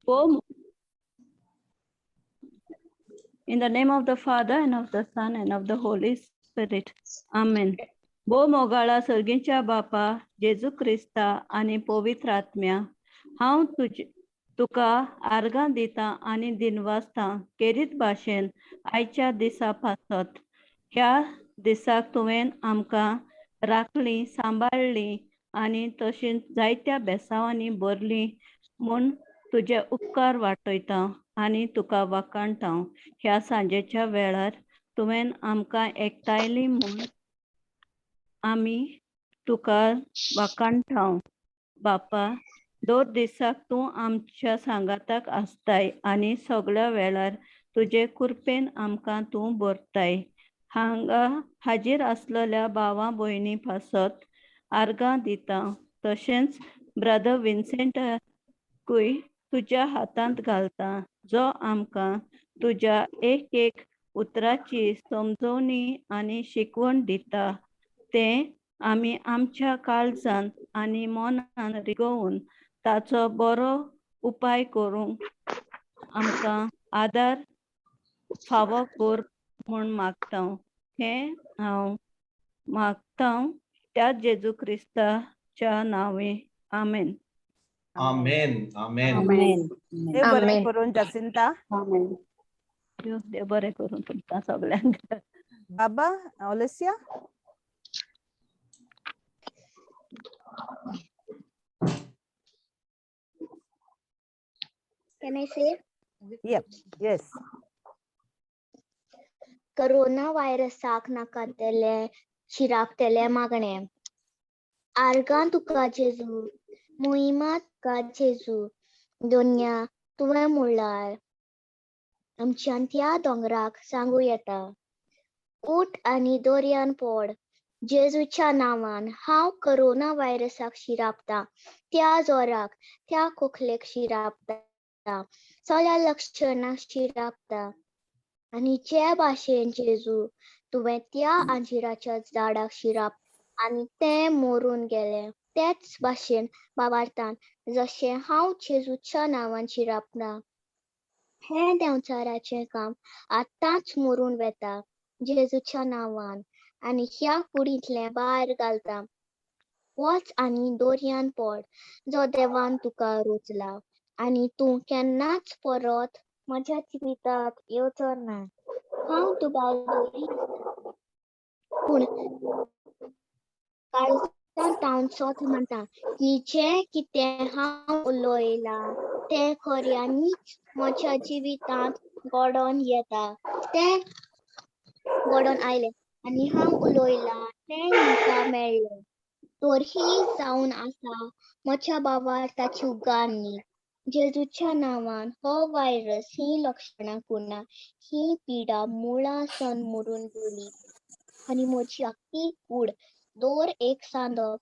In the name of the Father, and of the Son, and of the Holy Spirit. Amen. भो मोगाळा सर्गीच्या बापा जेजू Crysta आणि पवित्र आत्म्या, हांव तुका आर्गां दिता आनी दिनवासता केरीत भाशेन आयच्या दिसा पासत. ह्या दिसाक तुवें आमकां राखली, सांबाळली आनी तशींच जायत्या बेसांवांनी भरली म्हूण तुजे उपकार वाटयता आनी तुका वाखाणटा. ह्या सांजेच्या वेळार तुवें आमकां एकठांयली म्हूण आमी तुका वाखाणटा. बापा, दर दिसाक तूं आमच्या सांगाताक आसताय आनी सगळ्या वेळार तुजे कृपेन आमकां तूं भरताय. हांगा हाजीर आसलेल्या भावां भयणी पासत आर्गां दिता. तशेंच ब्रदर विन्सेंटाकूय तुज्या हातांत घालता, जो आमकां तुज्या एक एक उतराची समजवणी आनी शिकवण दिता. तें आमी आमच्या काळजांत आनी मनांत रिगोवन ताचो बरो उपाय करूंक आमकां आदार फावो कर म्हूण मागता. हें हांव मागता त्या जेजू क्रिस्ताच्या नांवे. आमेन. आमेन. आमेन. आमेन. देव बरें करून जसिंता. आमेन. देव बरें करून तुमकां सगळ्यांक. बाबा ओलेसिया. Can I say? Yep. Yes. Corona virusak नाकातले शिराकतले मागणे. आर्गां तुका जेजू, मोहिमा तुका जेजू, दोन्या तुवें म्हणल्यार आमच्यान त्या दोंगराक सांगू येता. उठ आनी दोरयान पड. जेजूच्या नांवान हांव कोरोना व्हायरसाक शिरापता, त्या जोराक, त्या खोखलेक शिरापता, सगळ्या लक्षणाक शिरापता. आनी जे भाशेन जेजू तुवें त्या अंजिराच्या झाडाक शिराप आनी तें मरून गेलें, तेच भाशेन भावार्थान जशें हांव जेजूच्या नांवान शिरापता. हें देंवचाराचें काम आतांच मरून वेता जेजूच्या नांवान आनी ह्या कुडींतलें भायर घालता. वच आनी दोरयान पड, जो देवान तुका रोचला, आनी तूं केन्नाच परत म्हज्या जिवितांत येवचो ना. हांव तुका पूण काळजांत तावचोच म्हणटा की जें कितें हांव उलयलां तें खऱ्यांनीच म्हज्या जिवितांत घडोवन येता. तें घडोवन आयलें आनी हांव उलयलां तें म्हाका मेळ्ळें. तर ही जावन आसा म्हज्या भावार्थाची उगारणी. जेजूच्या नांवान हो व्हायरस, ही लक्षणां कुर्ना, ही पिडा मुळासन मरून गेली आनी म्हजी आख्खी कूड दर एक सांदो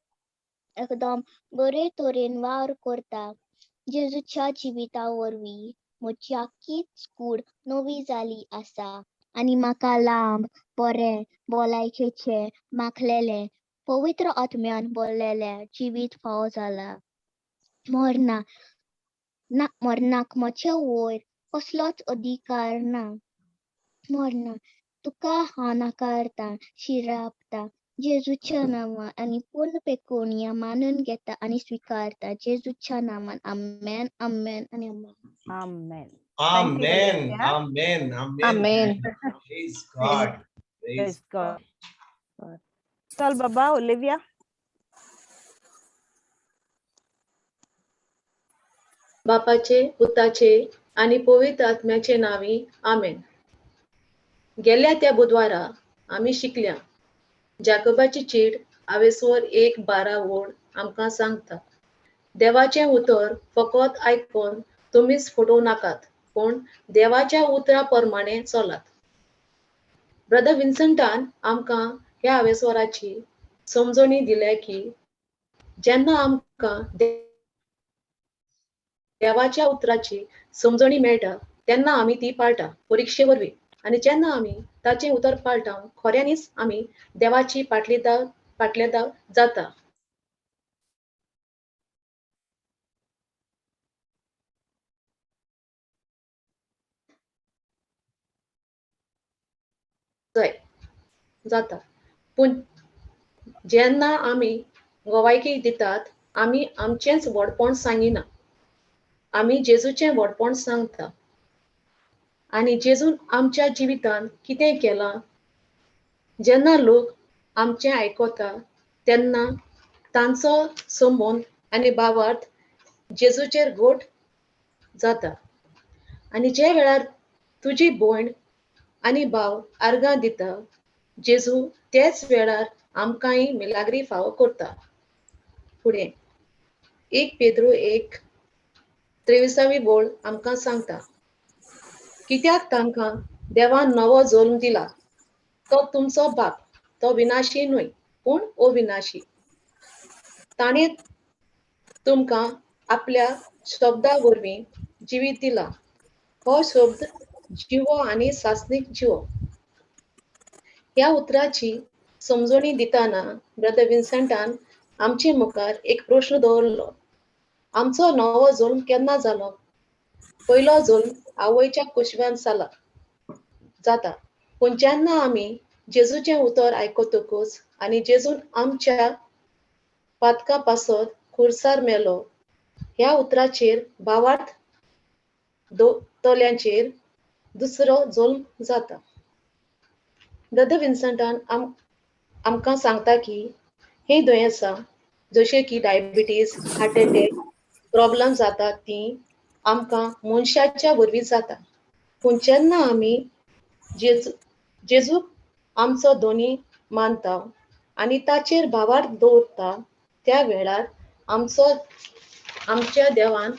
एकदम बरे तरेन वावर करता. जेजूच्या जिविता वरवीं म्हजी आख्खीच कूड नवी जाली आसा आनी म्हाका लांब, बरें, भलायकेचें, माखलेलें, पवित्र आत्म्यान भरलेलें जिवीत फावो जाला. मरणाक म्हजे वयर कसलोच अधिकार ना. मरणा, तुका हांव नाकारता, शिरापता जेजूच्या नांवान आनी पूर्ण पेकोणिया मानून घेता आनी स्विकारता. जेजूच्या नांवान आमेन, आमेन आनी आमेन. Amen. Amen. Amen. Amen. Amen. Praise God. Praise God. चल बाबा ओलिविया. बापाचे, पुताचे आणि पवित्र आत्म्याचे नावी. आमेन. गेल्या त्या बुधवारा आम्ही शिकल्या जाकोबाची चीड आवेसवर 1:12 वोड आमकां सांगता, देवाचे उतर फकत आयकून तुमीच फुटोव नाकात, पण देवाच्या उतरा प्रमाणे चलात. ब्रदर विन्सेंटान आमकां ह्या आवेसवराची समजणी दिल्या की जेन्ना आमकां देवाच्या उतराची समजणी मेळटा तेन्ना आमी ती पाळटा परीक्षे वरवीं, आनी जेन्ना आमी ताचें उतर पाळटा खऱ्यांनीच आमी देवाची पाटलेदाव जाता. जाय जाता. पूण जेन्ना आमी गोवायकी दितात आमी आमचेंच व्हडपण सांगिना, आमी जेजूचें व्हडपण सांगता. आनी जेजून आमच्या जिवितांत कितें केलां, जेन्ना लोक आमचें आयकता तेन्ना तांचो संबंद आनी भावार्थ जेजूचेर घोट जाता. आनी जे वेळार तुजी भयण आनी भाव आर्गां दिता, जेजू तेच वेळार आमकांय मिलाग्री फावो करता. फुडें 1 पेद्रू 1:23 बोळ आमकां सांगता, कित्याक तांकां देवान नवो जल्म दिला. तो तुमचो बाप, तो विनाशी न्हय पूण अविनाशी. ताणें तुमकां आपल्या शब्दा वरवीं जिवीत दिला. हो शब्द जिवो आनी सासणीक जिवो. ह्या उतराची समजणी दितना ब्रदर विन्संटान आमचे मुखार एक प्रश्न दवरलो. आमचो नवो जल्म केन्ना जालो? पयलो जल्म आवयच्या कुशव्यान जाता. पूण जेन्ना आमी जेजूचें उतर आयकतकच आनी जेजून आमच्या पातका पासत खुर्सार मेलो, ह्या उतराचेर भावार्थ तोल्यांचेर दुसरो जल्म जाता. ब्रदर विन्संटान आमकां सांगता की हे दुयेंसां जशें की डायबिटीज, हार्ट अटॅक, प्रॉब्लेम जातात ती आमकां मनशाच्या वरवीं जाता. पूण जेन्ना आमी जेजूक आमचो धोनी मानता आनी ताचेर भावार्थ दवरता, त्या वेळार आमच्या देवान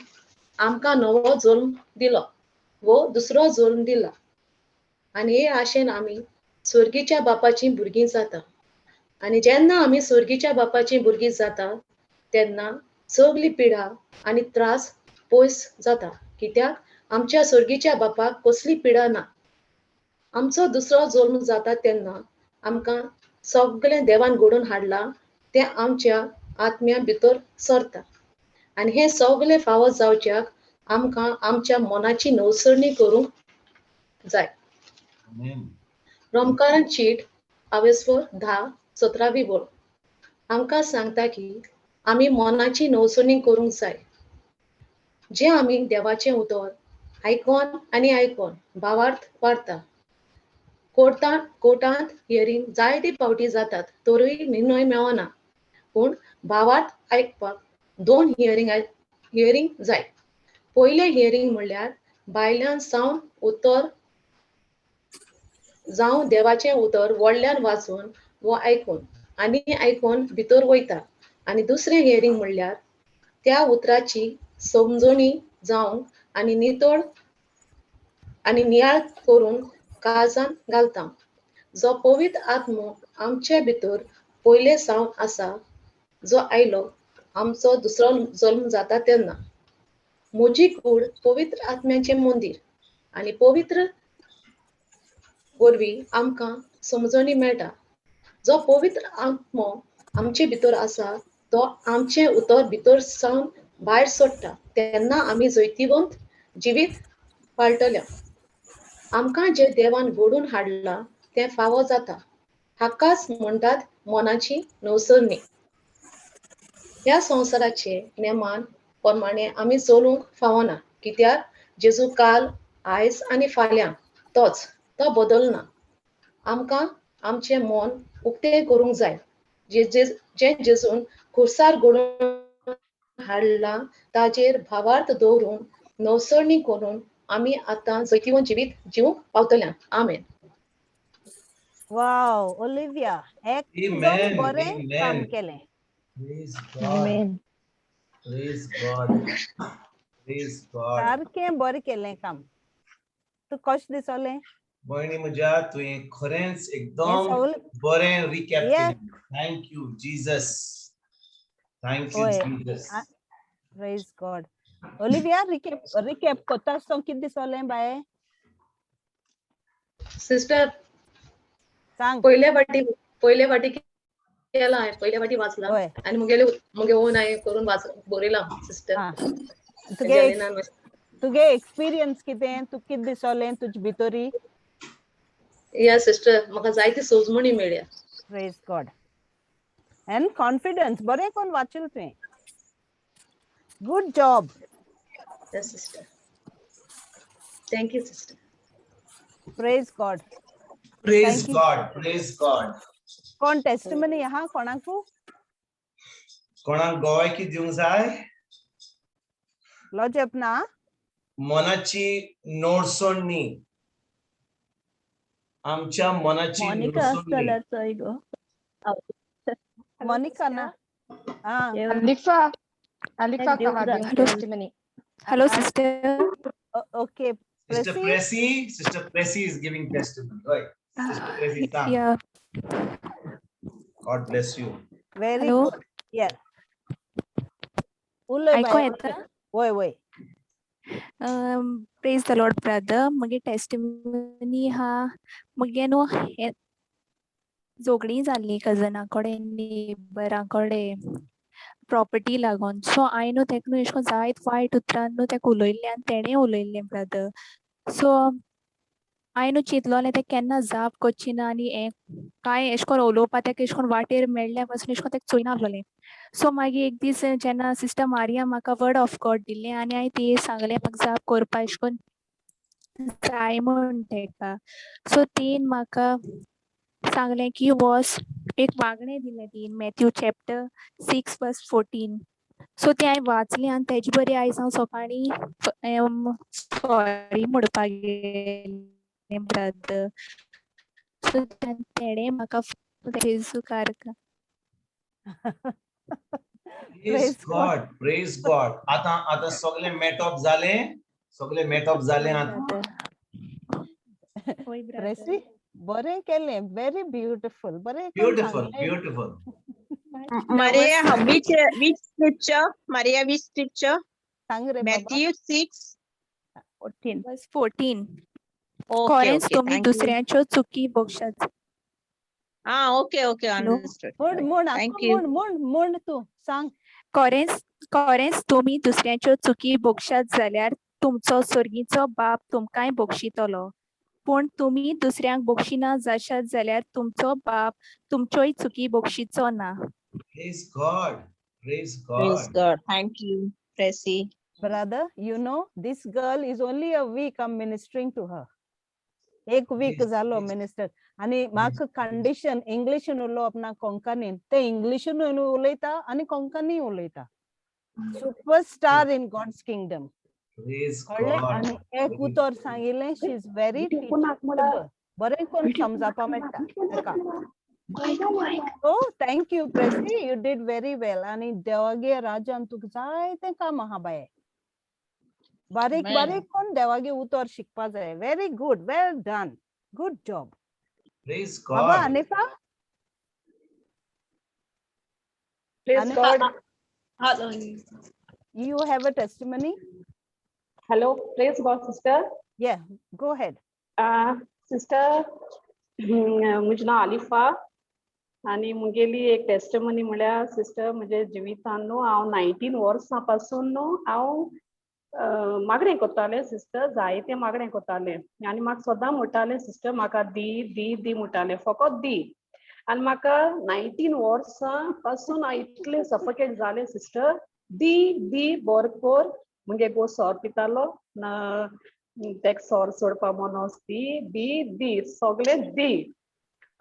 आमकां नवो जल्म दिलो वो दुसरो जल्म दिला. आनी हे आशेन आमी स्वर्गीच्या बापाचीं भुरगीं जाता. आनी जेन्ना आमी स्वर्गीच्या बापाचीं भुरगीं जाता तेन्ना सगली पिडा आनी त्रास पयस जाता. कित्याक आमच्या स्वर्गीच्या बापाक कसली पिडा ना. आमचो दुसरो जल्म जाता तेन्ना आमकां सगळें देवान घडोवन हाडलां तें आमच्या आत्म्या भितर सरता. आनी हें सगळें फावो जावच्याक आमकां आमच्या मनाची नवसरणी करूंक जाय. रोमकारान चीट 10:17 बोळ आमकां सांगता की आमी मनाची नवसरणी करूंक जाय. जे आमी देवाचें उतर आयकोन आनी आयकोन भावार्थ वाडटा. कोर्टांत हियरींग जायते फावटी जातात तरूय निर्णय मेळना. पूण भावार्थ आयकपाक 2 हियरींग जाय. पयलें हियरींग म्हणल्यार भायल्यान जावं देवाचें उतर व्हडल्यान वाचून वो आयकून आनी आयकोन भितर वयता. आनी दुसरें हियरींग म्हणल्यार त्या उतराची समजणी जावंक आनी नितळ आनी नियाळ करून काळजांत घालता. जो पवित्र आत्मो आमचे भितर पयले सावन आसा, जो आयलो आमचो दुसरो जल्म जाता तेन्ना. म्हजी कूड पवित्र आत्म्याचें मंदीर आनी पवित्र वरवीं आमकां समजणी मेळटा. जो पवित्र आत्मो आमचे भितर आसा तो आमचें उतर भितर सावन भायर सोडटा तेन्ना आमी जैतिवंत जिवीत पाळटल्या. आमकां जें देवान घडोवन हाडलां तें फावो जाता. हाकाच म्हणटात मनाची नवसरणी. ह्या संवसाराचे नेमान प्रमाणें आमी चलूंक फावना. कित्याक जेजू काल, आयज आनी फाल्यां तोच, तो बदलना. आमकां आमचें मन उक्तें करूंक जाय. जें जेजून खुर्सार घडोवन हाडलां ताचेर भावार्थ दवरून नवसरणी करून आमी आतां जैतिवंत जिवीत जिवंक पावतल्या. आमेन. वाव, ओलिव्हिया एकदम बरें काम केलें. Praise God. Praise God. सारकें बरें केलें काम. तू कशें दिसलें? भयणी म्हज्या तुवें खरेंच एकदम बरें रिकॅप केलें. Thank you Jesus. Thank you Jesus. Praise God. Olivia recap कोत्ता आसतना कितें दिसलें बाये? सिस्टर सांग. पयले फाटी केला, पयले फाटी वाचला आनी मुगे ओन हांवें करून बरयलां सिस्टर. तुगे एक्सपिरियन्स कितें? तुका कितें दिसलें तुजे भितरी? या सिस्टर म्हाका जायती सोजमणी मेळ्या. Praise God. And confidence. बरें कोण वाचल तुवें. Good job. Yes, sister. Thank you, sister. Praise God. Praise Thank you. God. Praise God. कोण टेस्टिमनी आहा कोणाकू? कोणाक गोय की दिवंक जाय? लॉजप ना? मनाची नोटसोडणी. आमच्या मनाची मोनिका नोटसोडणी. आसतल्यार चोय गो. मोनिका ना? Ah. Alifa Kahadian testimony. Hello, sister. Okay. Sister Pressy is giving testimony. Right. Sister Pressy, Yeah. God bless you. Very Hello. good. Yeah. ऐकू येता? Woi, woi. Praise the Lord, brother. मगे testimony हा मगे नो जोगडी जाल्ली कजना कडेन नेबरा कडेन property लागून so हांवें न्हू तेका न्हू एशें जायत वायट उतरान न्हू तेका उलयल्लें आनी तेणें उलयल्लें ब्रदर. सो हांवें न्हू चिंतलोलें तें केन्ना जाप करची ना आनी हें कांय एशें कोन्न उलोवपा तेका एशें कोन्न वाटेर मेळ्ळ्या पासून एशें कोन्न तेका चोयना आसलोलें. सो मागीर एक दीस जेन्ना सिस्टर मारिया म्हाका वर्ड ऑफ गॉड दिल्लें आनी हांवें ती सांगलें म्हाका जाप करपा एशें कोन्न जाय म्हूण तेका. सो तीन म्हाका सांगलें की वॉस एक वागणें दिलें तीन मॅथ्यू चॅप्टर 6:14. सो तें हांवें वाचलें आनी तेजे बरें आयज हांव सकाळीं सॉरी म्हणपाक गेलें ब्रदर. सो तेणें म्हाका जेजू कारका. Praise God. Praise God. आता सगळे मेटअप जालें. सगळे मेटअप जालें आता. Pressy, बरें केलें. Very beautiful. बरें Beautiful. Beautiful. Maria, which scripture? Maria, which scripture? सांग रे Matthew 6:14. Verse 14. Okay, coherence okay, तुम्ही thank you. दुसऱ्याच्यो चुकी बक्षात. Okay, understood. Thank you. म्हण तू सांग. कोरेंस तुम्ही दुसऱ्याच्यो चुकी बक्षात जाल्यार तुमचो स्वर्गीचो बाप तुमकांय बक्षितलो. पूण तुम्ही दुसऱ्यांक बक्षिना जाशात जाल्यार तुमचो बाप तुमच्योय चुकी बक्षिचो ना. Praise God. Praise Praise God. God. Thank you, Pressy. Brother, you know, this girl is only a week I'm ministering to her. एक वीक जालो मिनिस्टर आणि म्हाका कंडिशन इंग्लिशीन उलोवप ना कोंकणीन ते इंग्लिशीन उलयता आणि कोंकणी उलयता. Superstar in God's kingdom. Praise कळ्ळें God. आनी एक उतर सांगिल्लें शी इज व्हेरी टीचेबल. बरें कोण समजावपा मेळटा ताका. Oh, thank you, Pressy. You did very well. आणि देवागे राज्यान तुका जायतें काम आहा बाये. बारीक कोण देवागे उतर शिकपा जाय. Very good. Well done. Good job. Praise बाबा God. अनिफा. Praise God. Hello. You have a testimony? Hello. Praise God, sister. Yeah, go ahead. Sister, म्हजें नांव आलिफा आनी मुगेली एक टेस्टिमनी म्हळ्यार सिस्टर म्हजे जिवितान न्हू हांव 19 वर्सां पासून न्हू हांव मागणें कोत्तालें सिस्टर जायतें मागणें कोत्तालें आनी म्हाका सदां म्हणटालें सिस्टर म्हाका दी दी दी म्हणटालें फकत दी आनी म्हाका 19 वर्सां पासून हांव इतलें सफोकेट जालें सिस्टर दी दी बोर कोर मुगे गो सोर पितालो तेका सोर सोडपा मोनोस दी दी दी सगळें दी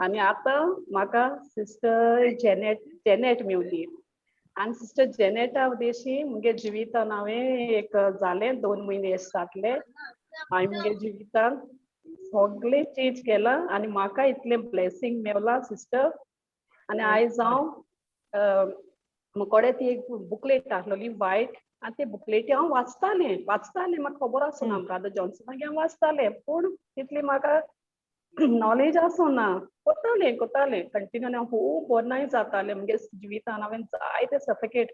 आनी आतां म्हाका सिस्टर जेनेट मेवली आनी सिस्टर जेनेटा उदेशी मुगे जिवितान हांवें एक जालें 2 म्हयने अशें जातले हांवें मुगे जिवितान सगळें चेंज केलां आनी म्हाका इतलें ब्लेसींग मेवला सिस्टर आनी आयज हांव मुकोडे ती एक बुकलेट आहलोली वायट आनी ते बुकलेटी हांव वाचतालें म्हाका खबर आसना ब्रदर जॉन्सनागे हांव वाचतालें पूण तितली म्हाका नॉलेज आसना कोत्तालें कंटिन्यू हांव खूब बोरनाय जातालें मुगे जिवितान हांवें जायते सफोकेट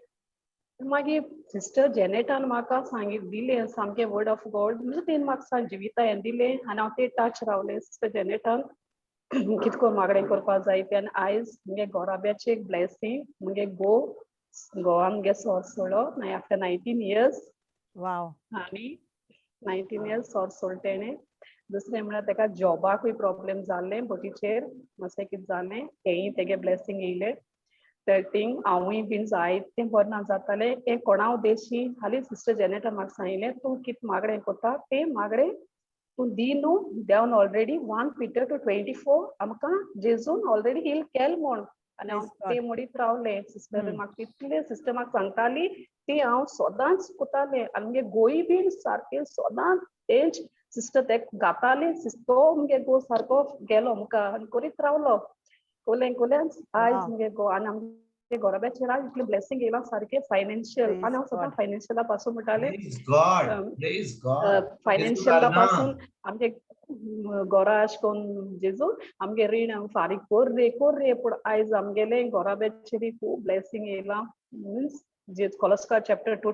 मागीर सिस्टर जेनेटान म्हाका दिलें सामकें वर्ड ऑफ गॉड म्हणजे तेणें म्हाका जिविता हें दिलें आनी हांव ते टच रावलें सिस्टर जेनेटान कितें करून मागणें करपा जाय तें आनी आयज मुगे घोराब्याचें एक ब्लेसींग मुगे गोवान मुगे सोर सोडलो आफ्टर 19 years वाव आनी 19 years सोर सोडलो तेणें दुसरें म्हळ्यार तेका जॉबाकूय प्रॉब्लेम जाल्ले बोटीचेर मातशें कितें जालें तेंय तेगे ब्लेसिंग येयले तर थिंग हांवूय बीन जायतें बरें ना जातालें एक कोणा उद्देशी हालीं सिस्टर जेनेटा म्हाका सांगलें तूं कितें मागणें कोता तें मागणें तूं दी न्हू देंवन ऑलरेडी 1 Peter 2:24 आमकां जेजून ऑलरेडी हील केलें म्हूण आनी हांव तें म्हणीत रावलें सिस्टर म्हाका तितलें सिस्टर म्हाका सांगताली ती हांव सदांच कोतालें आनी मुगे गोंय बीन सारकें सदांच तेंच सिस्टर ते घाताली तो मुगे गो सारको गेलो मुखार आनी करीत रावलो कोलें आयज मुगे गो आनी आमगे घोराब्याचेर आज इतलें ब्लेसिंग येयला सारकें फायनान्शियल आनी हांव सदां फायनान्शियला पासून म्हणटालें फायनान्शियला पासून आमगे घोरा अशें कोन्न जेजू आमगे रीण फारीक कोर रे पूण आयज आमगेले घोराब्याचेर खूब ब्लेसिंग येयला मिन्स कोलस्का चॅप्टर 2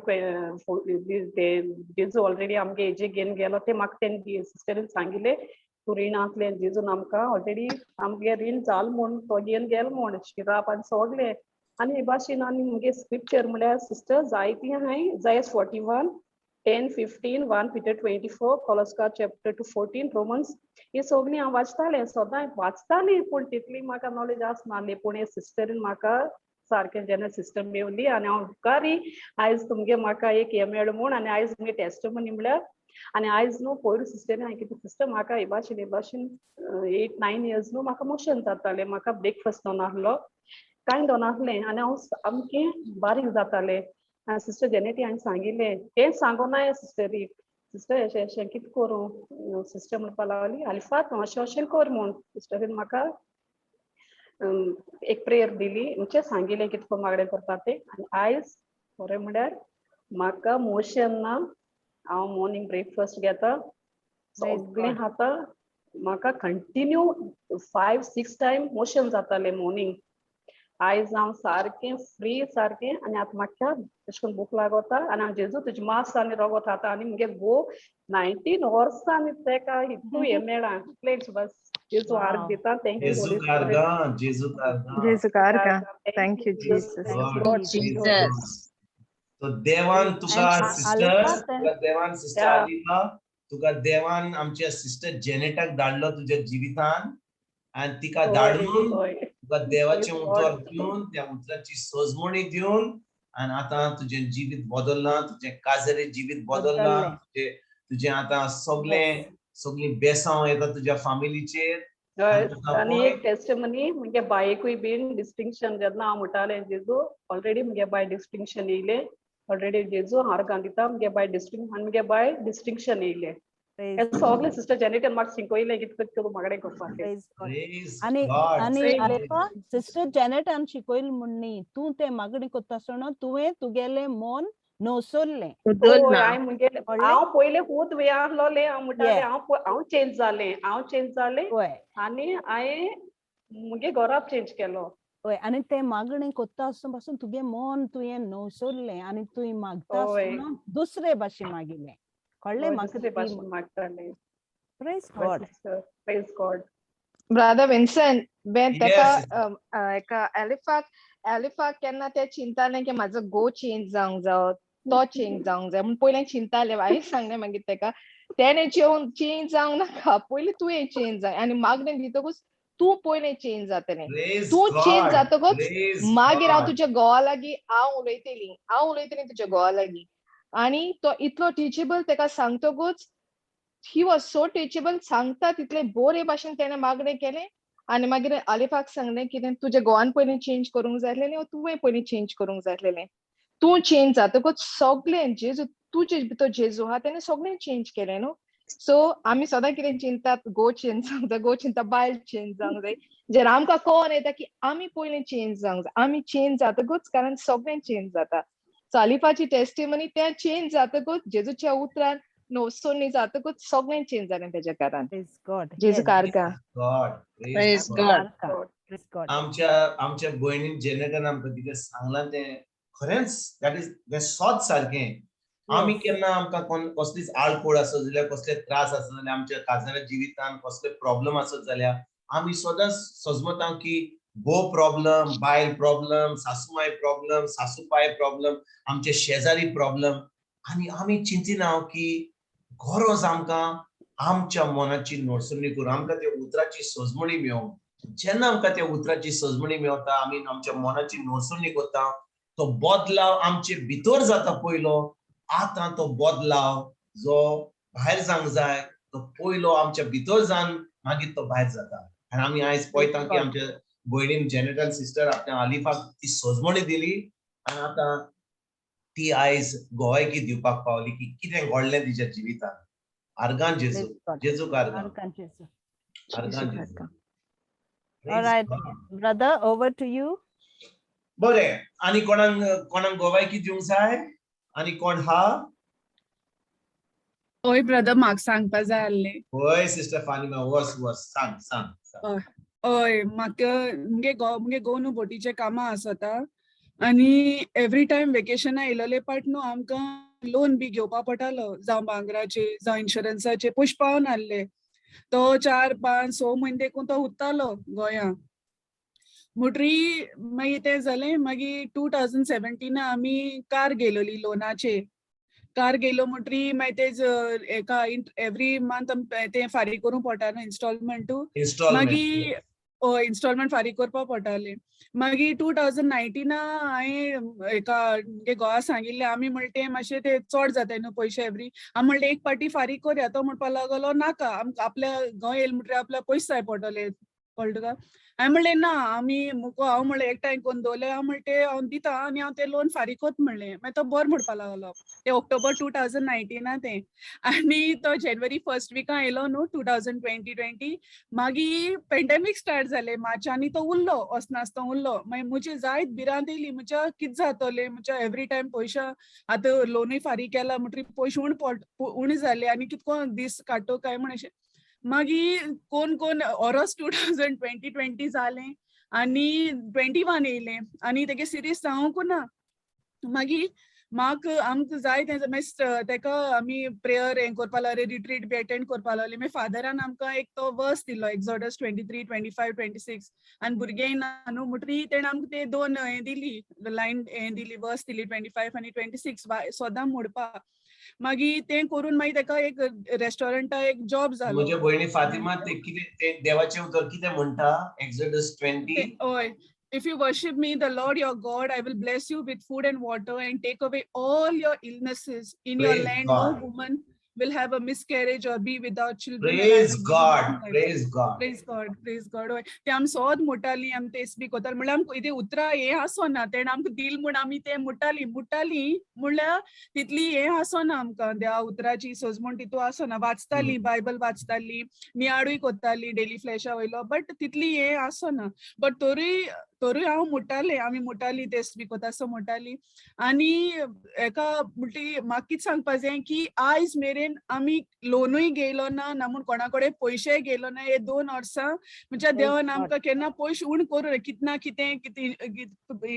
जेजू ऑलरेडी आमगे हेजे घेवन गेलो ते म्हाका तेणे सिस्टरीन सांगिल्लें तूं रिणांतलें जेजून आमकां ऑलरेडी आमगे रीण जाल म्हूण तो घेवन गेलो म्हूण शिराप आनी सोगलें आनी हे भाशेन आनी मुगे स्क्रिप्चर म्हळ्यार सिस्टर जायतीं आहाय Isaiah 41 10:15 1 Peter 24 कोलस्का चॅप्टर 2:14 रोमन्स ही सगळीं हांव वाचतालें सदां वाचतालीं पूण तितली म्हाका नॉलेज आसनासली पूण हे सिस्टरीन म्हाका सारकें जेन्ना सिस्टर मेवली आनी हांव उपकारी आयज तुमगे म्हाका एक हे मेळ्ळो म्हूण आनी आयज मुगे टेस्टमनी म्हळ्यार आनी आयज न्हू पयरू सिस्टरीन हांवें कितें सिस्टर म्हाका हे भाशेन 8-9 years न्हू म्हाका मोशन जातालें म्हाका ब्रेकफास्ट दोनासलो कांय दोनासलें आनी हांव सामकें बारीक जातालें आनी सिस्टर जेनेटी हांवें सांगिल्लें तें सांगोना सिस्टरीक सिस्टर अशें कितें करूं सिस्टर म्हणपा लागली आलिफात अशें कर म्हूण सिस्टरीन म्हाका एक प्रेयर दिली म्हणजे सांगिल्लें कितको मागणें करता तें आनी आयज खरें म्हळ्यार म्हाका मोशन ना हांव मॉर्निंग ब्रेकफास्ट घेता सगळें खाता म्हाका कंटिन्यू 5-6 टायम मोशन जातालें मॉर्निंग आयज हांव सारकें फ्री सारकें आनी आतां म्हाका अशें करून भूक लागोता आनी हांव जेजू तुज्या मासांनी रगत खाता आनी मुगे गो 19 वर्सांनी तेका हितू हे मेळ्ळा इतलेंच बस जेजू आर्ग दिता थँक्यू जेजू कारगा थँक यू जीसस तो देवान तुका सिस्टर आलिफा तुका देवान आमच्या सिस्टर जेनेटाक धाडलो तुज्या जिवितान आनी तिका धाडून तुका देवाचे उतर दिवन त्या उतराची सजमणी दिवन आनी आतां तुजें जिवीत बदलना तुजें काजरे जिवीत बदलना तुजें आतां सगळी बेसांव येता तुज्या फॅमिलीचेर आनी एक टेस्टमनी मुगे बायेकूय बीन डिस्टिंक्शन जेन्ना हांव म्हणटालें जेजू ऑलरेडी मुगे बाय डिस्टिंक्शन येयलें ऑलरेडी जेजू हार दिता मुगे बाय डिस्टिंक्शन येयलें सगळे सिस्टर जेनेटन म्हाका शिकयलें कितें करून मागणें करपाक आनी सिस्टर जेनेटान शिकयलें म्हणनी तूं तें मागणी कोत्ता आसतना तुवें तुगेलें मन नोसोल्लें हांव पयलें खूद वे आहलोलें हांव म्हणटालें हांव चेंज जालें आनी हांवें मुगे घोराब चेंज केलो हय आनी तें मागणें कोत्ता आसतना पासून तुगे मन तुवें नोसोल्लें आनी तुवें मागता आसतना दुसरे भाशेन मागिल्लें कळ्ळें म्हाका प्रेज गॉड ब्रदर विन्सेंट बेन तेका एका एलिफाक केन्ना ते चिंतालें की म्हाजो गो चेंज जावंक जाय तो चेंज जावंक जाय म्हूण पयलें चिंतालें हांवें सांगलें मागीर तेका तेणें चेंज जावंक नाका पयलीं तुवें चेंज जाय आनी मागणें दितकूच तूं पयलें चेंज जातलें तूं चेंज जातकूच मागीर हांव तुज्या घोवा लागीं हांव उलयतलें तुज्या घोवा लागीं आनी तो इतलो टिचेबल तेका सांगतकूच ही वॉज सो टिचेबल सांगता तितले बरे भाशेन तेणें मागणें केलें आनी मागीर आलिफाक सांगलें कितें तुज्या घोवान पयलीं चेंज करूंक जाय आसलेलें तुवें पयलीं चेंज करूंक जाय आसलेलें तूं चेंज जातकूच सगळें जेजू तुजे भितर जेजू आहा तेणें सगळें चेंज केलें न्हू सो आमी सदां कितें चिंतात गो चेंज जावंक जाय गो चिंता बायल चेंज जावंक जाय जर आमकां कळोन येता की आमी पयलीं चेंज जावंक जाय आमी चेंज जातकूच कारण सगळें चेंज जाता आलिफाची टेस्टिमनी तें चेंज जातकूच जेजूच्या उतरान नोसोनी जातकूच सगळें चेंज जालें तेज्या कारण जेजू कारगा आमच्या भयणीन जेनेटन आमकां कितें सांगलां तें खरेंच दॅट इज सोच सारकें आमी केन्ना आमकां कसलीच आळकोळ आसत जाल्यार कसले त्रास आसत जाल्यार आमच्या काजऱ्या जिवितान कसले प्रॉब्लेम आसत जाल्यार आमी सदांच सजमता की गो प्रॉब्लम बायल प्रॉब्लम सासूमाय प्रॉब्लम सासूपाय प्रॉब्लम आमचे शेजारी प्रॉब्लम आनी आमी चिंतिना की गरज आमकां आमच्या मनाची नोडसुनी करून आमकां त्या उतराची सजमणी मेळोवंक जेन्ना आमकां त्या उतराची सजमणी मेळटा आमी आमच्या मनाची नोडसुनी करता तो बदलाव आमचे भितर जाता पयलो आतां तो बदलाव जो भायर जावंक जाय तो पयलो आमच्या भितर जावन मागीर तो भायर जाता आनी आमी आयज पळयता की आमच्या भयणीन जेनेटल सिस्टर आपल्या आलिफाक ती सजमणी दिली आनी आतां ती आयज गोवायकी दिवपाक पावली की कितें घडलें तिच्या जिवितांत आर्गान जेजू जेजूक आर्गान आर्गान जेजू All right, brother, over to you. बरें आनी कोणाक गोवायकी दिवंक जाय आनी कोण हा ओय ब्रदर म्हाका सांगपा जाय आसलें होय सिस्टर फातिमा वस सांग ओय म्हाका मुगे घोव न्हू बोटीचे कामां आसता आनी एवरी टायम वेकेशना येयलोले पाट न्हू आमकां लोन बी घेवपा पडटालो जावं भांगराचे जावं इन्शुरन्साचे पयशे पावून आहले तो 4, 5, 6 म्हयने देखून तो उत्तालो गोंयां मुटरी मागीर तें जालें मागीर 2017 आमी कार घेयलोली लोनाचे कार गेलो मुटरी मागीर तेज एका एवरी मंथ तें फारीक करूंक पडटा न्हू इन्स्टॉलमेंटू मागीर इन्स्टॉलमेंट फारीक करपा पडटालें मागीर 2019 हांवें एका घोवा सांगिल्लें आमी म्हणलें तें मातशें तें चड जाताय न्हू पयशे एवरी हांव म्हणलें एक पाटी फारीक करया तो म्हणपा लागलो नाका आमकां आपल्या गोंय येयले म्हणटरी आपल्याक पयशे जाय पडटले कळ्ळें तुका हांवें म्हणलें ना आमी मुको हांव म्हणलें एकठांय करून दवरलें हांव म्हणलें तें हांव दिता आनी हांव तें लोन फारीक कोत म्हणलें मागीर तो बरो म्हणपा लागलो ते ऑक्टोबर 2019 तें आनी तो जानेवारी 1st विकां येयलो न्हू 2020 मागीर पेंडेमीक स्टार्ट जालें मार्चांनी तो उरलो वचनासतना उरलो मागीर म्हजी जायत भिरांत येयली म्हज्या कितें जातलें म्हज्या एवरी टायम पयशे आतां लोनूय फारीक केला म्हणटरी पयशे उण जाले आनी कितको दीस काडटो काय म्हण अशें मागीर कोण ओरोस 2020 जालें आनी 21 येयलें आनी तेगे सिरीयस जावंकू ना मागीर आमकां जाय तेका आमी प्रेयर हें करपा लागले रिट्रीट बी अटेंड करपा लागले मागीर फादरान आमकां एक तो वर्स दिलो एक्झोडस 23, 25, 26 आनी भुरगें ना न्हू म्हणटरी तेणें आमकां ते 2 हें दिली लायन हें दिली वर्स दिली 25 आनी 26 सोदां मोडपा मागीर तें करून मागीर तेका एक रेस्टॉरंटा एक जॉब जालो म्हज्या भयणी फातिमा ते कितें ते देवाचें उतर कितें म्हणटा एक्झोडस 20 हय If you worship me, the Lord your God, I will bless you with food and water and take away all your illnesses. In your land, no woman will have a miscarriage or be without children. Praise God. Praise God. Praise God. Praise God. ते आम सोद मुटाली आम तेस बी कोतार म्हळ्यार आमकां इथे उतरां हें आसोना तेणें आमकां दिल म्हूण आमी तें मुटाली म्हळ्यार तितली हें आसोना आमकां देवा उतराची सजमूण तितू आसोना वाचताली बायबल वाचताली नियाडूय कोत्ताली डेली फ्लॅशा वयलो बट तितली हें आसोना बट तोरूय हांव मुट्टालें आमी मुटाली तेस बी कोतासो मुटाली आनी एका म्हणटी म्हाका कितें सांगपा जाय की आयज मेरेन आमी लोनूय घेयलो ना म्हूण कोणा कडेन पयशेय घेयलो ना हे 2 वर्सां म्हणजे देवान आमकां केन्ना पयशे उण करूं कितें ना कितें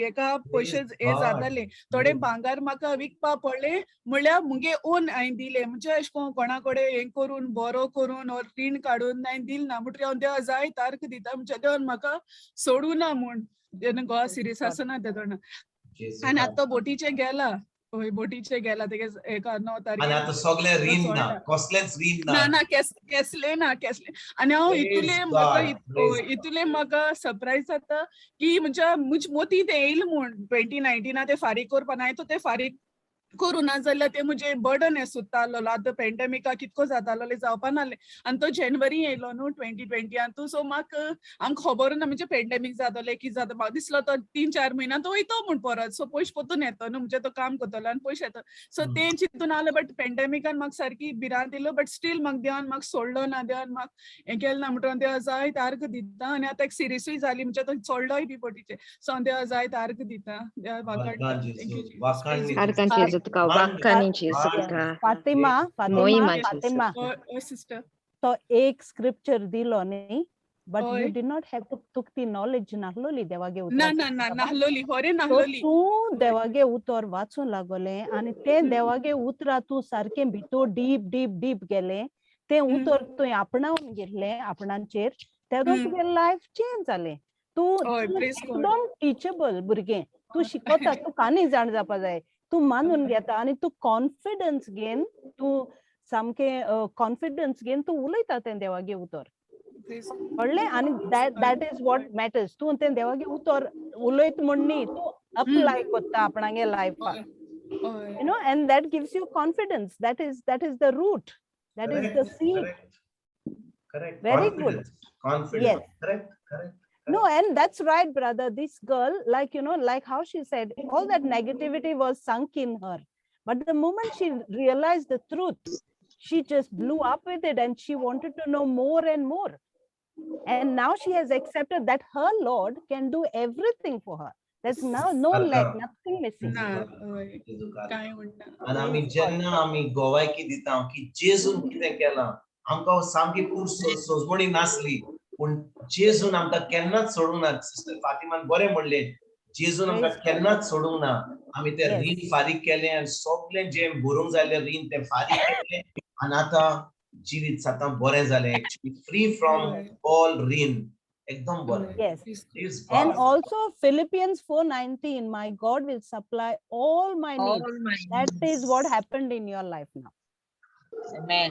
एका पयशे हे जाताले थोडे भांगार म्हाका विकपा पडले म्हणल्यार मुगे ओन हांवें दिले म्हणजे अशें कोन्न कोणा कडेन हें करून बोरो करून ओर रीण काडून हांवें दिल ना म्हणटरी हांव देवा जाय तारक दिता म्हणजे देवान म्हाका सोडूं ना म्हूण गोवा सिरीयस आसना तेदोना आनी आतां तो बोटीचे गेला हय बोटीचे गेला तेगे एका 9 तारखेर आनी आतां सगळे रीण ना कसलेच रीण ना केसले आनी हांव इतुले म्हाका सरप्रायज जाता की म्हणजे मोती ते येयले म्हूण 2019 ते फारीक करपा हांवें तो ते फारीक करूं ना जाल्यार ते म्हणजे बर्डन हें सुट्टालो आतां पेंडेमिका कितको जातालो जावपा नासलें आनी तो जानेवारी येयलो न्हू 2020 सो म्हाका आमकां खबर ना म्हणजे पेंडेमीक जातलें कितें जाता म्हाका दिसलो तो 3-4 म्हयन्यान तो वयतो म्हूण परत सो पयशे पोतून येतो न्हू म्हणजे तो काम करतलो आनी पयशे येता सो तें चिंतून आहलें बट पेंडेमिकान म्हाका सारकी भिरांत येयलो बट स्टील म्हाका देवान म्हाका सोडलो ना देवान म्हाका हें केलें ना म्हणटून देवा जाय तारक दिता आनी आतां एक सिरियसूय जाली म्हणजे तो चोडलोय बी बोटीचे सो हांव देवा जाय तारक दिता देवा वाखाणटा फातिमा सिस्टर तो एक स्क्रिप्चर दिलो न्ही but you did not have to ती knowledge नाहलोली देवागे उतर ना नाहलोली होरे नाहलोली तू देवागे उतर वाचून लागोले आनी ते देवागे उतरा तू सारके भितर डीप गेले ते उतर तुवें आपणावन घेतले आपणाचेर तेदो तुगे लायफ चेंज जालें तू एकदम टिचेबल भुरगें तू शिकोता तू कानी जाण जावपा जाय तू मानून घेता आनी तू कॉन्फिडन्स घेन तू सामके कॉन्फिडन्स घेऊन तू उलयता तें देवागे उतर कळ्ळें आनी that is what matters. तू तें देवागे उतर उलयत म्हण न्ही, तू अप्लाय कोत्ता आपणागे लायफाक. You know, and that gives you confidence. That is the root. That is the seed. Correct. Very Confidence. good. Confidence. Yes. Correct. No, and that's right, brother. This girl, like, you know, like how she said, all that negativity was sunk in her. But the moment she realized the truth, she just blew up with it and she wanted to know more and more. And now she has accepted that her Lord can do everything for her. There's now no lack, nothing missing. आणि आम्ही जेन्ना आम्ही गोवायकी दिता की जेजून कितें केलां आमकां सामकी खूब सोजमणी नासली पूण जेजून आमकां केन्नाच सोडूंक ना. सिस्टर फातिमान बरें म्हणलें, जेजून आमकां केन्नाच सोडूंक ना. आमी ते रीण फारीक केलें आनी सगळें जें भरूंक जाय रीण तें फारीक केलें आनी आतां जिवीत सातां बरें जालें. एक्चुअली फ्री फ्रॉम ऑल रीण एकदम बरें. Yes. And also Philippians 4:19, my God will supply all my needs. That is what happened in your life now. Amen.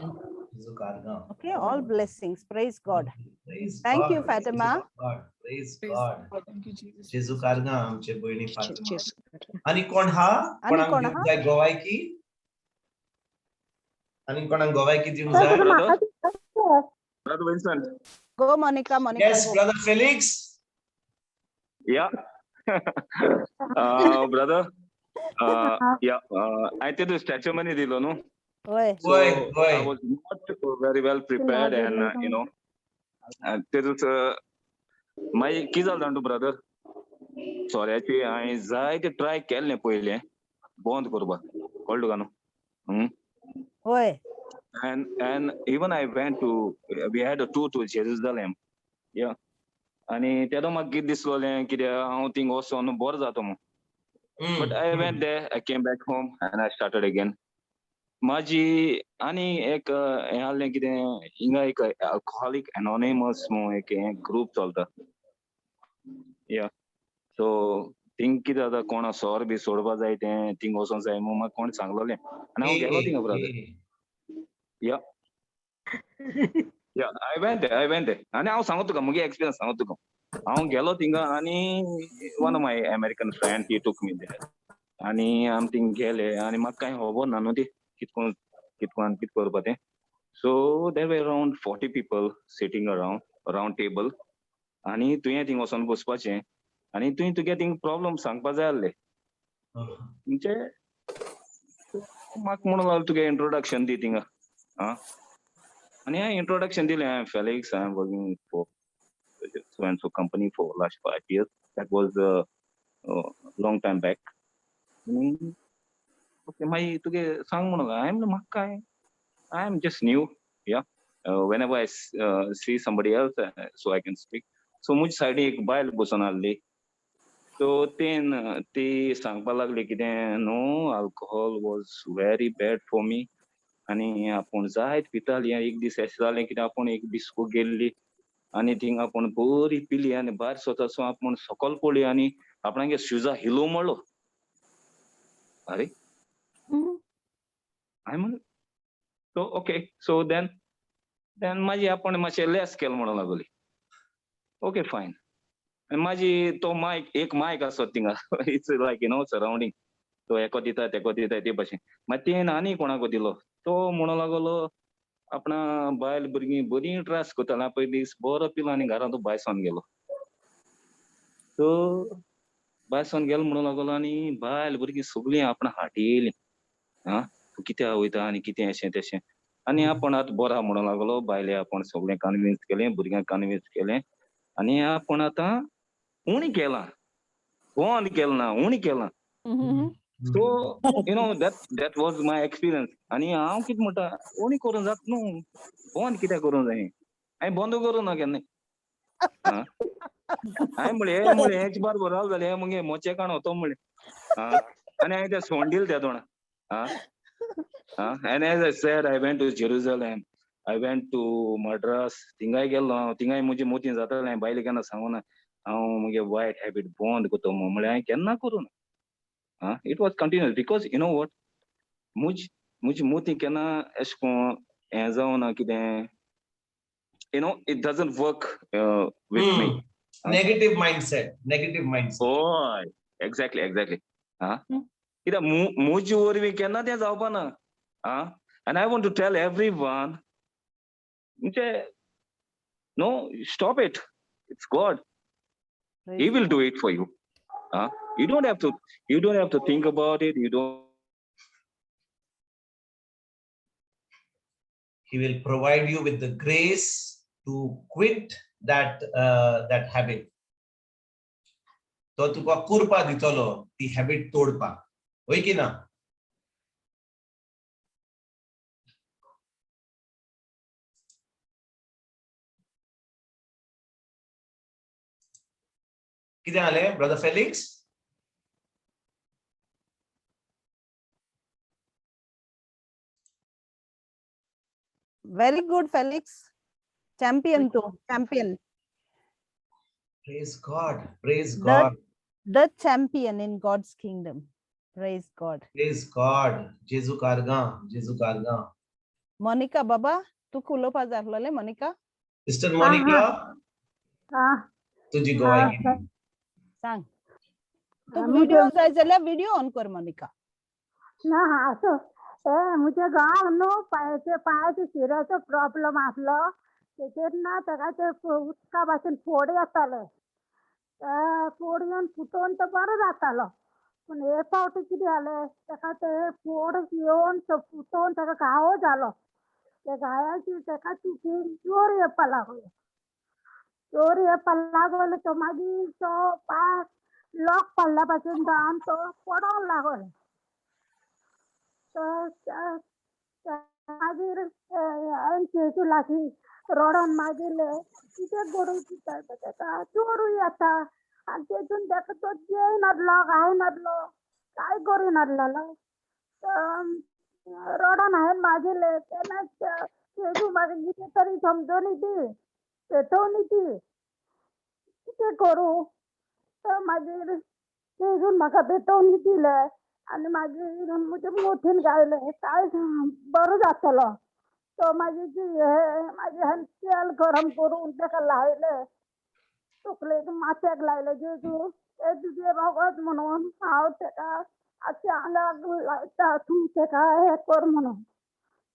Okay, all blessings. Praise God. Praise Thank God. you, Fatima. Praise God. Thank you, Jesus. जेजू कारगा आमचे बहिणी फातिमा. आणि कोण हा? कोणाक दिवंक जाय गोवायकी? आणि कोणाक गोवायकी दिवंक जाय? Brother Vincent. Go, Monica. Yes, go. Brother Felix. Yeah. Brother. I did the testimony dilo no. So I was not very well prepared and you know there is my kizal dandu brother. Sorry actually I tried to try kelne पहिले बंद करबा कळलो का no. And even I went to we had a tour to Jerusalem. Yeah. आणि तेदो म्हाका कितें दिसलोलें कित्याक हांव thing वचोन बरो जाता म्हूण. But I went there, I came back home and I started again. माझी आनी एक हें आहलें कितें हिंगा एक अल्कोहॉलिक एनोनिमस म्हूण एक ग्रुप चलता. या सो थिंग कितें जाता कोणा सोर बी सोडपा जाय तें थिंग वचोंक जाय म्हूण म्हाका कोण सांगलोलें आनी हांव गेलो थिंगा ब्रदर. या I went there आनी हांव सांगो तुका मुगे एक्सपिरियन्स सांगो तुका. हांव गेलो थिंगा आनी one of my American friend he took me there आनी आमी थिंग गेले आनी म्हाका कांय खबर ना न्हू ती कितकोन कित करपा तें. So there were around 40 people sitting around table आनी तुवें थिंग वचोन बसपाचें आनी तुवें तुगे थिंग प्रॉब्लम सांगपा जाय आहलें. म्हणजे म्हाका म्हणून लागलो तुगे इंट्रोडक्शन दी थिंगा. आनी हांवें इंट्रोडक्शन दिलें. I am Felix. I am working for so and so company for last 5 years. That was a long time back. Okay, मागीर तुगे सांग म्हणून म्हाका काय I am just new. Yeah. Whenever I see somebody else, so I can speak. So मुझे साइडी एक बायल बसून आहली. So ती सांगपा लागली कितें no alcohol was very bad for me. आनी आपूण जायत पिताली. एक दीस अशें जालें कितें आपूण एक डिस्को गेल्ली आनी थिंग आपूण बरी पिली आनी भायर स्वताचो आपूण सकयल पडली आनी आपणागे शुजा हिलो म्हणलो. अरे हांवें म्हणलें सो ओके सो देन माझी आपण मातशें लेस केलें म्हणून लागली. ओके फायन. माझी तो एक मायक आसत थिंगा it's like you know surrounding. तो एको दिता तेको दिता ते भाशेन. मागीर तेन आनी कोणाको दिलो. तो म्हणूं लागलो आपणा बायल भुरगीं बरी त्रास करतालीं पळय दीस बरो पिलो आनी घरांत भायर सोन गेलो. सो भायर सोन गेलो म्हणूं लागलो आनी बायल भुरगीं सगळीं आपणा हाटी येयलीं. तूं कित्याक वयता आनी कितें अशें तशें आनी आपूण आतां बरो आहा म्हणूं लागलो. बायले आपूण सगळें कन्विन्स केलें भुरग्यांक कन्विन्स केलें आनी आपूण आतां उणी केलां. बंद केलें ना उणी केलां. So you know that was my experience. आनी हांव कितें म्हणटा उणी करूं जाता न्हू बंद कित्याक करूं जाय. हांवें बंद करूं ना केन्ना. हांवें म्हणलें हेच बरोबर राव जालें मुगे मोचे काण होतो म्हणलें. आनी हांवें तें सोंड दिलें त्या तोंडाक. And as I said, I went to Jerusalem. I went to Madras. थिंगाय गेल्लो हांव. थिंगाय म्हजे मोतीन जातालें. हांवें बायलेक केन्ना सांगूना हांव मुगे वायट हॅबीट बंद करता म्हणलें हांवें केन्ना करूं ना. It was continuous because you know what? मुझे मोती केना एशको हे जावन कितें it doesn't work with me. Negative mindset. Oh, exactly. कित्याक मुजे वरवीं केन्ना तें जावपाना. And I want to tell everyone, no, stop it. It's God. He will do it for you. You don't have to think about it. He will provide you with the grace to quit that habit. तो तुका कुरपा दितलो ती habit तोडपा, होय की ना? कितें जालें brother Felix? Very good, Felix. Champion too. Champion. Praise God. Praise God. The champion in God's kingdom. Praise God. Praise God. Jesu karga. Monica Baba, तू खुलोपा जारलोले Monica? Sister Monica. तुझी गवाही किती? सांग. तू व्हिडिओ जाय जाल्यार व्हिडिओ ऑन कर Monica. ना असं मुझे गांव नो पायाचे शिराचो प्रॉब्लेम आसलो. तेचेर ना ताका ते उदका भाशेन फोड येताले. फोड येवन फुटोवन तो बरो जातालो. पूण हे फावटी कितें जालें, ताका ते फोड येवन फुटोवन ताका घावो जालो. त्या घायाची ताका चुकीन जोर येवपा लागलो. तो मागीर तो पांय लॉक पडल्या भाशेन जावन तो पडोंक लागलो. मागीर हांवें जेजू लागीं रडोन मागिल्लें, कितें करूं दिता ताका चोरूय येता आनी तेतून ताका तो जेय नासलो, घाय नासलो, कांय करूं नासलेलो. रडोन हांवें मागिल्लें, तेन्ना जेजू म्हाका कितें तरी समजोनी दी, पेटोवनी दी, कितें करूं? मागीर जेजून म्हाका पेटोवनी दिलें आनी मागीर म्हजे मोठीन गायलें, काय बरो जातलो. तो मागीर तेल गरम करून ताका लायलें, तकलेक माथ्याक लायलें. जेजू हे तुजे वगत म्हणून हांव ताका आख्या आंगाक लायता, तूं ताका हें कर म्हणून.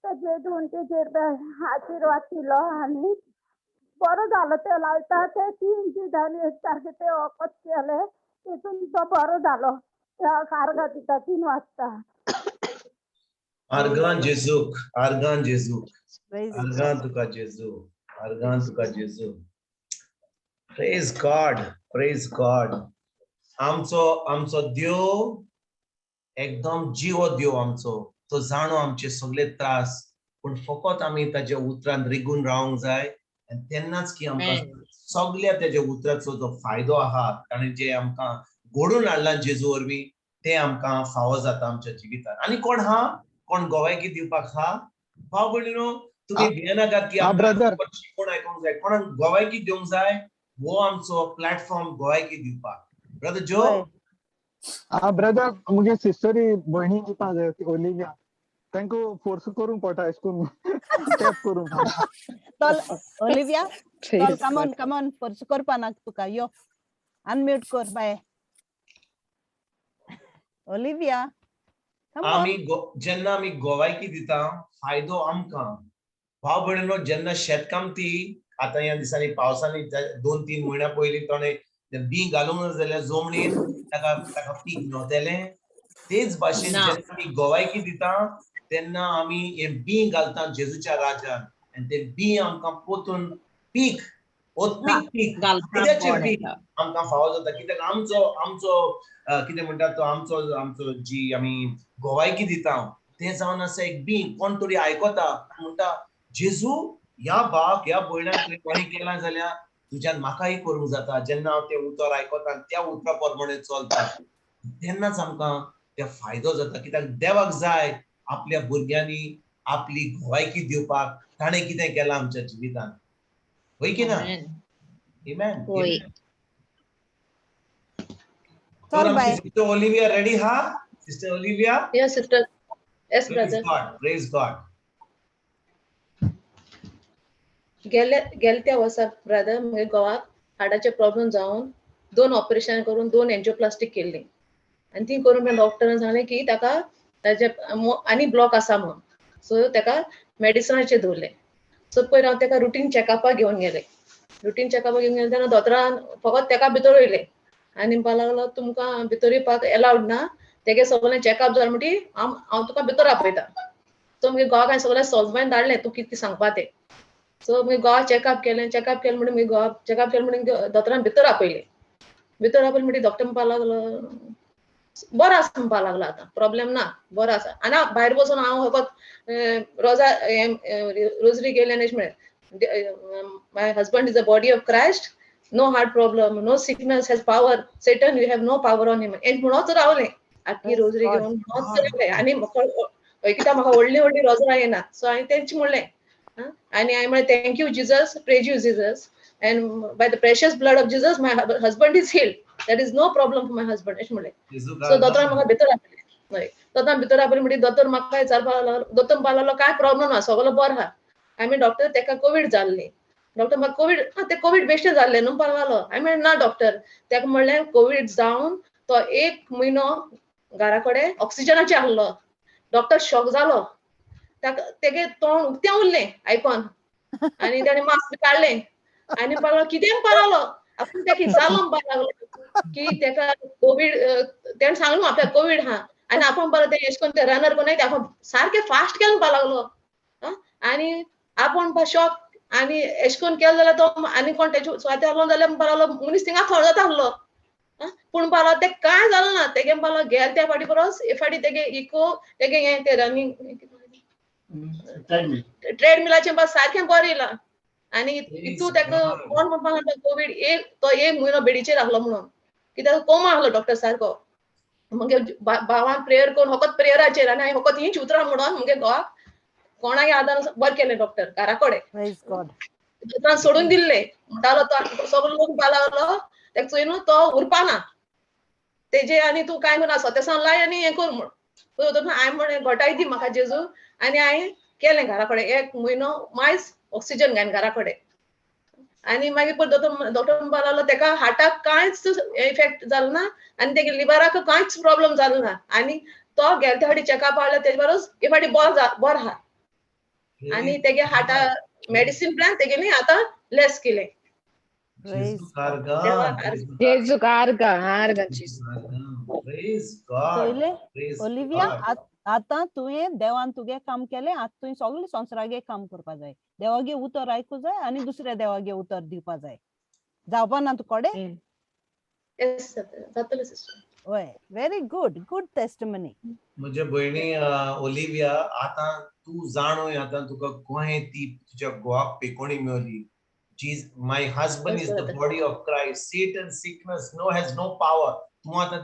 जेजून तेजेर आशिर्वाद दिलो आनी बरो जालो. ते लायता ते 3 दिसांनी एक तारखे ते वखद केलें, तेतून तो बरो जालो. कार्गा दिता 3 वाजता. Argan tuka Jesu. Praise God. आमचो देव एकदम जीव देव आमचो. तो जाणो आमचे सगळे त्रास, पण फकत आमी ताच्या उतरान रिगून रावंक जाय. आनी तेन्नाच की आमकां सगळ्या ताच्या उतराचो जो फायदो आहा, ताणें जे आमकां घडून हाडला जेजू वरवीं, ते आमकां फावो जाता आमच्या जिवितांत. आनी कोण हा, कोण गोवायकी दिवपाक हा? भाव भयणीनो, तुमी भियेनाकात की कोण आयकूंक जाय. कोणाक गोवायकी दिवंक जाय, हो आमचो प्लॅटफॉर्म गोवायकी दिवपाक. ब्रदर जो. ब्रदर मुगे सिस्टरी भयणी दिवपाक जाय, ओलिविया. तांकां फोर्स करूंक पडटा एश करून टॅप करूंक पडटा. ओलिविया, कम ऑन फोर्स करपा नाका तुका. यो अनम्यूट कर बाय. ओलिविया, जेन्ना आमी गोवायकी दिता, फायदो आमकां. भाव भयणीनो, जेन्ना शेतकामती आतां ह्या दिसांनी पावसांनी 2-3 म्हयन्या पयलीं ताणें बी घालूंक ना जाल्यार जमनीन ताका पीक न्हवतेलें. तेच भाशेन जेन्ना आमी गोवायकी दिता, तेन्ना आमी हे बी घालता जेजूच्या राज्यान, आनी ते बी आमकां पोतून पीक पीक आमकां फावो जाता. कित्याक आमचो कितें म्हणटा तो आमचो जी आमी गोवायकी दिता, तें जावन आसा एक बी. कोण तरी आयकता म्हणटा, जेजू ह्या भावाक ह्या भयणाक कोणी केलां जाल्यार तुज्यान म्हाकाय करूंक जाता. जेन्ना हांव तें उतर आयकता, त्या उतरा प्रमाणे चलता, तेन्नाच आमकां ते फायदो जाता. कित्याक देवाक जाय आपल्या भुरग्यांनी आपली गोवायकी दिवपाक. ताणें कितें केलां आमच्या जिवितांत, होय की ना? आमेन. तर आमची सिस्टर ओलिविया रेडी हा? Sister Olivia? Yes sister. Yes, Praise brother. God. Praise God. गेल्या त्या वर्सा ब्रदर म्हगे गोवाक हार्टाचे प्रॉब्लेम जावन 2 ऑपरेशन करून 2 एंजिओप्लास्टिक केल्ली आनी ती करून डॉक्टरान सांगलें की ताका ताजे आनी ब्लॉक आसा म्हणून सो ताका मेडिसिनाचेर दवरलें सो पयर हांव ताका रुटीन चॅकअपाक घेवन गेलें रुटीन चॅकअपाक घेवन गेलें तेन्ना दोतोरान फकत ताका भितर वयलें आनी म्हणपा लागलो तुमकां भितर येवपाक एलावड ना तेगे सगळें चॅकअप जालें म्हणटी हांव तुका भितर आपयता सो म्हगे घोवाक हांवें सगळें सोजमायन धाडलें तूं कितें सांगपा तें सो मुगे घोवा चॅकअप केलें म्हणून मुगे घोवा चॅकअप केलें म्हणून दोतोरान भितर आपयलें म्हणटी डॉक्टर म्हणपा लागलो बरो आसा म्हणपा लागलो आतां प्रॉब्लेम ना बरो आसा आनी भायर बसून हांव फकत रोजरी गेलें अशें म्हळें my husband is a body of Christ no heart problem no sickness has power Satan you have no power on him म्हणूच रावलें आख्खी रोजरी घेवन म्हणूच रावलें आनी कित्याक म्हाका व्हडली व्हडली रोजरां येना सो हांवें तेंचे म्हणलें and I may thank you, Jesus, praise you, Jesus. And by the precious blood of Jesus, my husband is healed. There is no problem for my husband. So, doctor, maka better apple. No, doctor, better apple. Mudi doctor, maka charpa la. Doctor, pala la. काय problem ना? सगळं बरं हा. I mean, doctor, तेका COVID झाले. Doctor, मग COVID, ते COVID best झाले. नुं पाला. I mean, ना doctor. तेका म्हणले COVID जाऊन तो 1 महिना घराकडे ऑक्सिजनाचे आणलं. डॉक्टर शॉक झालो. तेगे तोंड उक्तें उरलें आयकोन आनी ताणें मास्क काडलें आनी म्हणपाक लागलो कितें म्हणपा लागलो आपूण तेका विचारलो म्हणपा लागलो की तेका कोवीड तेणें सांगलें म्हाका कोवीड हा आनी आपूण म्हणपाक तें एशें कोन्न तें रनर कोन्नाय आपूण सारकें फास्ट केलें म्हणपा लागलो आनी आपूण म्हणपा शॉक आनी एशें कोन्न केलें जाल्यार तो आनी कोण तेजे स्वाती आहलो जाल्यार म्हणपा लागलो मनीस थिंगा थोडो जाता आहलो पूण म्हणपा लागलो तें कांय जालें ना तेगे म्हणपा लागलो गेले त्या फाटी परस हे फाटी तेगे इको तेगे हें तें रनींग ट्रेडमिलाचें बस सारकें बरें येयलां आनी हितू तेका कोण म्हणपा लागलो कोवीड तो 1 म्हयनो बेडीचेर आहलो म्हणून कित्याक कोमा आहलो डॉक्टर सारको मुगे भावान प्रेयर करून फकत प्रेयराचेर आनी हांवें फकत हींच उतरां म्हणून मुगे घोवाक कोणाय आदार बरें केलें डॉक्टर घरा कडेन दोतोरान सोडून दिल्लें म्हणटालो तो सगळो लोक म्हणपा लागलो तेका चोयनू तो उरपाना तेजे आनी तूं कांय करिना स्वतेसान लाय आनी हें कर म्हूण हांवें म्हणलें घोटाय दी म्हाका जेजू आनी हांवें केलें घरा कडेन 1 म्हयनो मायज ऑक्सिजन घायन घरा कडेन आनी मागीर डॉक्टर म्हणपा लागलो तेका हार्टाक कांयच इफेक्ट जालो ना आनी तेगे लिव्हराक कांयच प्रॉब्लेम जालो ना आनी तो गेले त्या फाटी चॅकअप हाडलो तेजे परस हे फाटी बरो हा आनी तेगे हार्टा मेडिसीन प्लॅन तेगेली आतां लेस केलें Jesus carga. जेजू कार्गा हार्गा Praise God. सोयले Praise ओलिविया God. आतां तुवें देवान तुगे काम केलें आतां तुवें सगळें संवसारागे काम करपा जाय देवागे उतर आयकूं जाय आनी दुसऱ्या देवागे उतर दिवपा जाय जावपा ना तुकोडे यस जातलें सिस्टर वय व्हेरी गुड टेस्टिमनी म्हजे भयणी ओलिविया आतां तूं जाणूय आतां तुका गोंय ती तुज्या घोवाक पेकोणी मेवली my husband is the body of Christ. Satan, sickness, has no power. तूं आतां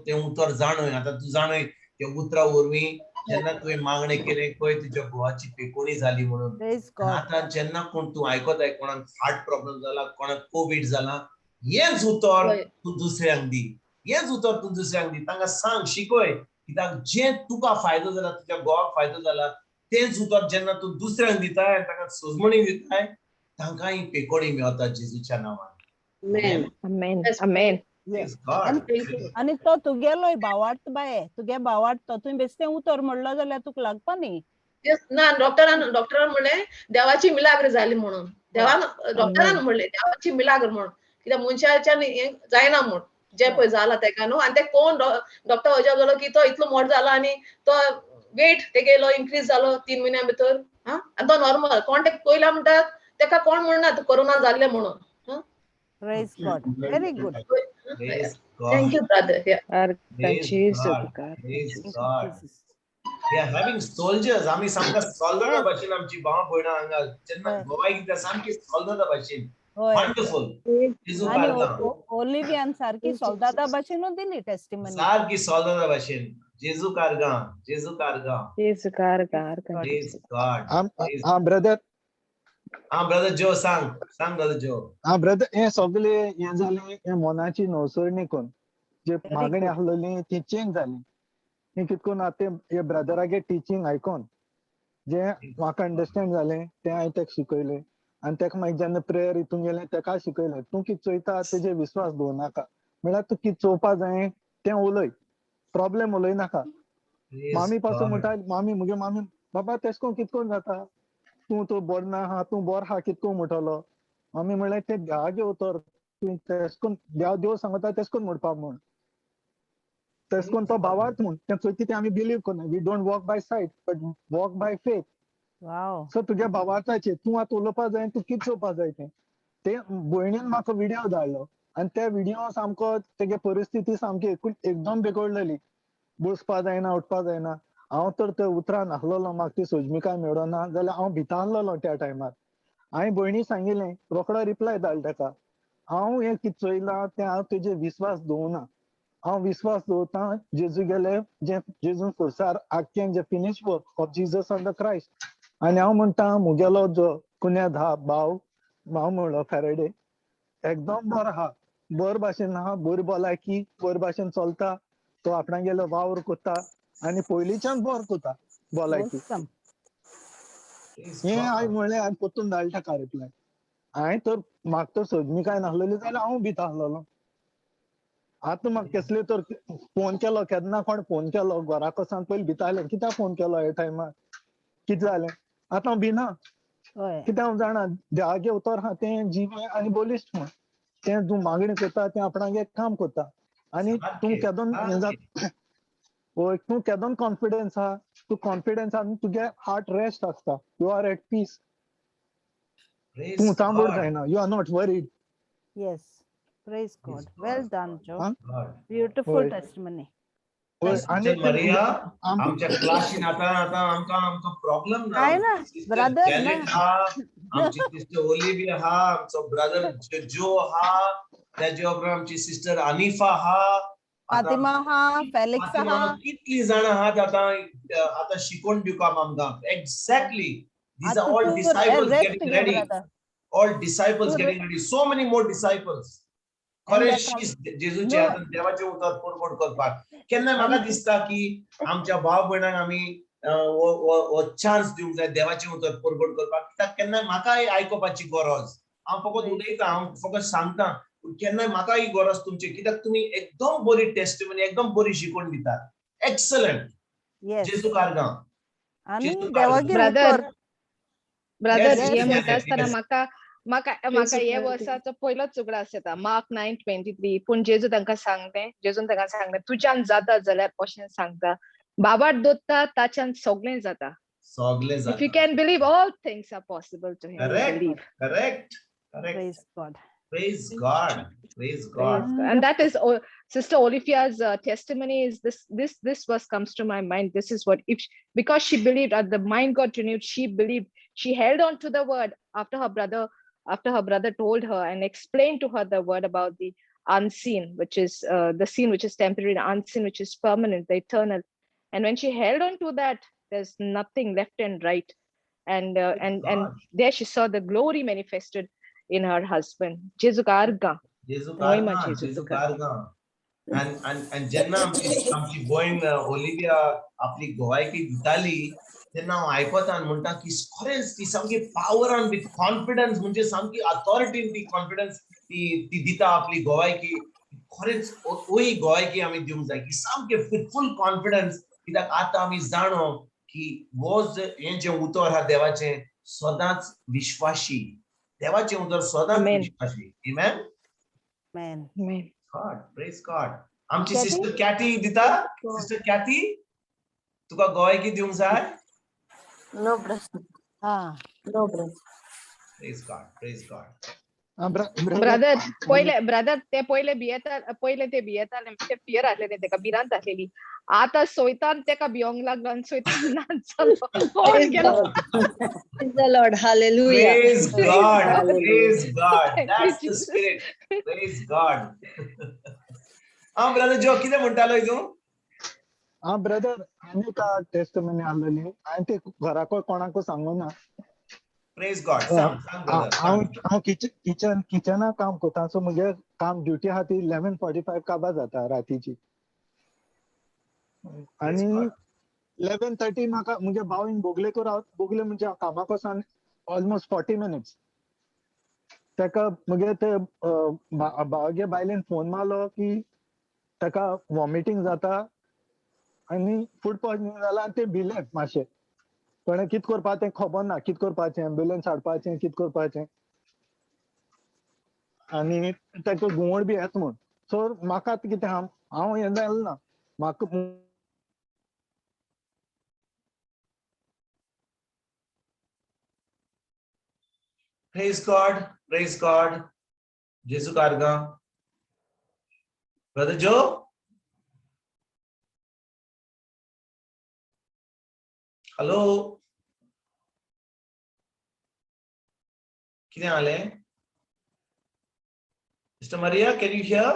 तें उतर जाणय आतां तूं जाणय ते उतरा वरवीं जेन्ना तुवें मागणें केलें पळय तुज्या घोवाची पेकोणी जाली म्हणून आतां जेन्ना कोण तूं आयकोताय कोणाक हार्ट प्रॉब्लेम जाला कोणाक कोवीड जाला हेंच उतर तूं दुसऱ्यांक दी हेंच उतर तूं दुसऱ्यांक दी तांकां सांग शिकय कित्याक जें तुका फायदो जाला तुज्या घोवाक फायदो जाला तेंच उतर जेन्ना तूं दुसऱ्यांक दिताय आनी तांकां सोजमणी दिताय तांकांय पेकोणी मेवता जेजूच्या नांवान आमेन आमेन आनी तो तुगेलोय भावार्थ बाये तुगे भावार्थ तो तुवें बेश्टें उतर म्हणलो जाल्यार तुका लागपा न्ही ना डॉक्टरान म्हणलें देवाची मिलाग्र जाली म्हणून डॉक्टरान म्हणलें देवाची मिलाग्र म्हणून कित्याक मनशाच्यान जायना म्हूण जे पळय जाला तेका न्हू आनी ते कोण डॉक्टर अजाप जालो की तो इतलो मोठो जाला आनी तो वेट तेगेलो इन्क्रीज जालो 3 म्हयन्या भितर आनी तो नॉर्मल कोण तेका पयला म्हणटात तेका कोण म्हणना कोरोना जाल्लें म्हणून Praise God. Very good. Praise God. Thank you, brother. Praise God. Praise God. We are having soldiers. आमी सामका सोल्दादा भाशेन आमची भाव भयणां हांगा जेन्ना गोवाय कितें सामकी सोल्दादा भाशेन वंडरफुल जेजू कार्गा ओलिवियान सारकी सोल्दादा भाशेनूच दिली टेस्टिमनी सारकी सोल्दादा भाशेन जेजू कार्गा जेजू कार्गा Praise God. ब्रदर ब्रदर जो सांग ब्रदर जो ब्रदर हे सगळे हे जाले हे मोनाची नवसरणी कोण जे मागणी आसलेली ती चेंज जाली हे कितकोन आते हे ब्रदरागे टिचिंग आयकोन जे म्हाका अंडरस्टँड जालें तें हांवें तेका शिकयलें आनी तेका मागीर जेन्ना प्रेयर हितून गेलें तेका शिकयलें तूं कितें चोयता तेजेर विश्वास दवरनाका म्हळ्यार तूं कितें चोवपा जाय तें उलय प्रॉब्लेम उलय नाका मामी पासून म्हणटा मामी मुगे मामी बाबा तेश कोन कितकोन जाता तूं बरो ना हा तूं बरो हा कितको म्हणटलो मामी म्हणलें तें देवागे उतर तूं तेश कोन देव सांगता तेश कोन म्हणपा म्हूण तेश कोन तो भावार्थ म्हूण तें चोयता तें आमी बिलीव करना we don't walk by sight but walk by faith so तुज्या भावार्थाचेर तूं आतां उलोवपा जाय तूं कितें चोवपा जाय ते भयणीन म्हाका व्हिडिओ धाडलो आनी त्या व्हिडिओ सामको तेगे परिस्थिती सामकी एकदम बिगडलेली बसपा जायना उठपा जायना हांव तर ते उतरान आसलोलो म्हाका ती सोजमिकाय मेळना जाल्यार हांव भिता आसलोलो त्या टायमार हांवें भयणी सांगिल्लें रोखडो रिप्लाय धाडलो ताका हांव हें कितें चोयलां तें हांव तेजेर विश्वास दवरना हांव विश्वास दवरतां जेजू गेले जे जेजून खुर्सार आख्खें जे finish work of Jesus on the Christ आनी हांव म्हणटा मुगेलो जो कुन्याद आहा भाव म्हणलो फेरेडे एकदम बरो आहा बरे भाशेन आहा बरी भलायकी बरे भाशेन चलता तो आपणागेलो वावर कोता आनी पयलींच्यान बरो कोता भलायकी हें हांवें म्हणलें आनी परतून धाडलें ताका रिप्लाय हांवें तर म्हाका तर सोजमिकाय नासलेली जाल्यार हांव भिता आसलोलो आतां म्हाका कसले तर फोन केलो केन्ना कोण फोन केलो घरा कोसान पयलीं भितालें कित्याक फोन केलो ह्या टायमार कितें जालें आतां हांव भिना कित्याक हांव जाणा देवागे उतर आहा तें जिवें आनी बलिश्ट म्हूण तें तूं मागणी करता तें आपणागे काम करता आनी तूं केदोन हें जाता हय तूं केदोन कॉन्फिडन्स आहा तूं कॉन्फिडन्स आहा तुगे हार्ट रेस्ट आसता यू आर एट पीस तूं चांबड जायना you are not worried Yes, praise God. Well done, Joe. Beautiful testimony. Maria आमच्या क्लासीन आतां आमकां प्रॉब्लेम ना ब्रदर आमची सिस्टर ओलिविया आहा आमचो ब्रदर जो आहा तेजे उपरांत आमची सिस्टर अनिफा आहा फातिमा आहा फेलिक्स आहा कितली जाण आहात आतां शिकोवन दिवपाक आमकां exactly these are all disciples getting ready all disciples getting ready so many more disciples खरेंच जेजूचे हातून देवाचे उतर परगट करपाक केन्ना म्हाका दिसता की आमच्या भाव भयणांक आमी हो चान्स दिवंक जाय देवाचे उतर परगट करपाक कित्याक केन्ना म्हाकाय आयकोपाची गरज हांव फकत उलयता हांव फकत सांगता केन्ना म्हाकाय गरज तुमची कित्याक तुमी एकदम बरी टेस्टिमनी एकदम बरी शिकवण दितात एक्सलंट जेजू कारगां ब्रदर हे म्हणटा आसतना म्हाका हे वर्साचो पयलोच उगडास येता मार्क 9:23 पूण जेजू तांकां सांगलें तुज्यान जाता जाल्यार अशें सांगता बाबाट दोत्ता ताच्यान सगळें जाता if you can believe all things are possible to him correct praise God and that is sister Olivia's testimony is this verse comes to my mind. This is what because she believed the mind got renewed, she believed, she held on to the word after her brother told her and explained to her the word about the unseen, which is the seen which is temporary, the unseen which is permanent, the eternal. And when she held on to that, there's nothing left and right, and there she saw the glory manifested in her husband. Jesu karga and जेन्ना आमची भयण Olivia आपली गोवायकी दिताली तेन्ना हांव आयकता आनी म्हणटा की खरेंच ती सामकी पावरान विथ कॉन्फिडन्स म्हणजे सामकी अथॉरिटीन ती कॉन्फिडन्स ती दिता आपली गोवायकी खरेंच ओय गोवायकी आमी दिवंक जाय की सामके विथ फूल कॉन्फिडन्स कित्याक आतां आमी जाणो की हो हें जें उतर आहा देवाचें सदांच विश्वासी देवाचें उतर सदांच विश्वासी आमेन God, praise God. आमची सिस्टर कॅटी दिता सिस्टर कॅटी तुका गोवायकी दिवंक जाय नो प्रश्न praise God ब्रदर ते पहिले भियेताले म्हणजे फियर आसलेले तेका भिरांत आसलेली आतां सोयतान तेका भियोंक लागलो आनी सोयतान Praise the Lord. Hallelujah. Praise God. That's the spirit. Praise God. Brother जो कितें म्हणटालो तूं ब्रदर आनीक टेस्टमनी आसलेली हांवें ते घराको कोणाको सांगूना Praise God. हांव किचनाक काम करता सो मुगे काम ड्युटी आहा ती 11:45 काबार जाता रातीची आणि 11:30 म्हाका म्हणजे भावान बोगलेको रावत बोगले म्हणजे कामाक वचून ऑलमोस्ट 40 मिनिट्स तेका मगे ते भावागे बायलेन फोन मारलो की तेका वॉमिटिंग जाता आनी फूड पॉयजनिंग जाला आनी ते भिले मातशे पण कित करपा तें खबर ना कित करपाचें एम्ब्युलन्स हाडपाचें कित करपाचें आनी तेका घुंवड बी येता म्हूण सो म्हाका आतां कितें हांव हें जालें ना म्हाका Praise God, praise God. Jesu Karga. Brother Joe? Hello? कितें जालें? Mr. Maria, can you hear?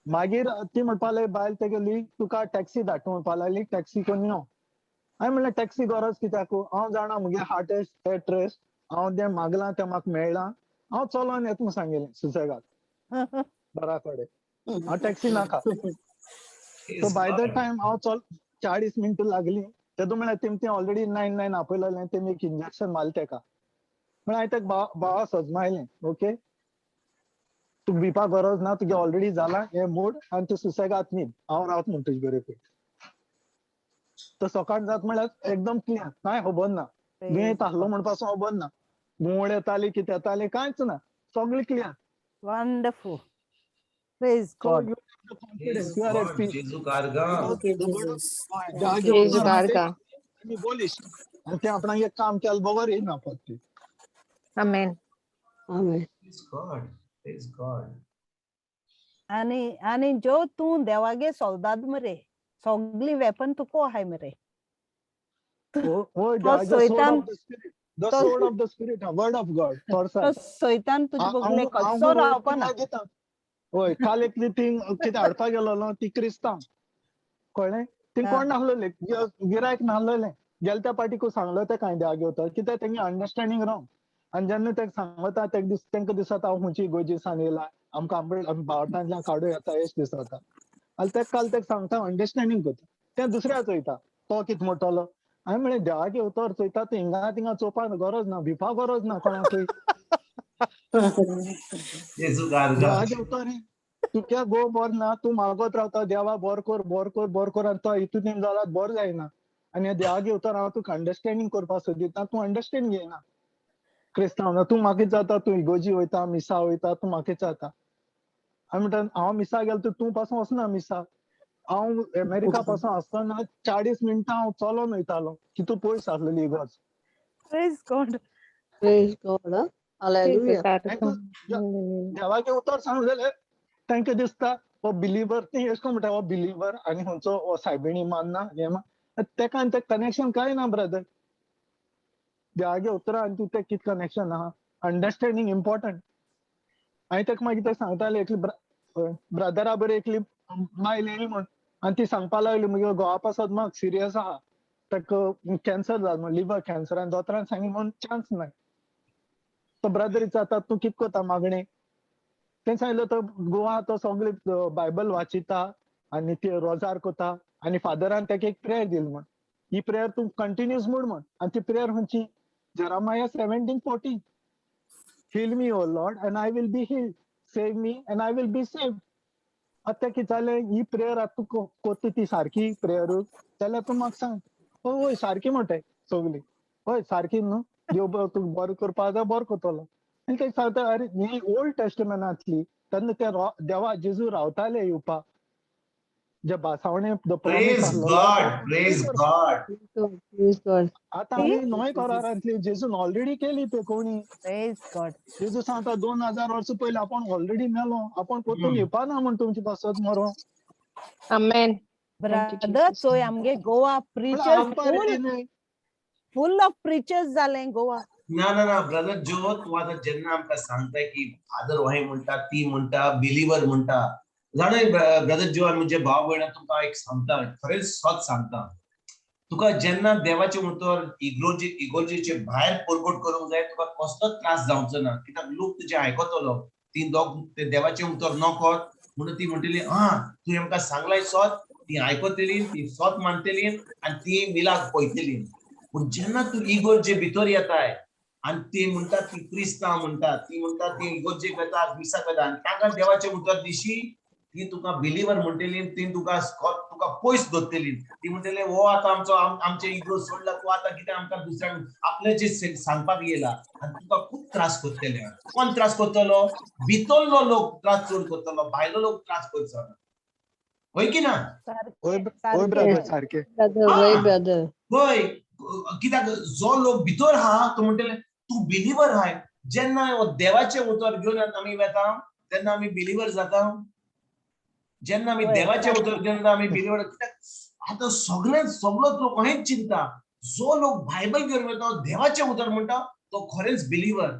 मागीर ती म्हणपा लागली बायल तेगेली तुका टॅक्सी धाडटा म्हणपा लागली टॅक्सी करून यो हांवें म्हणलें टॅक्सी गरज कित्याक हांव जाणा मुगे हार्ट ट्रेस हांव तें मागलां तें म्हाका मेळ्ळां हांव चलोन येता म्हूण सांगिल्लें सुसेगाद बरा कडेन हांव टॅक्सी नाका सो बाय द टायम हांव 40 मिनटां लागलीं तेदो म्हळ्यार तेमी ऑलरेडी 9 आपयलेलें तेमी एक इंजेक्शन मारलें तेका म्हळ्यार हांवें तेका भावा सजमायलें ओके तुका भिवपा गरज ना तुगे ऑलरेडी जाला हें मोड आनी तूं सुसेगाद न्हीद हांव रावता म्हूण तुजे बरोबर तो सकाळ जात म्हळ्यार एकदम क्लियर कांय खबर ना दुयेंत आहलो म्हणपासून खबर ना घुंवड येताली कितें येतालें कांयच ना सगळें clear Wonderful. Praise God. Praise God, Jesu Karga. Jesu Karga. आनी बोलिश आनी तें आपणाक एक काम केलें बरोबर येयना पत्ती Amen. Praise God, praise God. आणि जो तू देवागे सोल्दाद मरे सगळी वेपन तुको आहाय मरे The sword of the spirit, a word of God. सैतान तुजे बगले कसो रावपा ना होय काल एकली ती कितें हाडपा गेलो ती क्रिस्तांव कळ्ळें ती कोण नाहलोले गिरायक नाहलोलें गेले त्या पाटीकू सांगलो ते कांय देवा घेवता कित्याक तेंगे अंडरस्टँडींग रॉंग आनी जेन्ना तेका सांगता तेंका दिसता हांव खंयची इगोर्जीसान येयला आमकां भारतांतल्यान काडूं येता एश दिसता आनी तेका काल तेका सांगता अंडरस्टँडींग करता तें दुसऱ्या चोयता तो कितें म्हणटलो हांवें म्हळें देवा घेवता चोयता तूं हिंगा तिंगा चोवपाक गरज ना भिवपा गरज ना कोणाकूय देवा घेवता रे तुका गो बर ना तूं मागत रावता देवा बर कर आनी तो हितून जाला बर जायना आनी देवा घेवता हांव तुका अंडरस्टँडींग करपाक सोदिता तूं अंडरस्टँड घेयना क्रिस्तांव तूं म्हाका जाता तूं इगोजी वयता मिसा वयता तूं म्हाका जाता हांवें म्हणटा हांव मिसा गेलो तूं पासून वचना मिसा हांव अमेरिका पासून आसतना 40 मिनटां हांव चलोन वयतालो तितून पयस आसलेली इगोज Praise God. Praise God. Hallelujah. देवागे उतर सांग जाल्यार तांकां दिसता हो बिलिवर ती एश कोन म्हणटा हो बिलिवर आनी खंयचो हो सायबिणी मानना हें तेका आनी तें कनेक्शन कांय ना ब्रदर देवागे उतरां आनी तूं तें कितें कनेक्शन आहा अंडरस्टँडींग इम्पॉर्टंट हांवें तेका मागीर तें सांगतालें एकली ब्रदरा बरी एकली बायल येयली म्हण आनी ती सांगपा लागली मुगे घोवा पासत म्हाका सिरियस आहा ताका कॅन्सर जाला म्हण लिव्हर कॅन्सर आनी दोतोरान सांगिल्लें म्हण चान्स ना तो ब्रदर विचारता तूं कितें कोता मागणें तें सांगिल्लें तो गोवा तो सगळें बायबल वाचिता आनी ती रोजार कोता आनी फादरान ताका एक प्रेयर दिली म्हण ही प्रेयर तूं कंटिन्यूस म्हण आनी ती प्रेयर खंयची Jeremiah 17:14 Heal me, O Lord, and I will be healed. Save me, and I will be saved. आता कितें जालें ही प्रेयर आतां तूं कोत्ता ती सारकी प्रेयर जाल्यार तूं म्हाका सांग हय सारकी म्हणटाय सगळी हय सारकी न्हू देव तुका बरें करपा जाय बरो कोत्तलो आनी ते सांगता अरे ही ओल्ड टेस्टमेंटांतली तेन्ना ते देवा जेजू रावताले येवपा जे बासावणे प्रॉमीस आतां आमी नवे करारांतली जेजून ऑलरेडी केली ते कोणी जेजू सांगता 2000 वर्सां पयलीं आपूण ऑलरेडी मेलो आपूण परतून येवपा ना म्हण तुमचे पासत मरो Amen. Brother, चोय आमगे Goa preachers full of preachers जालें गोवा ना ब्रदर जो तूं आतां जेन्ना आमकां सांगता की फादर हो म्हणटा ती म्हणटा बिलिवर म्हणटा जाणा ब्रदर जो आनी म्हजे भाव भयणां तुमकां एक सांगता खरेंच सच सांगता तुका जेन्ना देवाचे उतर इगोर्जेचे भायर परगट करूंक जाय तुका कसलोच त्रास जावचो ना कित्याक लोक तुजे आयकतलो ती दोग ते देवाचे उतर नकोत म्हणून ती म्हणटली तू आमकां सांगलाय सोत ती आयकतली ती सोत मानतली आनी ती मिलाक पळयतली पूण जेन्ना तू इगोर्जे भितर येताय आनी ती म्हणटात ती क्रिस्तांव म्हणटात ती इगोर्जेक येता मिसाक येता आनी तांकां देवाचे उतर दिशी ती तुका बिलीवर म्हणटली ती तुका पयस दवरतली ती म्हणटली हो आता आमचे इगो सोडला तू आता कितें आमकां दुसऱ्यांक आपल्याचे सांगपाक येयला आनी तुका खूब त्रास करतले कोण त्रास करतलो भितरलो लोक त्रास चड करतलो भायलो लोक त्रास करचो ना होय की ना होय कित्याक जो लोक भितर आहा तो म्हणटले तू बिलीवर आहाय जेन्ना देवाचे उतर घेवन आमी वेता तेन्ना आमी बिलीवर जाता जेन्ना आमी देवाचे उतर घेवन आमी बिलीवर कित्याक आता सगळोच लोक हेच चिंता जो लोक बायबल घेवन वता देवाचे उतर म्हणटा तो खरेंच बिलीवर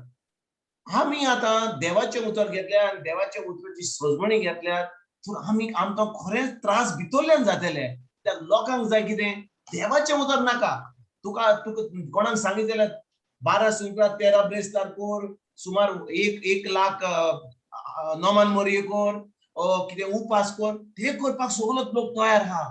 आमी आता देवाचे उतर घेतल्या आनी देवाच्या उतराची सजमणी घेतल्या आमी आमकां खरेंच त्रास भितरल्यान जातले त्या लोकांक जाय कितें देवाचे उतर नाका तुका कोणाक सांगितलें 12 सुंकटां 13 ब्रेस्तार कोर सुमार 1 लाख नोमान मोरये कोर कितें उपास कोर ते करपाक सगळोच लोक तयार आहा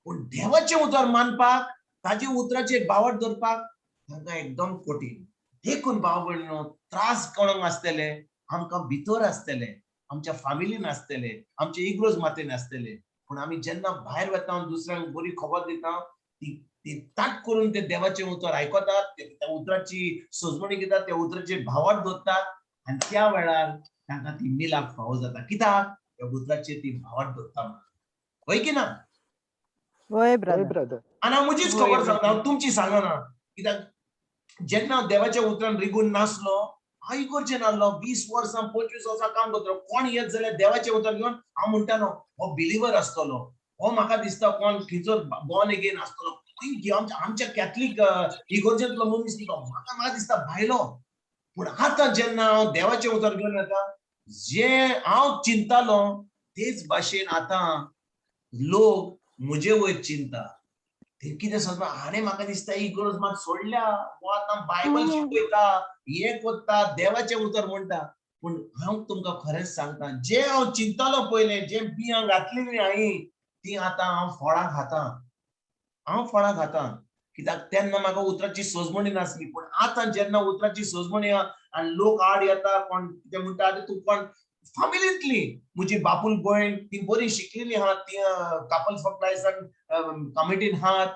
पूण देवाचे उतर मानपाक ताजे उतराचेर बावट धरपाक तांकां एकदम कठीण देखून भाव भयणीनो त्रास कोणाक आसतले आमकां भितर आसतले आमच्या फॅमिलीन आसतले आमच्या इग्रोज मातेन आसतले पूण आमी जेन्ना भायर वता दुसऱ्यांक बरी खबर दिता ती ताट करून ते देवाचे उतर आयकतात त्या उतराची सजमणी घेतात त्या उतराचेर भावट धरतात आनी त्या वेळार तांकां ती मिलाक फावो जाता कित्याक त्या उतराचेर ती भावट धरता होय की ना होय ब्रदर आनी हांव म्हजीच खबर सांगता हांव तुमची सांगना कित्याक जेन्ना हांव देवाच्या उतरान रिगून नासलो हांव इगोर्जेन आहलो 20 वर्सां 25 वर्सां काम करतलो कोण येत जाल्यार देवाचे उतर घेवन हांव म्हणटालो हो बिलीवर आसतलो हो म्हाका दिसता कोण खंयचो बॉर्न अगेन आसतलो आमच्या कॅथलीक इगोर्जेंतलो मनीस म्हाका दिसता भायलो पूण आतां जेन्ना हांव देवाचे उतर घेवन येता जे हांव चिंतालो तेच भाशेन आतां लोक म्हजे वयर चिंता ते कितें सांगता हाणें म्हाका दिसता ही गरज मात सोडल्या हो आतां बायबल शिकयता हे करता देवाचे उतर म्हणटा पूण हांव तुमकां खरेंच सांगता जे हांव चिंतालो पयलें जे बियां घातली हांवें ती आतां हांव फळां खाता कित्याक तेन्ना म्हाका उतराची सजमणी नासली पूण आतां जेन्ना उतराची सजमणी आनी लोक आड येता कोण कितें म्हणटा तूं कोण फॅमिलींतली म्हजी बापूल भयण ती बरी शिकलेली आहा ती कपल्स फॉर क्रायस्ट कमिटीन आहात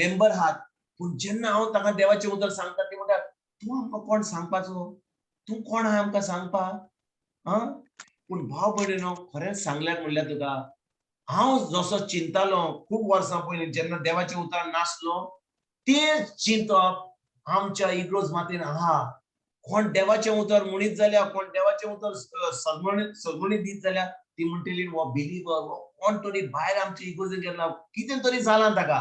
मेंबर आहात पूण जेन्ना हांव तांकां देवाचें उतर सांगता ती म्हणटा तूं आमकां कोण सांगपाचो तूं कोण आहा आमकां सांगपाक पूण भाव भयणीनो खरेंच सांगल्यार म्हणल्यार तुका हांव जसो चिंतालो खूब वर्सां पयलीं जेन्ना देवाचें उतर नासलो तेच चिंतप आमच्या इग्रोज मातेन आहा कोण देवाचें उतर म्हणीत जाल्यार कोण देवाचें उतर सजमणी दीत जाल्यार ती म्हणटली हो बिलीवर कोण तरी भायर आमच्या इगोर्जेन गेला कितें तरी जालां ताका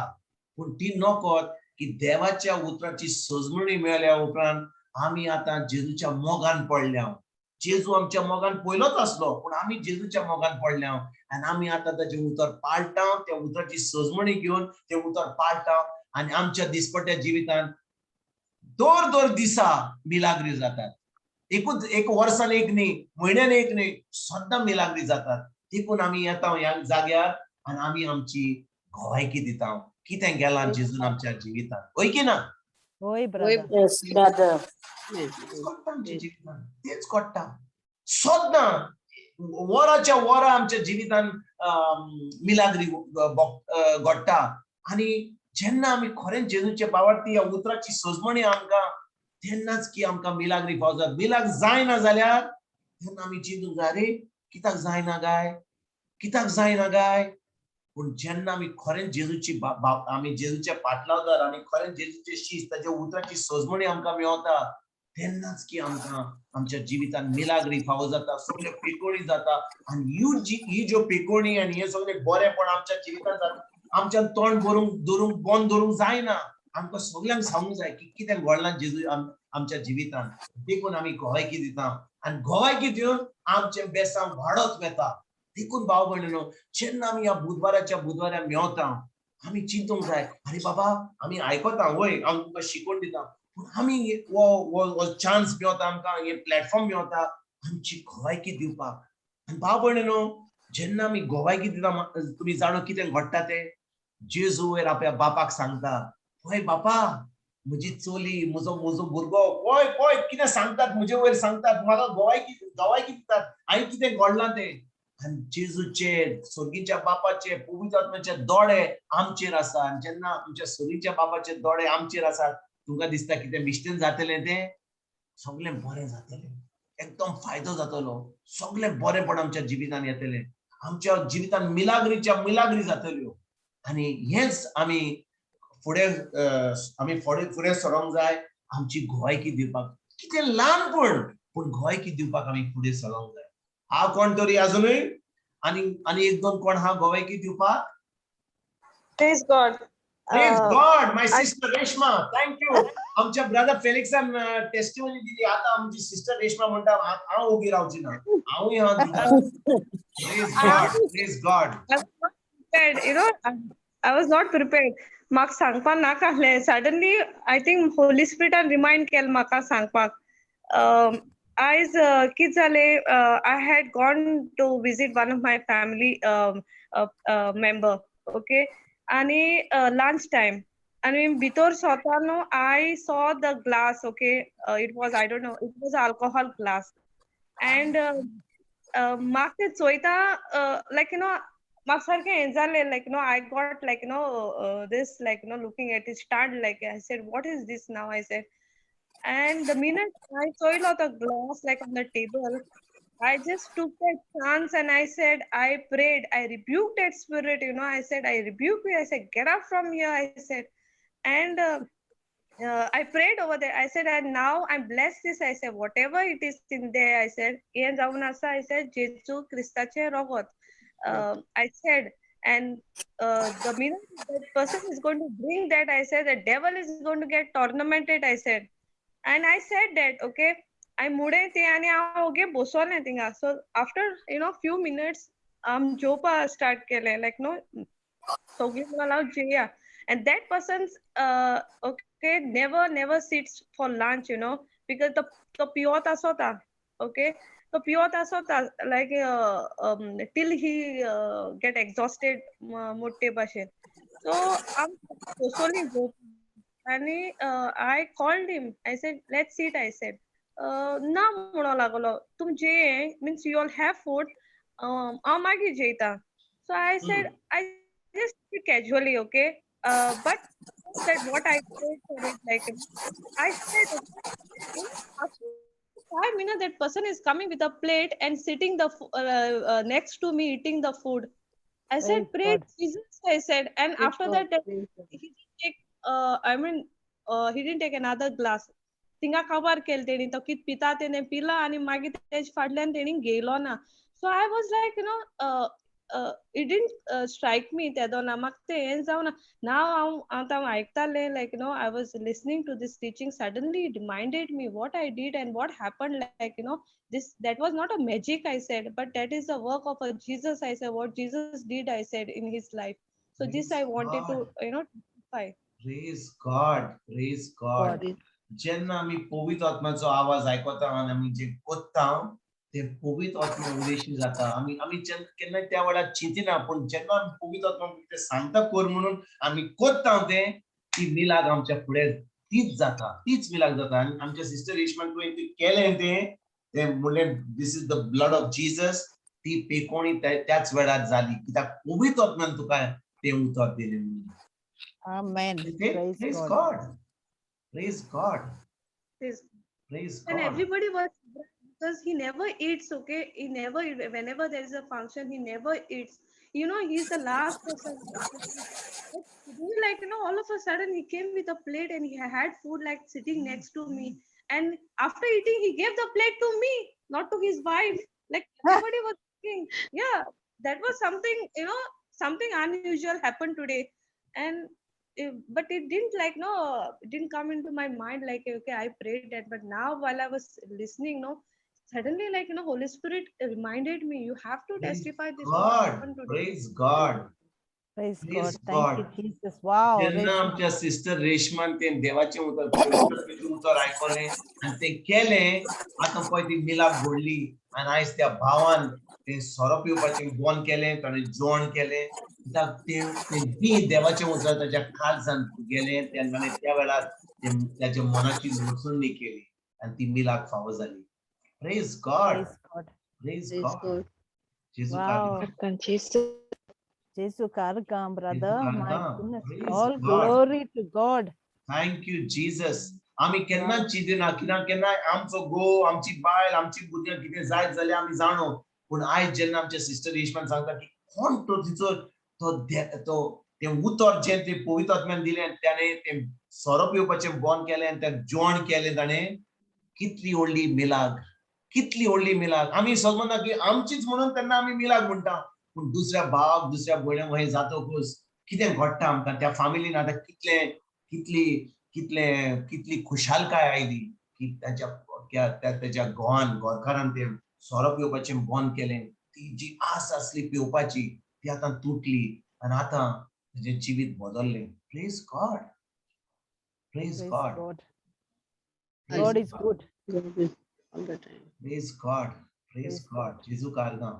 पूण ती नकळत की देवाच्या उतराची सजमणी मेळ्ळ्या उपरांत आमी आतां जेजूच्या मोगान पडल्या जेजू आमच्या मोगान पयलोच आसलो पूण आमी जेजूच्या मोगान पडल्या आनी आमी आतां ताचें उतर पाळटा त्या उतराची सजमणी घेवन तें उतर पाळटा आनी आमच्या दिसपट्ट्या जिवितांत दर दिसा मिलाग्री जातात एक वर्सान एक न्ही म्हयन्यान एक न्ही सद्दां मिलाग्री जातात देखून आमी येता ह्या जाग्यार आनी आमी आमची घोवायकी दिता कितें गेलां जेजून आमच्या जिवितांत होय की ना होय ब्रदर तेच घडटा सद्दां वराच्या वरां आमच्या जिवितांत मिलाग्री घडटा आनी जेन्ना आमी खरेंच जेजूचे बावार्थी ह्या उतराची सजमणी आमकां तेन्नाच की आमकां मिलाग्री फावो जाता मिलाग जायना जाल्यार तेन्ना आमी चिंतूंक जाय रे कित्याक जायना गाय पूण जेन्ना आमी खरेंच जेजूची आमी जेजूचे पाटलावदार आनी खरेंच जेजूचे शीश ताच्या उतराची सजमणी आमकां मेळटा तेन्नाच की आमकां आमच्या जिवितांत मिलाग्री फावो जाता सगळे पेकोणी जाता आनी ही ज्यो पेकोणी आनी हे सगळे बरेपण आमच्या जिवितांत जाता आमच्यान तोंड धरूंक बंद धरूंक जायना आमकां सगळ्यांक सांगूंक जाय की कितें घडलां जेजू आमच्या जिवितांत देखून आमी घोवायकी दिता आनी घोवायकी दिवन आमचें बेसांव वाडत वेता देखून भाव भयणीनो जेन्ना आमी ह्या बुधवाराच्या बुधवारा मेळटा आमी चिंतूंक जाय अरे बाबा आमी आयकता वय हांव तुका शिकोवन दिता पूण आमी वो चान्स मेळता आमकां हे प्लॅटफॉर्म मेळता आमची गोवायकी दिवपाक आनी भाव भयणीनो जेन्ना आमी गोवायकी दिता तुमी जाणो कितें घडटा तें जेजू वयर आपल्या बापाक सांगता पळय बापा म्हजी चोली म्हजो भुरगो पळय पळय कितें सांगतात म्हजे वयर सांगतात म्हाका गोवायकी दितात हांवें कितें घडलां तें आनी जेजूचे स्वर्गीच्या बापाचे पवित्र आत्म्याचे दोळे आमचेर आसा आनी जेन्ना आमच्या स्वर्गीच्या बापाचे दोळे आमचेर आसात तुमकां दिसता कितें मिस्टेन जातलें तें सगळें बरें जातलें एकदम फायदो जातलो सगळें बरेंपण आमच्या जिवितान येतलें आमच्या जिवितान मिलाग्री जातल्यो आनी हेंच आमी फुडें सरोंक जाय आमची गोवायकी दिवपाक कितें ल्हानपण पूण गोवायकी दिवपाक आमी फुडें सरोंक जाय हा कोण तरी अजूनय आणि एक दोन कोण हा गोवायकी दिवपाक Praise God. Praise God, my sister Reshma. Thank you. आमच्या ब्रदर फेलिक्सान टेस्टिमनी दिली आता आमची सिस्टर रेशमा म्हणटा हांव उगी रावची ना हांवूय हांव दिता Praise God. You know, I was not prepared. म्हाका सांगपाक नाका आसलें. Suddenly, I think Holy Spirit remind केलें म्हाका सांगपाक. As कितें जालें, I had gone to visit one of my family member. Okay. आणि lunch time. And before Sotano, I saw the glass. Okay, it was, I don't know, it was alcohol glass. And market soita, like like I got like this like looking at it, start like I said, what is this now? I said, and the minute I saw the glass like on the table, I just took that chance and I said, I prayed, I rebuked that spirit, I said, I rebuke you. I said, get up from here, I said. And I prayed over there. I said, and now I'm blessed this. I said, whatever it is in there, I said, I said, Jesu Christache rogot. I said, and the minute that person is going to bring that, I said, the devil is going to get tormented, I said. And I said that, okay. I mude te ani okay bosone tinga. So after few minutes jopa start kele like sogi wala jaya and that person's okay never sits for lunch because the piyota sota okay the piyota sota like till he get exhausted motte bashe. So I'm solely and I called him. I said, let's eat. I said, na muno lagolo. Tum je means you all have food. Amagi jeta. So I said, I just casually, okay. But that what I said for it, like I said, after 5 minutes, that person is coming with a plate and sitting next to me eating the food. I said, praise Jesus. I said, and after that, he didn't take. He didn't take another glass. Tinga cover केल तेणी तो कित पिता तेने पिला आणि मागीर तेज फाटल्यान तेणी गेलो ना. So I was like, it didn't strike me तेदोना म्हाका ते हें जावना. Now आतां आयकतालें like I was listening to this teaching. Suddenly it reminded me what I did and what happened. Like that was not a magic, I said, but that is the work of a Jesus. I said what Jesus did, I said, in his life. So this I wanted to testify. Praise God, praise God. जेन्ना आमी पवित्र आत्म्याचो आवाज आयकता आनी आमी जे कोत्ता ते पवित्र आत्मा उदेशी जाता आमी केन्ना त्या वेळार चिंतिना पूण जेन्ना आमी पवित्र आत्मा ते सांगता कर म्हणून आमी कोत्ता ते ती मिलाग आमच्या फुडें तीच मिलाग जाता आनी आमच्या सिस्टर रेशमान तुवें ते केलें ते म्हणलें this is the blood of Jesus ती पेकोणी त्याच वेळार जाली कित्याक पवित्र आत्म्यान तुका ते उतर दिलें म्हणून. Amen. Praise God. Praise God. Praise God. And everybody was because he never eats. Okay, he never whenever there is a function, he never eats. He's the last person. Like all of a sudden he came with a plate and he had food like sitting next to me. And after eating, he gave the plate to me, not to his wife. Like everybody was thinking, yeah, that was something something unusual happened today. And but it didn't it didn't come into my mind like okay I prayed that, but now while I was listening suddenly like Holy Spirit reminded me you have to testify this. God, praise God. Praise Praise God. Thank you, God. Jesus. Wow. जेन्ना Rachel. आमच्या sister रेशमान ते देवाचे उतर आयकले आणि ते केले आता पळय ती मिलाक घडली आणि आयज त्या भावान ते सोरो पिवपाचे बोन केले ताणे जेवण केले ते देवाचे उतर त्याच्या खालसान गेले ताणे त्या वेळार त्याच्या मनाची नोंदणी केली आणि ती मिलाक फावो जाली. Praise God. Praise God. Praise Praise God. God. जेजू Wow. Jesus Kargam, brother. Jesus My Kargam. goodness. Praise All God. glory to God. Thank you, Jesus. आम्ही केन्ना चिंतिना कित्याक केन्ना आमचो घोव आमची बायल आमची भुरग्यां कितें जायत जाल्यार आमी जाणो पूण आयज जेन्ना आमचे सिस्टर रेशमान सांगता की कोण तो तिचो तो ते उतर जे ते पवित्र आत्म्यान दिलें त्याने ते सोरो पिवपाचें बोन केलें आनी तें जेवण केलें ताणें कितली व्हडली मिलाग, कितली व्हडली मिलाग. आमी समजना की आमचीच म्हणून तेन्ना आमी मिलाग म्हणटा पूण दुसऱ्या भावाक दुसऱ्या भयणाक हे जातकूच कितें घडटा आमकां त्या फॅमिलीन आतां कितली खुशालकाय आयली की त्याच्या घोवान घरकारान ते सोरो पिवपाचें बोन केलें. ती जी आस आसली पिवपाची ती आतां तुटली आनी आतां ताजें जिवीत बदललें. Praise God. Praise Praise God. God. Praise God is good. God is all the time. Praise God. Praise Praise God. जेजू कारगाम.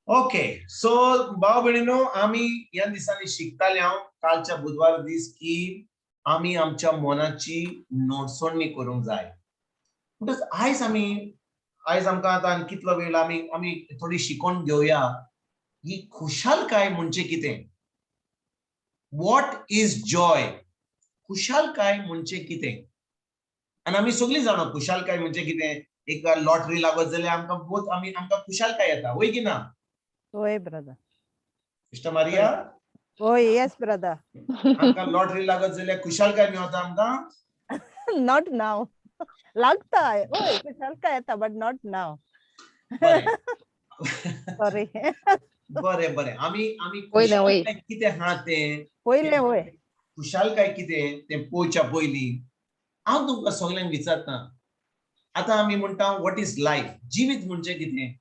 ओके, सो भाव भयणीनो आमी ह्या दिसांनी शिकताले हांव कालच्या बुधवार दीस की आमी आमच्या मनाची नोटसोडणी करूंक जाय. आयज आमकां आतां कितलो वेळ आमी थोडी शिकोवन घेवया ही खुशालकाय म्हणजे कितें. What is Joy. खुशालकाय म्हणजे कितें. आनी आमी सगळीं जाणा खुशालकाय म्हणजे कितें. एक लॉटरी लागत जाल्यार आमकां खुशालकाय येता, वय की ना. Oy, brother. Mister Maria. Oh, yes, brother. आमकां लॉटरी लागत जाल्यार खुशालकाय मेळटा आमकां. Not now. Lagta hai. Oy, Kushalkai येता, but not now. Sorry. बरें आमी खुशालकाय कितें आहा तें पयलें वय. खुशालकाय कितें तें पळोवच्या पयलीं हांव तुमकां सगळ्यांक विचारता. आतां आमी म्हणटा व्हॉट इज लायफ. जिवीत म्हणजे कितें.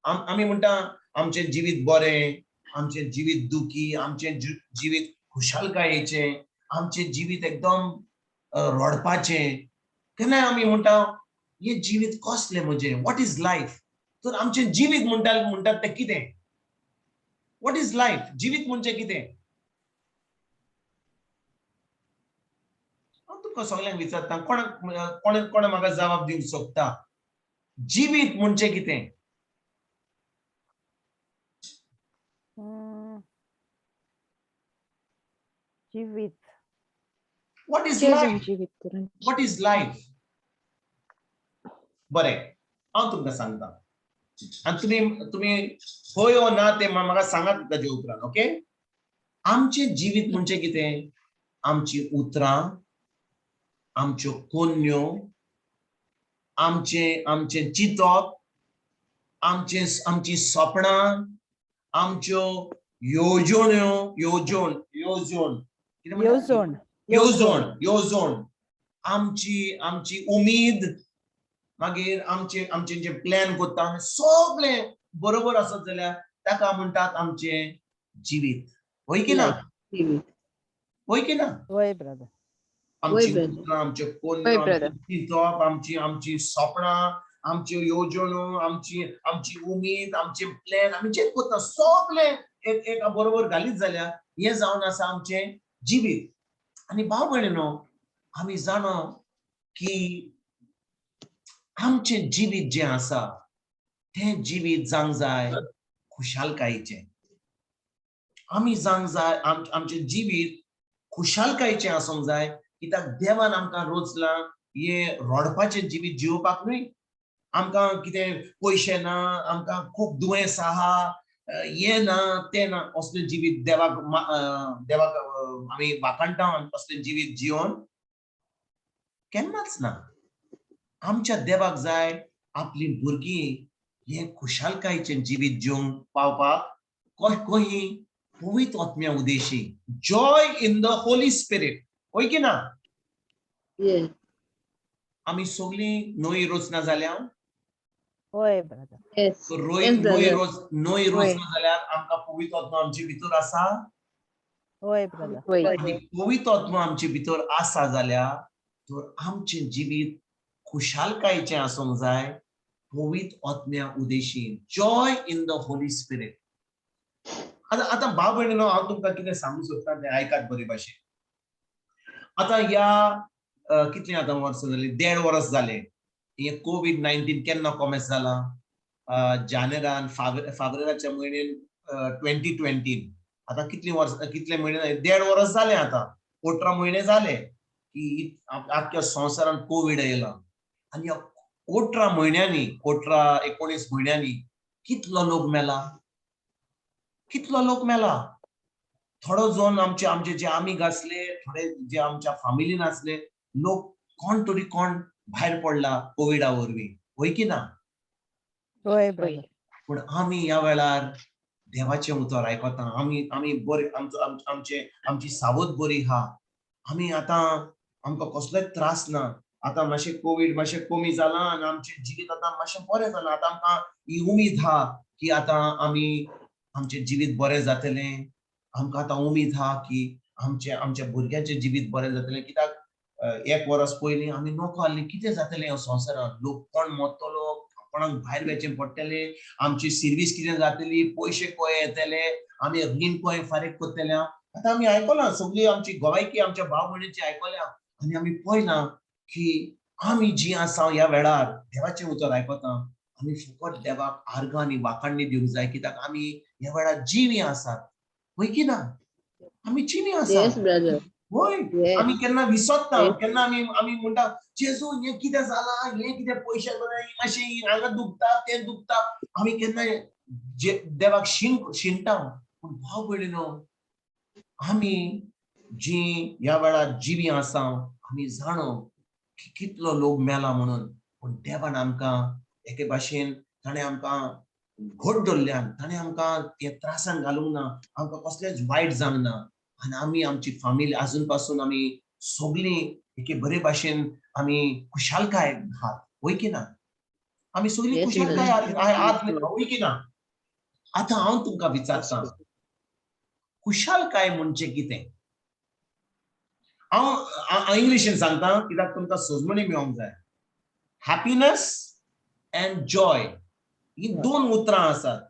आमी म्हणटा आमचें जिवीत बरें, आमचें जिवीत दुखी, आमचें जिवीत खुशालकायेचें, आमचें जिवीत एकदम रडपाचें. केन्नाय आमी म्हणटा हे जिवीत कसलें म्हजें. What is life. तर आमचें जिवीत म्हणटात तें कितें. What is life. जिवीत म्हणजे कितें. हांव तुमकां सगळ्यांक विचारता कोण म्हाका जबाब दिवंक सोदता. जिवीत म्हणजे कितें. जिवीत. What is life? What is life? बरें हांव तुमकां सांगता आनी तुमी होय ओ ना ते म्हाका सांगात ताजे उपरांत. ओके. आमचें जिवीत म्हणजे कितें. आमची उतरां, आमच्यो कोन्यो, आमचें चिंतप, आमची सपनां, आमच्यो येवजण, आमची उमीद, मागीर आमचे जे प्लॅन करता सगळें बरोबर आसत जाल्यार ताका म्हणटात आमचें जिवीत. होय की ना. होय की ना. होय ब्रदर. आमची उतरां, आमच्यो कोन्यो, चिंतप, आमची सपनां, आमच्यो येवजण्यो, आमची उमीद, आमचे प्लॅन आमी जे करता सगळें एक बरोबर घालीत जाल्यार हें जावन आसा आमचें जिवीत. आनी भाव भयणीनो आमी जाणो की आमचें जिवीत जें आसा तें जिवीत जावंक जाय खुशालकायेचें. आमी जावंक जाय आमचें जिवीत खुशालकायेचें आसूंक जाय. कित्याक देवान आमकां रोचलां हें रडपाचें जिवीत जिवपाक न्हय. आमकां कितें पयशे ना, आमकां खूब दुयेंस आहा, हें ना तें ना असलें जिवीत देवाक आमी वाखाणटा असलें जिवीत जिवन केन्नाच ना. आमच्या देवाक जाय आपली भुरगीं हें खुशालकायेचें जिवीत जिवंक पावपाक कही पवित्र आत्म्या उदेशी. Joy in the Holy Spirit. होय की ना. आमी सगळीं नवी रचना जाल्या होय ब्रदर. Yes. रोय Yes, नोय brother. रोज नोय रोज होय. ना जाल्यार आमकां पवित्र आत्मा आमचे भितर आसा होय ब्रदर. Wait. आणि पवित्र आत्मा आमचे भितर आसा जाल्यार तर आमचे जिवीत खुशालकायेचे आसूंक जाय पवित्र आत्म्या उदेशीन. Joy in the Holy Spirit. आता भाव भयणीनो हांव तुमकां कितें सांगूंक सोदतां तें आयकात बरे भाशेन. आता ह्या कितली आतां वर्सां जाली 1.5 वर्स जाले हे कोविड-19 केन्ना कॉमेस जाला जानेरान फेब्रुवारीच्या म्हयन्यान 2020. आता कितली वर्स कितले म्हयने 1.5 वर्स जाले आता 18 म्हयने जाले की आख्या संवसारान कोविड येयला आनी 18 म्हयन्यांनी 19 म्हयन्यांनी कितलो लोक मेला. थोडो जोन आमचे जे आमी घासले थोडे जे आमच्या फॅमिलीन आसले लोक कोण तरी कोण भायर पडला कोविडा वरवीं होय की ना. होय ब्रदर. पण आमी ह्या वेळार देवाचे उतर आयकता. आमी बरे आमची सावध बरी हा. आमी आतां आमकां कसलोच त्रास ना. आतां मातशें कोविड मातशें कमी जाला आनी आमचें जिवीत आतां मातशें बरें जालां. आतां आमकां ही उमीद हा की आतां आमचें जिवीत बरें जातलें. आमकां आतां उमीद हा की आमच्या भुरग्यांचें जिवीत बरें जातलें. कित्याक 1 वर्स पयलीं आमी नोको आसली कितें जातलें ह्या संवसारान. लोक कोण मरतलो कोणाक भायर वचचें पडटलें. आमची सर्वीस कितें जातली पयशे खंय येतले आमी रीण खंय फारीक करतले. आतां आमी आयकलां सगळी आमची गोंयकी आमच्या भाव भयणींची आयकल्या आनी आमी पळयलां की आमी जी आसा ह्या वेळार देवाचें उतर आयकता. आमी फुकट देवाक आर्गां आनी वाखाणणी दिवंक जाय कित्याक आमी ह्या वेळार जिवी आसात होय की ना. आमी जिवी आसात. Yes, brother. होय. Yes. आमी केन्ना विसरता Yes. केन्ना आमी म्हणटा जेजू हें कितें जालां हें कितें पयशे मातशें हांगा दुखता तें दुखता. आमी केन्ना देवाक शिणटा. पूण भाव भयणीनो आमी जी ह्या वेळार जिवी आसा आमी जाणो की कितलो लोक मेला म्हणून. पूण देवान आमकां एके भाशेन ताणें आमकां घोट धरल्यान ताणें आमकां ते त्रासान घालूंक ना. आमकां कसलेंच वायट जावंक ना. आनी आमी आमची फॅमिली आजून पासून आमी सगळीं एके बरे भाशेन आमी खुशालकाय आहात होय की ना. आमी सगळीं Yes, खुशालकाय brother. आहात होय की ना. आतां हांव तुमकां विचारतां खुशालकाय म्हणजे कितें. हांव इंग्लिशीन सांगता कित्याक तुमकां सोजमणी मेळोंक जाय. हॅपीनेस एंड जॉय ही 2 उतरां आसात.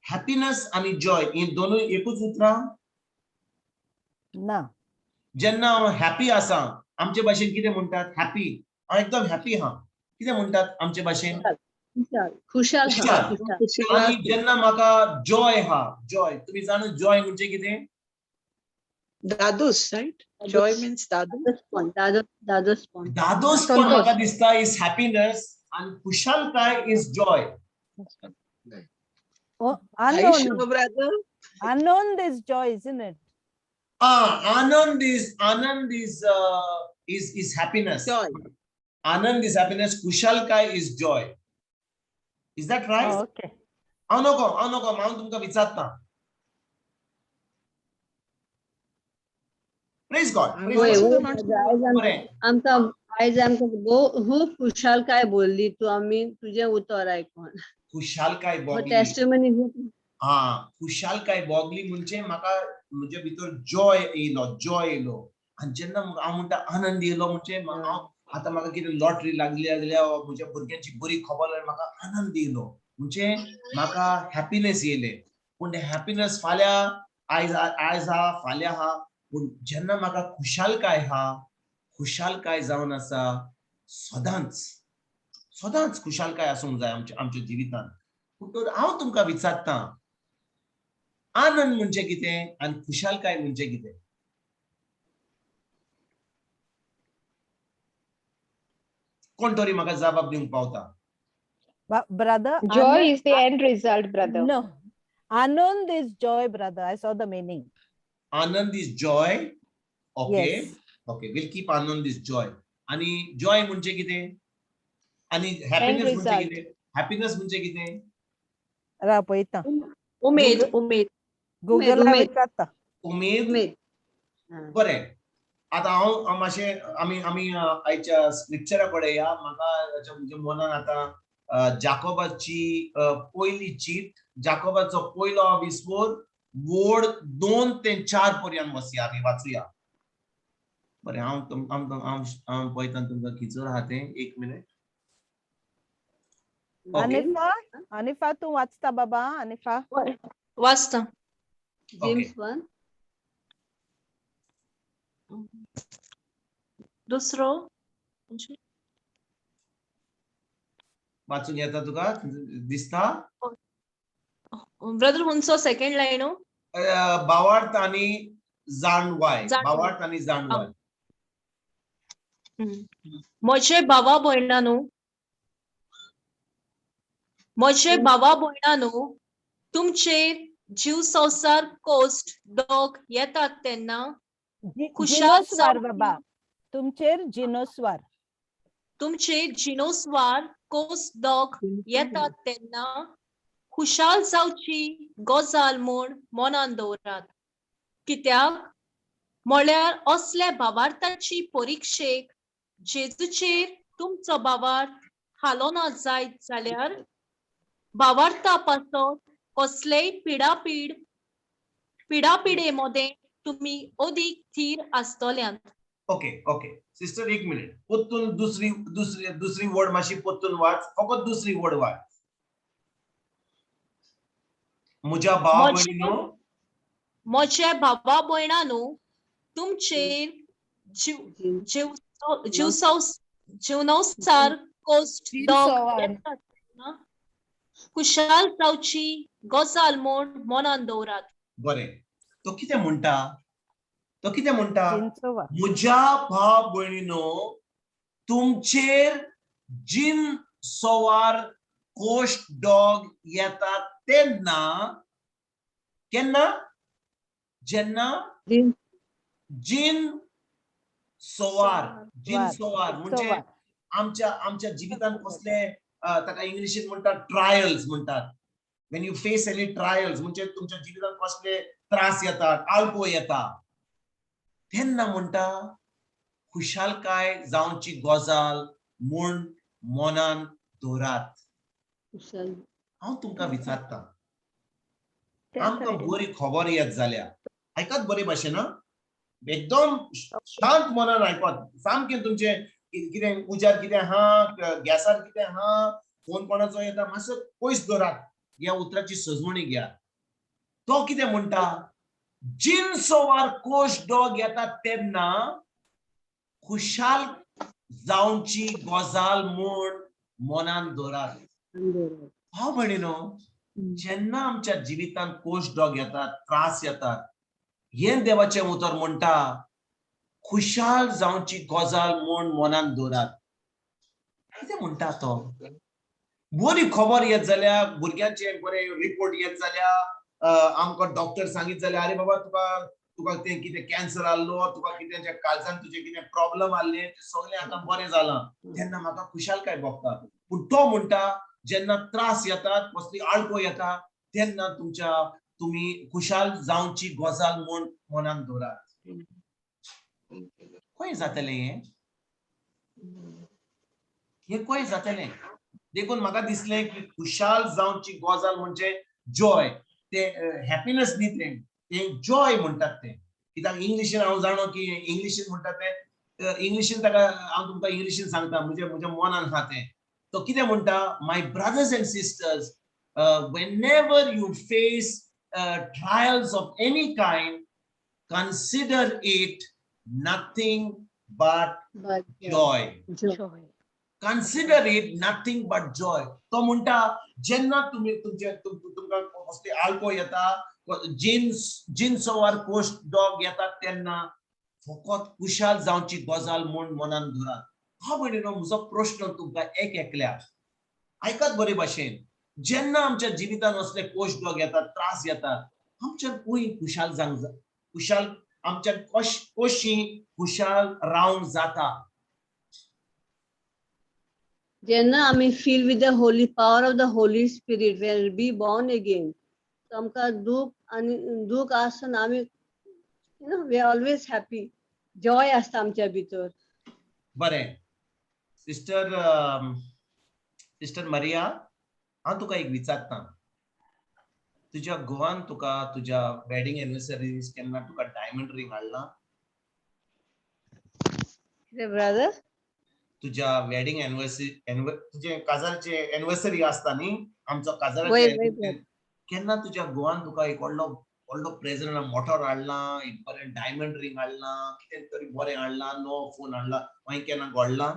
हॅपीनेस आनी जॉय ही दोनूय एकूच उतरां ना. जेन्ना हांव हॅपी आसा आमचे भाशेन कितें म्हणटात हॅपी. हांव एकदम हॅपी हा कितें म्हणटात आमचे भाशेन खुशाल. आनी जेन्ना म्हाका जॉय हा जॉय तुमी जाणा जॉय म्हणजे कितें. Dadus, right? Joy means dadus. दादोसपण म्हाका दिसता इज हॅपीनेस आनी खुशालकाय is Joy. Oh, Are you sure, brother? unknown is joy, isn't it? Anand is happiness. Joy. Anand is happiness. Kushalkai is joy. Is that right? Oh, okay. Anoko, हांव तुमकां विचारता. Praise God. आमकां खुशालकाय बोलली तू आमी तुझे उतर आयकून. खुशालकाय बोगली. टेस्टिमनी खुशालकाय बोगली म्हणजे म्हाका म्हजे भितर जॉय येयलो आनी जेन्ना हांव म्हणटा आनंद येयलो म्हणजे आतां म्हाका कितें लॉटरी लागली जाल्यार म्हज्या भुरग्यांची बरी खबर जाल्यार म्हाका आनंद येयलो म्हणजे म्हाका हॅपीनेस येयले. पूण हॅपीनेस फाल्यां आयज हा फाल्यां हा. पूण जेन्ना म्हाका खुशालकाय जावन आसा सदांच खुशालकाय आसूंक जाय आमच्या जिवितांत. हांव तुमकां विचारता आनंद म्हणजे कितें आनी खुशालकाय म्हणजे कितें. कोण तरी म्हाका जबाब दिवंक पावता. Brother, joy is the end result, brother. No, Anand is joy, brother. I saw the meaning. Anand is joy. Okay. Yes. Okay, we'll keep Anand is joy. आणि joy म्हणजे कितें आणि happiness म्हणजे कितें. Happiness म्हणजे कितें. रा पळयता. उमेद. गुगलला विचारता. उमेद. बरें. आतां हांव मातशें आमी आयच्या स्क्रिप्चरा कडेन या. म्हाका म्हज्या मनान आतां जाकोबाची पहिली चीट, जाकोबाचो पयलो विस्वोर वोड 2 ते 4 पर्यंत वसया आमी वाचूया. बरें हांव पळयता तुमकां खिचर आहा तें 1 मिनिट. अनिफा तू वाचता बाबा? अनिफा वाचता. जेम्स 1 दुसरो वाचून येता तुका दिसता? ब्रदर हुंचो सेकंड लायन बावार्थ आनी जाणवाय. बावार्थ आनी जाणवाय. म्हजे भावा भयणानो, तुमचेर जीव संसार कोस्ट-डॉग येतात तेन्ना खुशाल बाबा. तुमचेर जिनोस्वार कोस्ट-डॉग येतात तेन्ना खुशाल जावची गozal म्हूण मनांत दवरात. कित्याक म्हळ्यार असल्या भावार्थाची परीक्षेक जेजूचेर तुमचो भावार्थ हालो ना जायत जाल्यार भावार्था पासत कसलेय पिडापिडे मदें तुमी अदीक थीर आसतल्यांत. Okay sister 1 minute. पोत्तून दुसरी वर्ड मातशी पोत्तून वाच. फकत दुसरी वर्ड वाच. म्हज्या भावा भयणानो, तुमचेर जीवनोसार कोस्ट-डॉग येतात तेन्ना खुशाल जावची गozal म्हूण मनांत दवरात. बरें. तो कितें म्हणटा? म्हज्या भाव भयणीनो, तुमचेर जिन'सोवार कोस्ट-डॉग येतात तेन्ना केन्ना? जेन्ना जिन'सोवार म्हणजे आमच्या जिवितांत कसले ताका इंग्लिशीन म्हणटात ट्रायल्स म्हणटात. when you face any trials म्हणजे तुमच्या जिवितांत कसले त्रास येतात, आळको येता, तेन्ना म्हणटा खुशालकाय जावची गozal म्हूण मनांत दवरात. हांव तुमकां विचारता, आमकां बरी खबर येत जाल्या आयकात बरे भाशेन, एकदम शांत मनान आयकात. सामकें तुमचे कितें उजार कितें आहा, गॅसार कितें आहा, फोन कोणाचो येता मातसो पयस दवरात. ह्या उतराची सजवणी घ्या. तो कितें म्हणटा? जिन'सोवार कोस्ट-डॉग येतात तेन्ना खुशाल जावची गozal म्हूण मनांत दवरात. भाव भयणीनो, जेन्ना आमच्या जिवितांत कोस्ट-डॉग येतात, त्रास येतात, हें देवाचें उतर म्हणटा खुशाल जावची गozal म्हूण मनांत दवरात. कितें म्हणटा तो? बरी खबर येत जाल्या, भुरग्यांचे बरे रिपोर्ट येत जाल्या, आमकां डॉक्टर सांगीत जाल्यार अरे बाबा तुका तें कितें कॅन्सर आसलो, तुका कितें काळजांत तुजे कितें प्रॉब्लेम आसले, तें सगळें आतां बरें जालां, तेन्ना म्हाका खुशालकाय भोगता. पूण तो म्हणटा जेन्ना त्रास येतात, कसली आळको येता, तेन्ना तुमी खुशाल जावची गozal म्हूण मनांत दवरात. खंय जातलें हें खंय जातलें? देखून म्हाका दिसलें की खुशाल जावची गozal म्हणजे जॉय, ते हॅपीनेस न्ही, ते जॉय म्हणटात ते. कित्याक इंग्लिशीन हांव जाणो की इंग्लिशीन म्हणटात ते, इंग्लिशीन ताका हांव तुमकां इंग्लिशीन सांगता, म्हज्या मनान आहा तें. तो कितें म्हणटा? My brothers and sisters, whenever you face trials of any kind, consider it nothing but joy. Consider it nothing but joy. तो म्हणटा जेन्ना तुमकां कसली आळको येता, जिन'सोवार कोस्ट-डॉग येतात तेन्ना फकत खुशाल जावची गozal म्हूण मनांत दवरात. हा भयणीनो, म्हजो प्रश्न तुमकां एकल्या, आयकात बरे भाशेन. जेन्ना आमच्या जिवितांत असले कोस्ट-डॉग येतात, त्रास येतात, आमच्यान खुशाल आमच्यान कशी खुशाल रावंक जाता? जेन्ना आमी fill with the holy power of the Holy spirit, when be born again, आमकां दूख आसतना आमी we are always happy, joy आसता आमच्या भितर. बरें सिस्टर सिस्टर मरिया, हांव तुका एक विचारता, तुझ्या गोवान तुका तुझ्या वेडिंग एनिवर्सरीज केन्ना तुका डायमंड रिंग हाडला? ब्रदर तुझ्या वेडिंग एनिवर्सरी तुझे काजारचे एनिवर्सरी असता न्ही, आमचो वय काजाराचे वय ब्रदर केन्ना तुझ्या गोवान तुका एक व्हडलो प्रेझेंट मोठो हाडला, एक बरें डायमंड रिंग हाडला, कितें तरी बरें हाडला, नवो फोन हाडला, मागीर केन्ना घडला?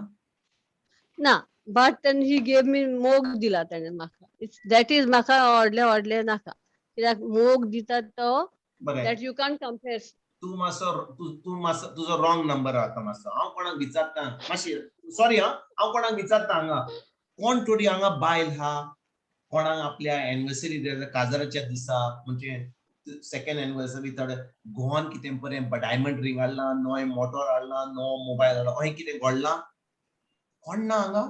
ना, but then he gave me मोग दिला त्याने म्हाका. That is म्हाका व्हडले नाका. कित्याक मोग दिता तो बरें, that you can't compare. तू मातसो तुजो रॉंग नंबर आता मातसो. हांव कोणाक विचारता मातशी, सॉरी हांव कोणाक विचारता हांगा, कोण थोडी हांगा बायल हा, कोणाक आपल्या एनिवर्सरी काजाराच्या दिसा म्हणजे सेकंड एनिवर्सरी थोडे गोवान कितें बरें डायमंड रिंग हाडला, नवो मोटोर हाडला, नवो मोबायल हाडला, अशें कितें घडलां? कोण ना हांगा?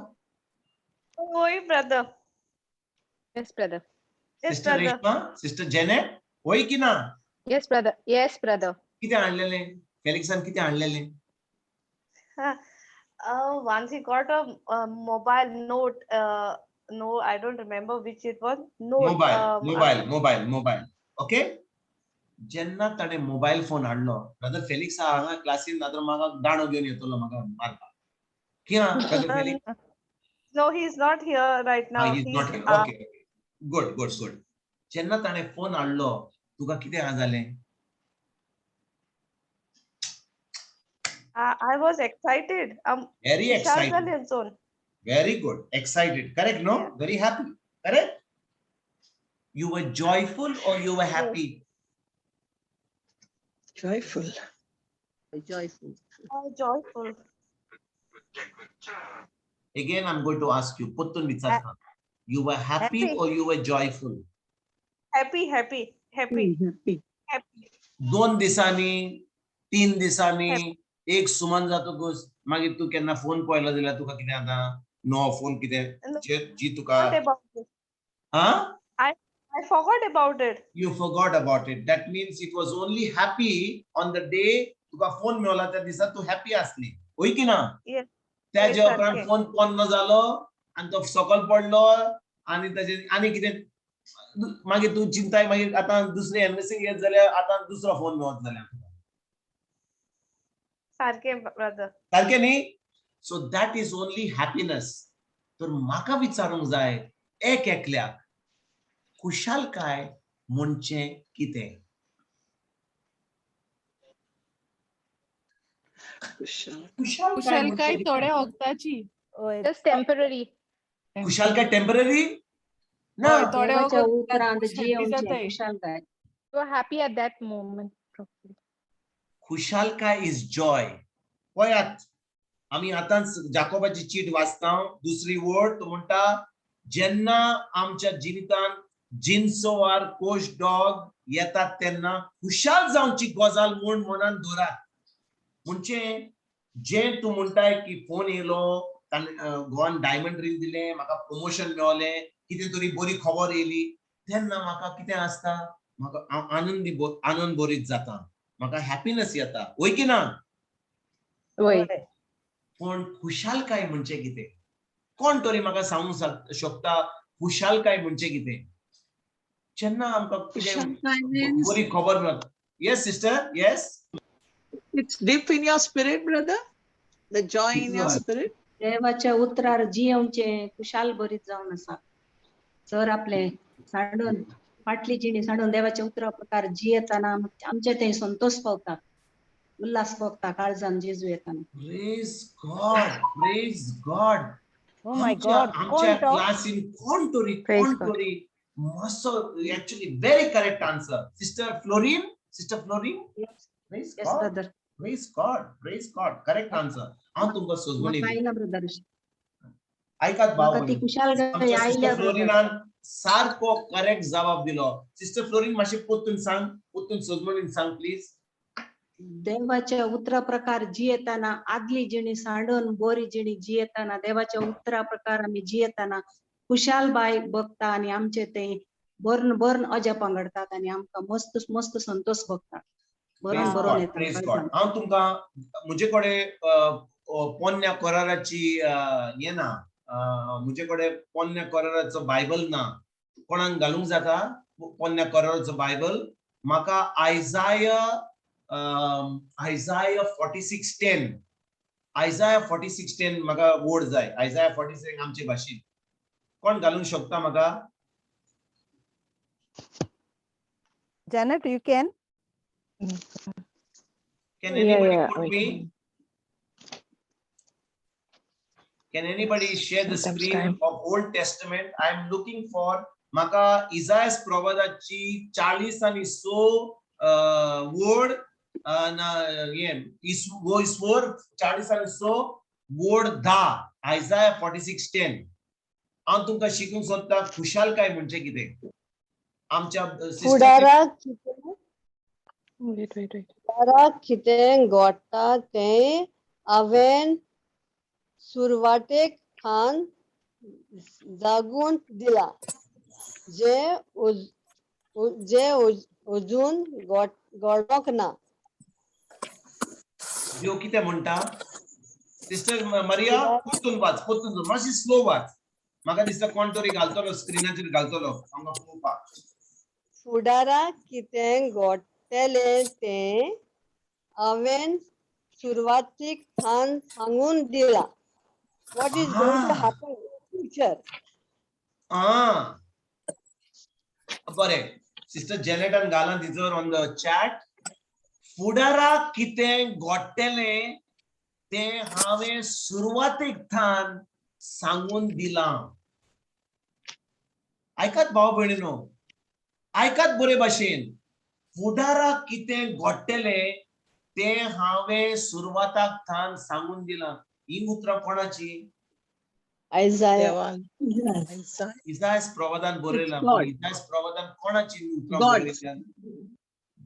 होय brother. Yes, brother. Sister Reshma, sister Janet, होय की ना? Yes, brother. Yes, brother. कितें हाडलेलें? फेलिक्सान कितें हाडलेलें? Once he got a mobile note. No, I don't remember which it was. Note. Mobile. Okay? जेन्ना ताणें मोबाईल फोन हाडलो, ब्रदर फेलिक्स हांगा क्लासीन नातर म्हाका दाणो घेवन येतलो म्हाका मारपाक. कित्याक brother Felix? No, he's not here right now. He's not here. Okay. Good. जेन्ना ताणें फोन हाडलो, तुका कितें जालें? I was excited. Very excited. Very good. Excited. Correct, no? Yeah. Very happy. Correct? You were joyful or you were happy? Joyful. Joyful. Joyful. Again, I'm going to ask you. Puttun vicharta. You were happy or you were joyful? Happy. 2 दिसांनी, 3 दिसांनी, एक सुमन जातकूच मागीर तू केन्ना phone पळयलो जाल्यार तुका कितें जाता? नवो फोन कितें जी तुका I forgot about it. You forgot about it. That means it was only happy on the day तुका फोन मेळला त्या दिसा तू हॅपी आसली. होय की ना? Yes. त्या जेवण फोन बंद जालो आणि तो सकल पडलो आणि ताजे आनी कितें मागीर तू चिंताय मागीर आतां दुसरी एनिवर्सरी येत जाल्यार आतां दुसरो फोन मेळत जाल्यार सारखे ब्रदर. सारकें न्ही? So that is only happiness. तर म्हाका विचारूंक जाय एकल्याक खुशालकाय म्हणजे कितें? खुशालकाय थोड्या वक्ताची. Just temporary. खुशालकाय टेम्पररी? ना. देवाच्या उपरांत जीवनचे खुशालकाय. You are happy at that moment. खुशालकाय इज जॉय. पळयात, आमी आतांच जाकोबाची चीट वाचता, दुसरी वर्ड तो म्हणटा जेन्ना आमच्या जिवितांत jin'nsovar koxtt-dogd येतात तेन्ना खुशाल जावची गozal म्हूण monant dhorat. म्हणजे जे तू म्हणटाय की फोन येयलो, गोवान डायमंड रिंग दिले, म्हाका प्रमोशन मेळ्ळें, कितें तरी बरी खबर येयली, तेन्ना म्हाका कितें आसता? म्हाका आनंद भरीत जाता, म्हाका हॅपीनेस येता. होय की ना? पण खुशालकाय म्हणजे कितें? कोण तरी म्हाका सांगूंक शकता खुशालकाय म्हणजे कितें? जेन्ना आमकां बरी खबर मेळटा. Yes sister, yes. It's deep in your spirit, brother. The joy in your spirit. देवाच्या उतरार जीवनचे खुशाल भरीत जावन आसा. जर आपले साडून फाटली जिणी साडून देवाच्या उतरा प्रकार जी येताना आमचे ते संतोष पावता, उल्हास पावता काळजान जेजू येताना. Praise God. Oh my God. आमच्या क्लासीन कोण तरी मस्त, actually very correct answer. Sister Florin? Praise Yes, God. brother. Praise God. Correct answer. हांव तुमकां सोजवणी आयला ब्रदर. ऐकात भाव. ती खुशालकाय आयल्या फ्लोरिनान सारको करेक्ट जवाब दिलो. सिस्टर फ्लोरिन मातशें पोत्तून सोजवणीन सांग प्लीज. देवाच्या उतरा प्रकार जी येताना आदली जिणी सांडून बोरी जिणी जी येताना देवाच्या उतरा प्रकार आम्ही जी येताना खुशाल बाय बघता आणि आमचे ते बर्न अजा पांगडतात आणि आमकां मस्त संतोष भोगता. बरोन येता. हांव तुमकां म्हजे कडेन पोन्न्या कराराची हे ना, मुझे कडेन पोन्न्या कोराराचो बायबल ना, कोणाक घालूंक जाता पोन्न्या कोराराचो बायबल? म्हाका आयजाया 46:10 आयजाया 46:10 म्हाका वर्ड जाय. आयजाया 46 आमचे भाशेन कोण घालूंक शकता म्हाका? Janet, you can. Can anybody quote me? Can anybody share the screen of Old Testament? I am looking for म्हाका इसायास प्रवादाची 40 आणि 6 वर्ड इसवोर 40 आणि 6 वर्ड 10 आयजाया 46:10 हांव तुमकां शिकूंक सोदता खुशालकाय म्हणजे कितें. आमच्या फुडाराक कितें घडटा तें हांवें सुरवातेक खान जागून दिला जे अजून घडोंक ना. देव कितें म्हणटा? सिस्टर मारिया पोत्तून वाच, पोत्तून मातशी स्लो वाच. म्हाका दिसता कोण तरी घालतलो स्क्रीनाचेर घालतलो आमकां पळोवपाक. फुडाराक कितें घडटलें तें हांवें सुरवातीक खान सांगून दिला. What is going to happen in the future? बरें, सिस्टर जेनेटान घाला तिजोर ऑन द चॅट. फुडाराक कितें घडटलें तें हांवें सुरवातेक थान सांगून दिलां. आयकात भाव भयणीनो, आयकात बरे भाशेन. फुडाराक कितें घडटलें तें हांवें सुरवाताक थान सांगून दिलां. ही उतरां कोणाची? इसायास प्रवादान बरयलां. इसायास प्रवादान कोणाची उतरां बरयल्यां?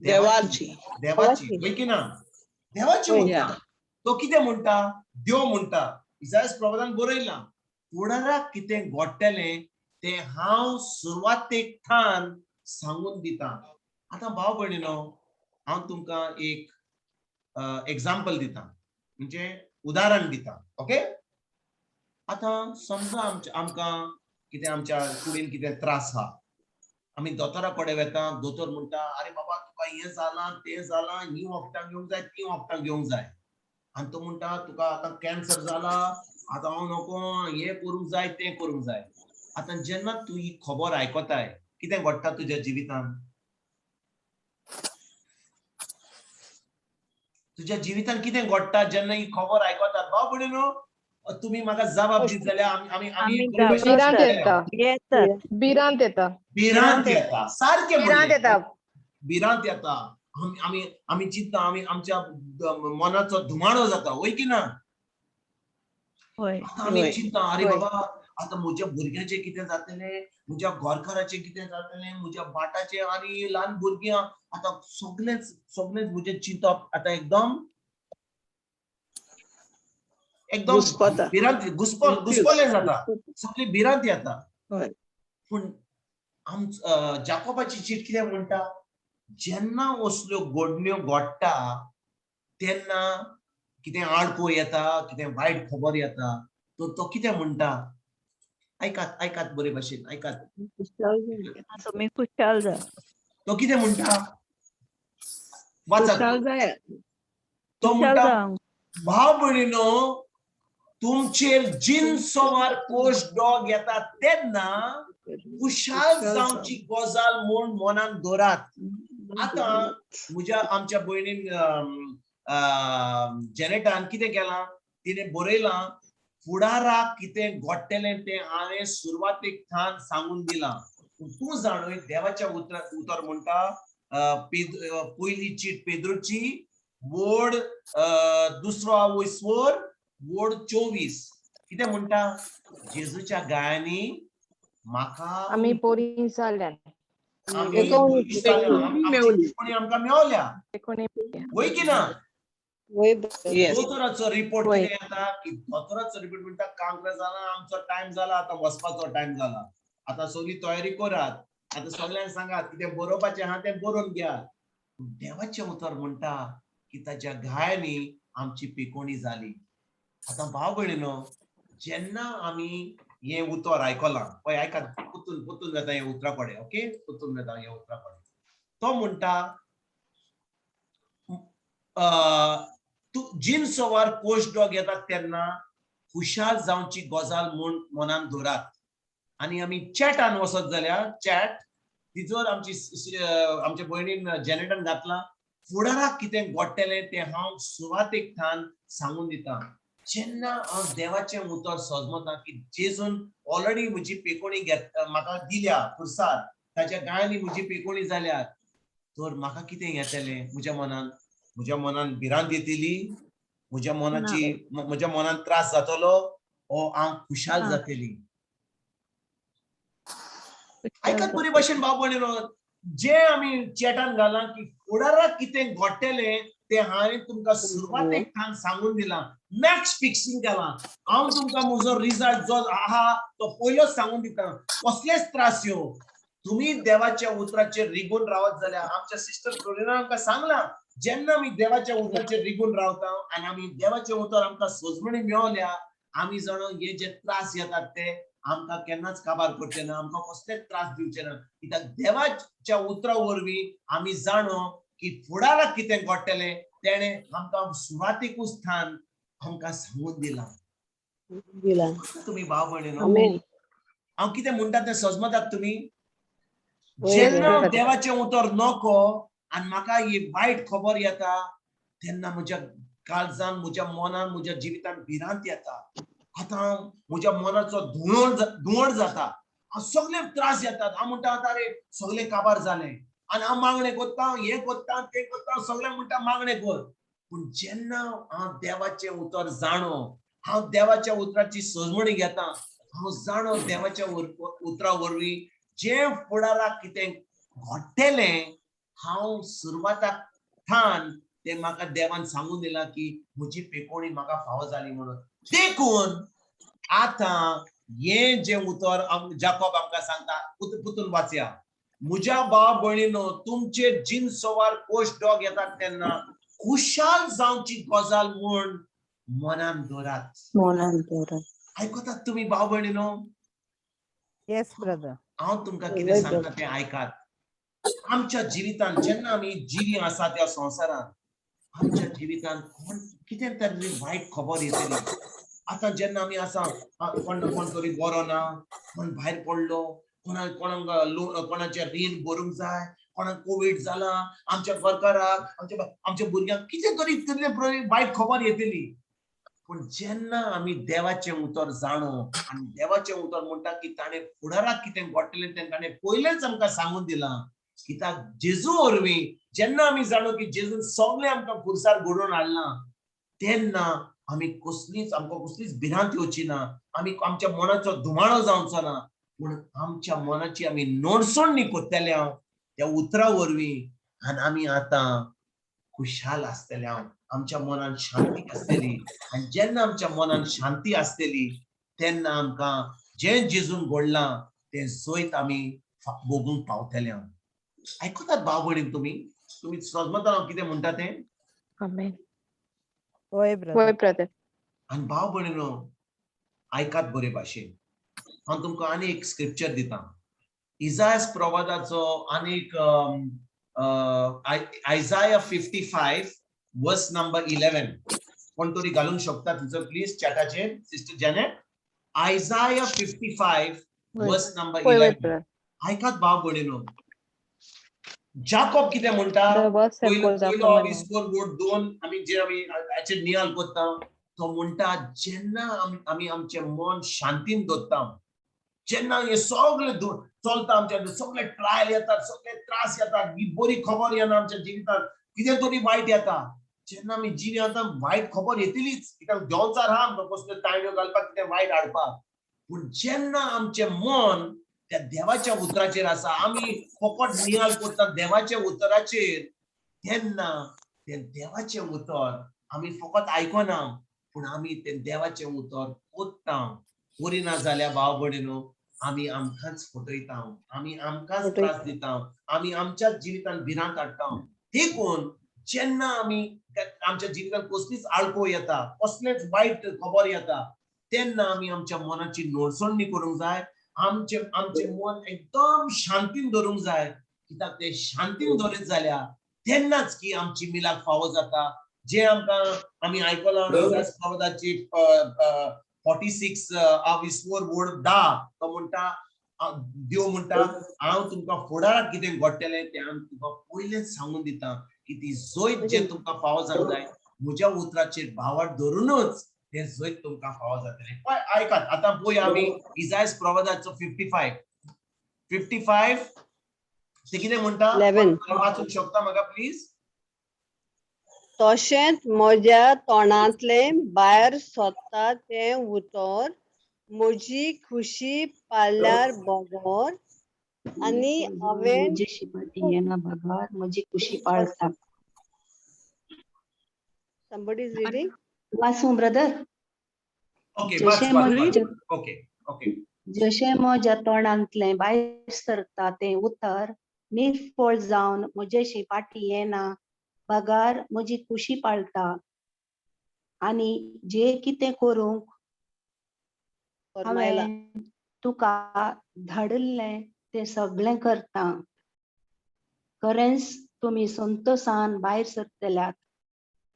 देवाची. होय की ना? देवाची उतरां. तो कितें म्हणटा? देव म्हणटा. इसायास प्रवादान बरयलां फुडाराक कितें घडटलें तें हांव सुरवातेक थान सांगून दितां. आतां भाव भयणीनो, हांव तुमकां एक एग्जाम्पल दितां, म्हणजे उदाहरण दितां. ओके, आतां समजा आमकां कितें आमच्या कुडीन कितें त्रास आहा, आमी दोतोरा कडेन वता. दोतोर म्हणटा अरे बाबा तुका हें जालां तें जालां, ही वखदां घेवंक जाय ती वखदां घेवंक जाय. आनी तो म्हणटा तुका आतां कॅन्सर जाला, आतां हांव नको हें करूंक जाय तें करूंक जाय. आतां जेन्ना तूं ही खबर आयकताय कितें घडटा तुज्या जिवितान? तुज्या जिवितान कितें घडटा जेन्ना ही खबर आयकतात? भाव भयणीनो, तुम्ही म्हाका जबाब दीत जाल्यार आमी भिरांत येता. सारकें भिरांत येता. आमी चिंतता, आमच्या मनाचो धुमाळो जाता. होय की ना? आमी चिंतता अरे बाबा आतां म्हज्या भुरग्याचें कितें जातलें, म्हज्या घरकाराचें कितें जातलें, म्हज्या बाटाचें आनी ल्हान भुरगीं आतां सगळेंच म्हजें चिंतप आतां एकदम घुस्पलें जाता. सगळी भिरांत येता. पूण जाकोबाची चीट कितें म्हणटा? जेन्ना असल्यो घडण्यो घडटा तेन्ना कितें आडको येता, कितें वायट खबर येता, तो कितें म्हणटा? आयकात बरे भाशेन आयकात. तुम्ही खुशाल जा. तो कितें म्हणटा? वाचात. तो म्हणटा भाव भयणीनो, तुमचेर जिन्नसोवार कोxtt-dogd येता तेन्ना खुशाल जावची गozal म्हूण मोनान दhorat. आतां आमच्या भयणीन जेनेटान कितें केलां? तिणें बरयलां फुडाराक कितें घडटलें तें हांवें सुरवातेक थान सांगून दिलां. तूं जाणय देवाच्या उतर म्हणटा पयली चीट पेद्रूची वोड दुसरो वयसवर वोड 24 कितें म्हणटा? जेजूच्या गायांनी म्हाका आमी पोरी जाल्यात, आमकां मेवल्या. होय की ना? दोतोराचो रिपोर्ट कितें येता की दोतोराचो रिपोर्ट म्हणटा कांक्र जाला, आमचो टायम जाला, आतां वचपाचो टायम जाला, आतां सगळी तयारी करात, आतां सगळ्यांक सांगात कितें बरोवपाचें आहा तें बरोवन घेयात. देवाचें उतर म्हणटा की ताच्या गायांनी आमची पिकोवणी जाली. आतां भाव भयणीनो, जेन्ना आमी हे उतर आयकलां पळय आयकात पुतून वेता हे उतरा पडे ओके पुतून वेता हे उतरा पडे तो म्हणटा तू जिन'सोvar कोxtt-dogd येतात तेन्ना खुशाल जावची गजाल म्हूण मनान दवरात आनी आमी चॅटान वसत जाल्यार चॅट तिजोर आमच्या भयणीन जेनेटन घातला फुडाराक कितें घडटलें तें हांव सुवातेक ठाण सांगून दिता जेन्ना हांव देवाचें उतर सोजमता की जेजून ऑलरेडी म्हजी पेकोणी म्हाका दिल्या खुर्सार ताच्या गायांनी म्हजी पेकोणी जाल्यार तर म्हाका कितें येतलें म्हज्या मनान भिरांत येतली म्हज्या मनान त्रास जातलो ओ हांव खुशाल जातली आयकात बरे भाशेन भाव भयणीनो जे आमी चॅटान घालां की फुडाराक कितें घडटलें ते हांवें तुमकां सुरवातेक ठाण सांगून दिलां मॅक्स फिक्सिंग केलां हांव तुमकां म्हजो रिजल्ट जो आहा तो पयलोच सांगून दिता कसलेच त्रास येवं तुम्ही देवाच्या उतराचेर रिगून रावत जाल्यार आमच्या सिस्टर फ्लोरिना आमकां सांगलां जेन्ना आमी देवाच्या उतराचेर रिगून रावता आनी आमी देवाचें उतर आमकां सोजमणी मेळल्या आमी जाणो हे जे त्रास येतात ते आमकां केन्नाच काबार करचे ना आमकां कसलेच त्रास दिवचे ना कित्याक देवाच्या उतरा वरवीं आमी जाणो की फुडाराक कितें घडटलें तेणे आमकां सुवातेकूच ठाण आमकां सांगून दिलां तुमी भाव भयणीनो हांव कितें म्हणटा तें समजतात तुमी जेन्ना देवाचें उतर नको आनी म्हाका ही वायट खबर येता तेन्ना म्हज्या काळजान म्हज्या मनान म्हज्या जिवितान भिरांत येता आतां म्हज्या मनाचो धुंवड जाता सगळे त्रास येतात हांव म्हणटा अरे सगळे काबार जाले आनी हांव मागणें कोत्ता हें कोत्ता तें कोत्ता सगळे म्हणटा मागणें कर पूण जेन्ना हांव देवाचें उतर जाणो हांव देवाच्या उतराची सोजमणी घेता हांव जाणो देवाच्या उतरा वरवीं जे फुडाराक कितें घडटलें हांव सुरवाताक ठाण ते म्हाका देवान सांगून दिलां की म्हजी पेकोणी म्हाका फावो जाली म्हणून देखून आतां हे जे उतर जाकोब आमकां सांगता पुतून वाचया म्हज्या भाव भयणीनो तुमचे जिन'सोvar कोxtt-dogd येतात तेन्ना खुशाल जावची गजाल म्हूण मनान दवरात आयकतात तुमी भाव भयणीनो येस ब्रदर हांव तुमकां कितें सांगता तें आयकात आमच्या जिवितान जेन्ना आमी जिवी आसा त्या संवसारान आमच्या जिवितान कितें तरी वायट खबर येतली आतां जेन्ना आमी आसा कोण तरी बरो ना कोण भायर पडलो कोणाचे रीण भरूंक जाय कोणाक कोवीड जाला आमच्या सरकाराक आमच्या भुरग्यांक कितें तरी इतले वायट खबर येतली पूण जेन्ना आमी देवाचें उतर जाणो आनी देवाचें उतर म्हणटा की ताणें फुडाराक कितें घडटलें तें ताणें पयलेंच आमकां सांगून दिलां कित्याक जेजू वरवीं जेन्ना आमी जाणो की जेजून सगळें आमकां खुर्सार घडोवन हाडलां तेन्ना आमकां कसलीच भिरांत येवची ना आमी आमच्या मनाचो धुमाळो जावचो ना पूण आमच्या मनाची आमी नोडसण कोत्तले हांव त्या उतरा वरवीं आनी आमी आतां खुशाल आसतले हांव आमच्या मनान शांती आसतली आनी जेन्ना आमच्या मनान शांती आसतली तेन्ना आमकां जें जेजून घडलां तें जैत आमी भोगूंक पावतले हांव आयकतात भाव भयणी तुमी समजता हांव कितें म्हणटा तें होय ब्रदर आनी भाव भयणीनो आयकात बरे भाशेन हांव तुमकां आनी एक स्क्रिप्चर दिता इसायास प्रवादाचो आनीक आयझाया 55 वर्स नंबर 11 कोण तरी घालूंक शकता थंयसर प्लीज चॅटाचेर सिस्टर जेनेट आयझाया 55 वर्स नंबर 11 आयकात भाव भयणीनो जाकोब कितें म्हणटा पयलो इस्कोर बोट 2 आमी जे आमी हाचेर नियाल कोत्ता तो म्हणटा जेन्ना आमी आमचें मन शांतीन दवरता जेन्ना हे सगळे चलता आमच्या सगळे ट्रायल येतात सगळे त्रास येतात ही बरी खबर येना आमच्या जिवितांत कितें तरी वायट येता जेन्ना आमी जिवितांत वायट खबर येतलीच कित्याक देंवचार आहा आमकां कसल्यो ताळयो घालपाक कितें वायट हाडपाक पूण जेन्ना आमचें मन त्या देवाच्या उतराचेर आसा आमी फकत नियाल कोत्ता देवाच्या उतराचेर तेन्ना तें देवाचें उतर आमी फकत आयकना पूण आमी तें देवाचें उतर कोत्ता बरी ना जाल्यार भाव भयणीनो आमी आमकांच फटयता आमी आमकांच त्रास दिता आमी आमच्याच जिवितांत भिरांत हाडटा देखून जेन्ना आमी आमच्या जिवितांत कसलीच आळको येता कसलेच वायट खबर येता तेन्ना आमी आमच्या मनाची नोडसोडणी करूंक जाय. आमचे मन एकदम शांतीन दवरूंक जाय. कित्याक ते शांतीन दवरीत जाल्यार तेन्नाच की आमची मिलाक फावो जाता. जे आमी आयकलां प्रवादाची 46 विस्वोर वोड 10 तो म्हणटा देव म्हणटा हांव तुमकां फुडाराक कितें घडटलें तें हांव तुमकां पयलेंच सांगून दिता की ती जोयत जे तुमकां फावो जावंक जाय म्हज्या उतराचेर भावार्थ धरूनच ते जोयत तुमकां फावो जातलें. पळय आयकात आतां पळोवया आमी इसायास प्रवादाचो 55 ते कितें म्हणटा वाचूंक शकता म्हाका प्लीज. तशेंच म्हज्या तोंडांतले भायर सरता तें उतर म्हजी खुशी पाळल्यार बगर आनी हांवें म्हजी शिपाटी येना बगार म्हजी खुशी पाळता. Somebody is reading? वाचूं ब्रदर. जशें म्हज्या तोंडांतलें भायर सरता तें उतर निरफळ जावन म्हजेशी पाटी येना बगार म्हजी खुशी पाळटा. आनी जे कितें करूंक हांवें तुका धाडिल्लें तें सगळें करता. खरेंच तुमी संतोषान भायर सरतल्यात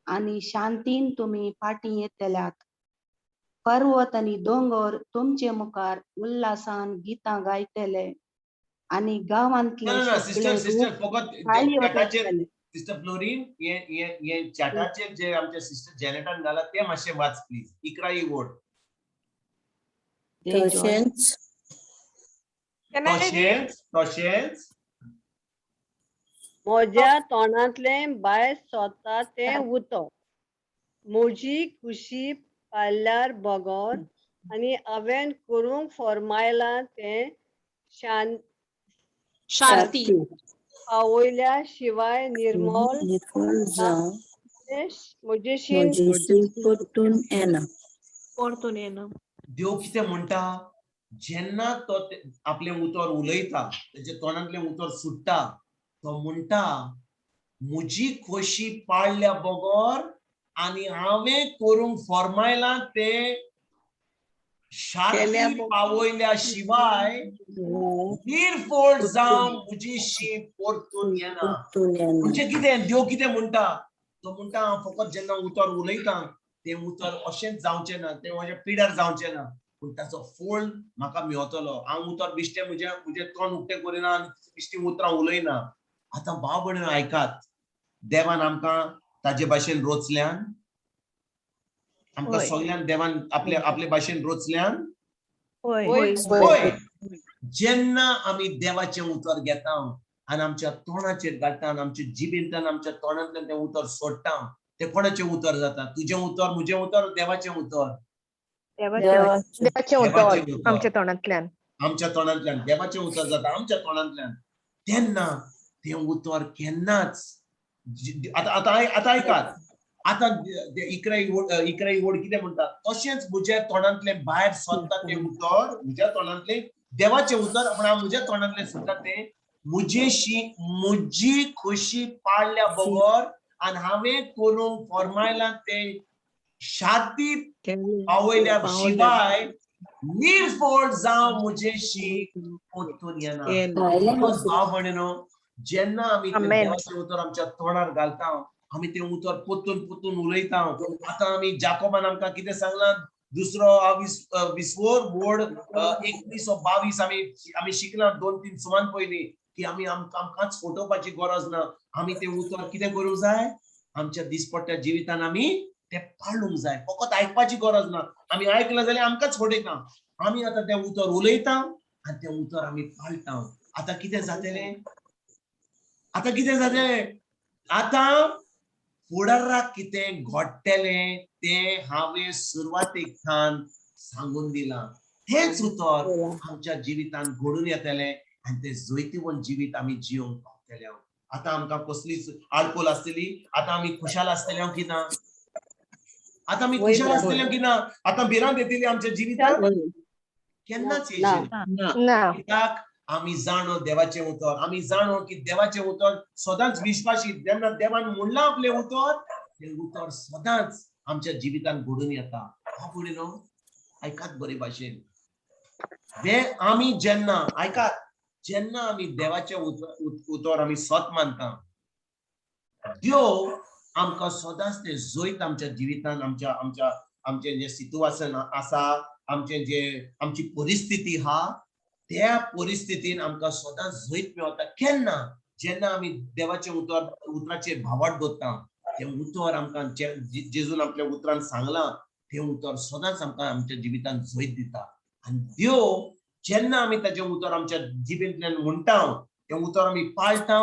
आनी शांतीन तुमी फाटीं येतल्यात. पर्वत आनी दोंगर तुमचे मुखार उल्हासान गितां गायतले आनी गांवांतले सगळे सिस्टर फ्लोरीन ये चॅटाचेर जे आमचे सिस्टर जेनेटान घाला ते मातशें वाच प्लीज. इकराई वोड. तशेंच म्हज्या तोंडांतलें भायर सरता तें उतर म्हजी खुशी पाळल्यार बगर आनी हांवें करूंक फरमायलां तें शांती पावयल्या शिवाय निर्मळ म्हजेशी परतून येना. देव कितें म्हणटा जेन्ना तो आपलें उतर उलयता तेजे तोंडांतलें उतर सुट्टा तो म्हणटा म्हजी खोशी पाळल्या बगर आनी हांवें करूंक फरमायलां तें शांती पावयल्या शिवाय निरफळ जावन म्हजीशी परतून येना. म्हणजे कितें देव कितें म्हणटा तो म्हणटा हांव फकत जेन्ना उतर उलयता तें उतर अशेंच जावचें ना तें म्हज्या पिड्यार जावचें ना पूण ताचो फळ म्हाका मेळटलो. हांव उतर बिश्टें म्हजें तोंड उक्तें करिना आनी बिश्टीं उतरां उलयना. आतां भाव भयणीनो आयकात देवान आमकां ताजे भाशेन रोचल्यान आमकां सगळ्यांक देवान आपले भाशेन रोचल्यान जेन्ना आमी देवाचें उतर घेता आनी आमच्या तोंडाचेर घालता आनी आमच्या जिबेंतल्यान आमच्या तोंडांतल्यान तें उतर सोडटा तें कोणाचें उतर जाता? तुजें उतर म्हजें उतर देवाचें उतर? देवाचें उतर आमच्या तोंडांतल्यान देवाचें उतर जाता आमच्या तोंडांतल्यान. तेन्ना तें उतर केन्नाच आतां आयकात आतां इकराई वोड कितें म्हणटा तशेंच म्हज्या तोंडांतलें भायर सरता तें उतर म्हज्या तोंडांतलें देवाचें उतर पूण हांव म्हज्या तोंडांतलें सुद्दां तें म्हजी खोशी पाळल्या बगर आनी हांवें करूंक फरमायलां तें शांती पावयल्या शिवाय निरफळ जावं म्हजेशी परतून येना. भाव भयणीनो जेन्ना आमी देवाचें उतर आमच्या तोंडार घालता आमी तें उतर परतून उलयता. आतां आमी जाकोबान आमकां कितें सांगलां दुसरो विस्वोर वोड 21 वा 22 आमी शिकलां 2-3 सुमार पयलीं की आमकांच फटोवपाची गरज ना. आमी तें उतर कितें करूंक जाय आमच्या दिसपट्ट्या जिवितान आमी तें पाळूंक जाय. फकत आयकपाची गरज ना. आमी आयकलां जाल्यार आमकांच फटयता. आमी आतां तें उतर उलयता आनी तें उतर आमी पाळटा. आतां कितें जातलें आतां फुडाराक कितें घडटलें तें हांवें सुरवातेकथान सांगून दिलां. तेंच उतर आमच्या जिवितान घडून येतलें आनी तें जोयतीवंत जिवीत आमी जियोंक पावतले. आतां आमकां कसलीच आडकोल आसतली आतां आमी खुशाल आसतले की ना? आतां आमी खुशाल आसतले की ना? आतां भिरांत येतली आमच्या जिवितान? केन्नाच येयची कित्याक आमी जाणो देवाचें उतर. आमी जाणो की देवाचें उतर सदांच विश्वासीत. जेन्ना देवान म्हणलां आपलें उतर तें उतर सदांच आमच्या जिवितान घडून येता. ऐकात बरे भाशेन आम्ही जेन्ना ऐकात जेन्ना आम्ही देवाचे उतर आम्ही स्वत मानता देव आमकां सदांच ते जोयत आमच्या जिवितान आमचे जे सिच्युएशन आसा आमचे जे आमची परिस्थिती हा त्या परिस्थितीन आमकां सदांच जोयत मेळटा केन्ना जेन्ना आम्ही देवाचे उतराचेर भावार्थ दवरता ते उतर आमकां जेजून आपल्या उतरान सांगलां ते उतर सदांच आमकां आमच्या जिवितान जोयत दिता आनी देव जेन्ना आम्ही ताचे उतर आमच्या जिबेंतल्यान म्हणटा ते उतर आम्ही पाळटा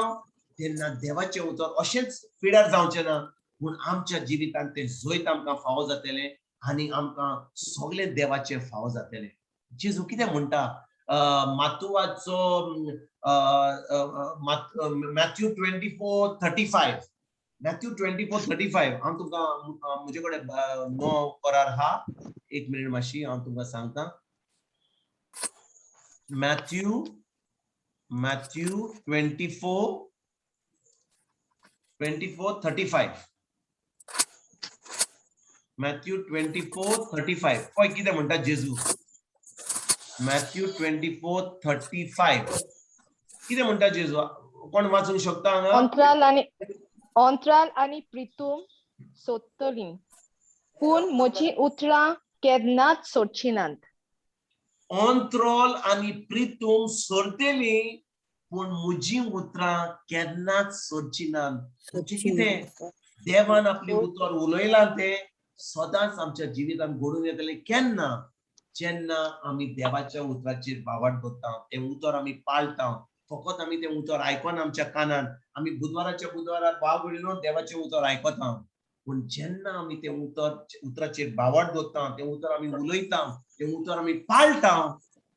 तेन्ना देवाचे उतर अशेंच पिड्यार जावचें ना पूण आमच्या जिवितान ते जोयत आमकां फावो जातले आनी आमकां सगळे देवाचे फावो जातले जेजू कितें म्हणटा मातुवाचो मॅथ्यू 24:35 मॅथ्यू 24:35 हांव तुमकां म्हजे कडेन नो करार हा एक मिनिट मातशी हांव तुमकां सांगता Matthew 24:35 Matthew 24:35 पळय कितें म्हणटा जेजू Matthew 24:35 कितें म्हणटा जेजू कोण वाचूंक शकता हांगा अंतराल आनी प्रितूम सोदतलीं पूण म्हजी उतरां केन्नाच सोडची नात अंतरोल आनी प्रितूम सोडटली पूण म्हजी उतरां केन्नाच सोडची नात कितें देवान आपली उतर उलयलां ते सदांच आमच्या जिवितान घडून येतले केन्ना जेन्ना आमी देवाच्या उतराचेर भावार्थ दवरता ते उतर आमी पाळटा फकत आमी ते उतर आयकून आमच्या कानान आमी बुधवारार भाव भयणीनो देवाचे उतर आयकता पूण जेन्ना आमी ते उतराचेर भावार्थ दवरता ते उतर आमी उलयता ते उतर आमी पाळटा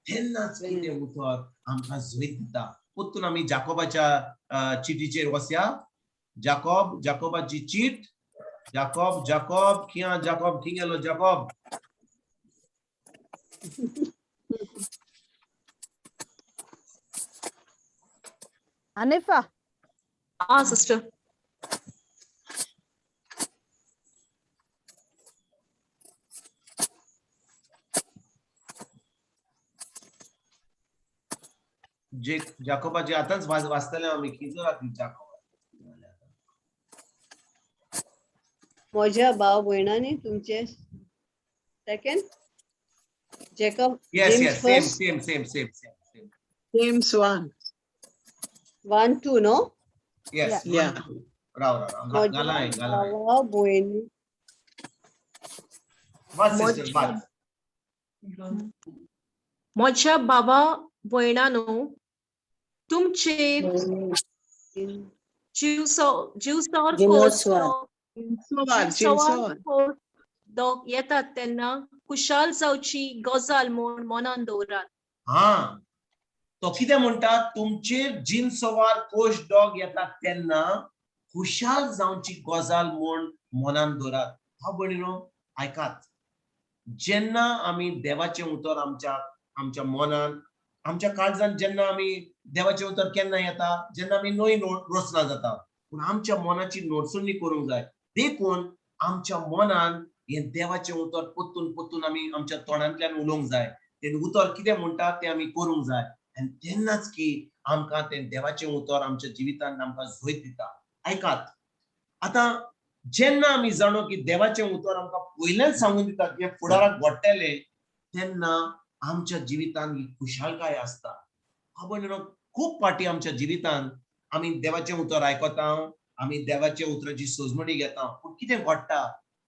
तेन्नाच ते उतर आमकां जोयत दिता पोत्तून आमी जाकोबाच्या चिटीचेर वसया जाकोबाची चीट जाकोब खियां गेलो जाकोब अनिफा सिस्टर जे जाकोबाचे आतांच वाचतले आमी कितें राहती जाकोब म्हज्या भाव भयणांनी तुमचे second Jacob same James 1. 1-2 no Yes. Yeah. राव गाला भाव भयणी म्हज्या बाबा भयणांनो तुमचे जिवसावर कोxtt-dogd येतात तेन्ना खुशाल जावची गozal म्हूण मनांत दवरात हा तो कितें म्हणटा तुमचे jin'nsovar koxtt-dogd येतात तेन्ना खुशाल जावची गozal म्हूण मनांत दवरात हा भयणीनो आयकात जेन्ना आमी देवाचे उतर आमच्या मनान आमच्या काळजान जेन्ना आमी देवाचे उतर केन्ना येता जेन्ना आमी नोई रोचना जाता पूण आमच्या मनाची नोटसुनी करूंक जाय देखून आमच्या मनान हे देवाचे उतर पोत्तून आमी आमच्या तोंडांतल्यान उलोवंक जाय ते उतर कितें म्हणटा ते आमी करूंक जाय आनी तेन्नाच की आमकां ते देवाचे उतर आमच्या जिवितान आमकां जोयत दिता आयकात आतां जेन्ना आमी जाणो की देवाचे उतर आमकां पयलेंच सांगून दिता की फुडाराक घडटले तेन्ना आमच्या जिवितान ही खुशालकाय आसता हा भयणीनो खूब पाटी आमच्या जिवितान आमी देवाचे उतर आयकता आमी देवाचे उतराची सोजमणी घेता पूण कितें घडटा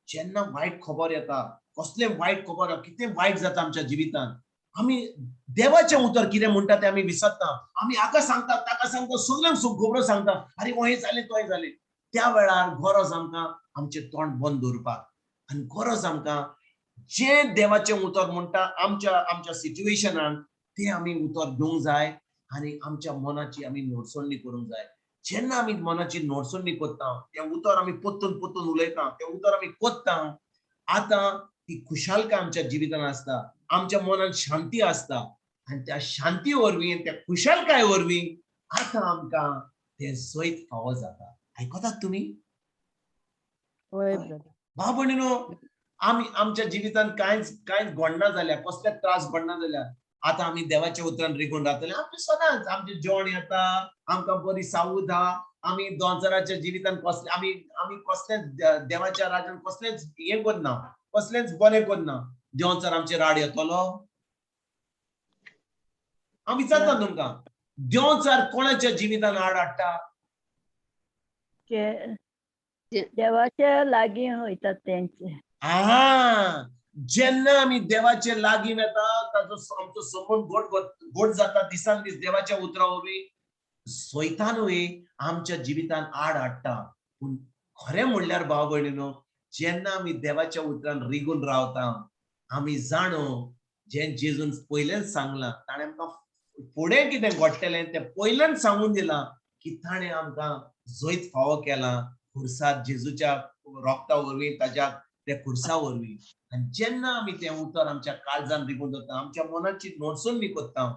जेन्ना वायट खबर येता कसले वायट खबर कितें वायट जाता आमच्या जिवितान आमी देवाचे उतर कितें म्हणटा ते आमी विसरता आमी हाका सांगता ताका सांगता सगळ्यांक खबरो सांगता अरे हें जालें तोय जालें त्या वेळार गरज आमकां आमचें तोंड बंद दवरपाक आनी गरज आमकां जे देवाचे उतर म्हणटा आमच्या सिच्युएशनान ते आमी उतर घेवंक जाय आनी आमच्या मनाची आमी नोटसोडणी करूंक जाय जेन्ना आमी मनाची नोटसोडणी करता ते उतर आमी पोत्तून उलयता ते उतर आमी कोत्ता आतां ती खुशालकाय आमच्या जिवितान आसता आमच्या मनान शांती आसता आनी त्या शांती वरवीं त्या खुशालकाय वरवीं आतां आमकां ते जोयत फावो जाता आयकतात तुमी भाव भयणीनो आम्ही आमच्या जिवितांत कांयच घडना जाल्या, कसले त्रास घडना जाल्या, आता आम्ही देवाच्या उतरान रिगून रावतले. आमचे सदांच आमचे जेवण येता, आमकां बरी सावूद हा, आम्ही दोनजाराच्या जिवितांत कसले आम्ही कसलेच देवाच्या राज्यान कसलेच हे करना, कसलेच बरें करना. देवचार आमचे राड येतलो. आम्ही सांगता तुमकां, देवचार कोणाच्या जिवितांत आड हाडटा? देवाच्या लागीं वयतात तेंचे. जेन्ना आम्ही देवाचे लागीं येता, ताचो आमचो संबंध गोड जाता दिसान दीस देवाच्या उतरा वरवीं. सैतानूय आमच्या जिवितांत आड हाडटा. पूण खरें म्हणल्यार भाव भयणीनो, जेन्ना आमी देवाच्या उतरान रिगून रावता, आमी जाणो जे जेजून पयलेच सांगलां, ताणें आमकां फुडें कितें घडटलें तें पयलेच सांगून दिलां, की ताणें आमकां जैत फावो केला खुर्साद जेजूच्या रोगता वरवीं, ताच्या त्या खुर्सा वरवीं. आनी जेन्ना आमी तें उतर आमच्या काळजान रिगून दवरता, आमच्या मनाची नोटसोनी कोत्ता,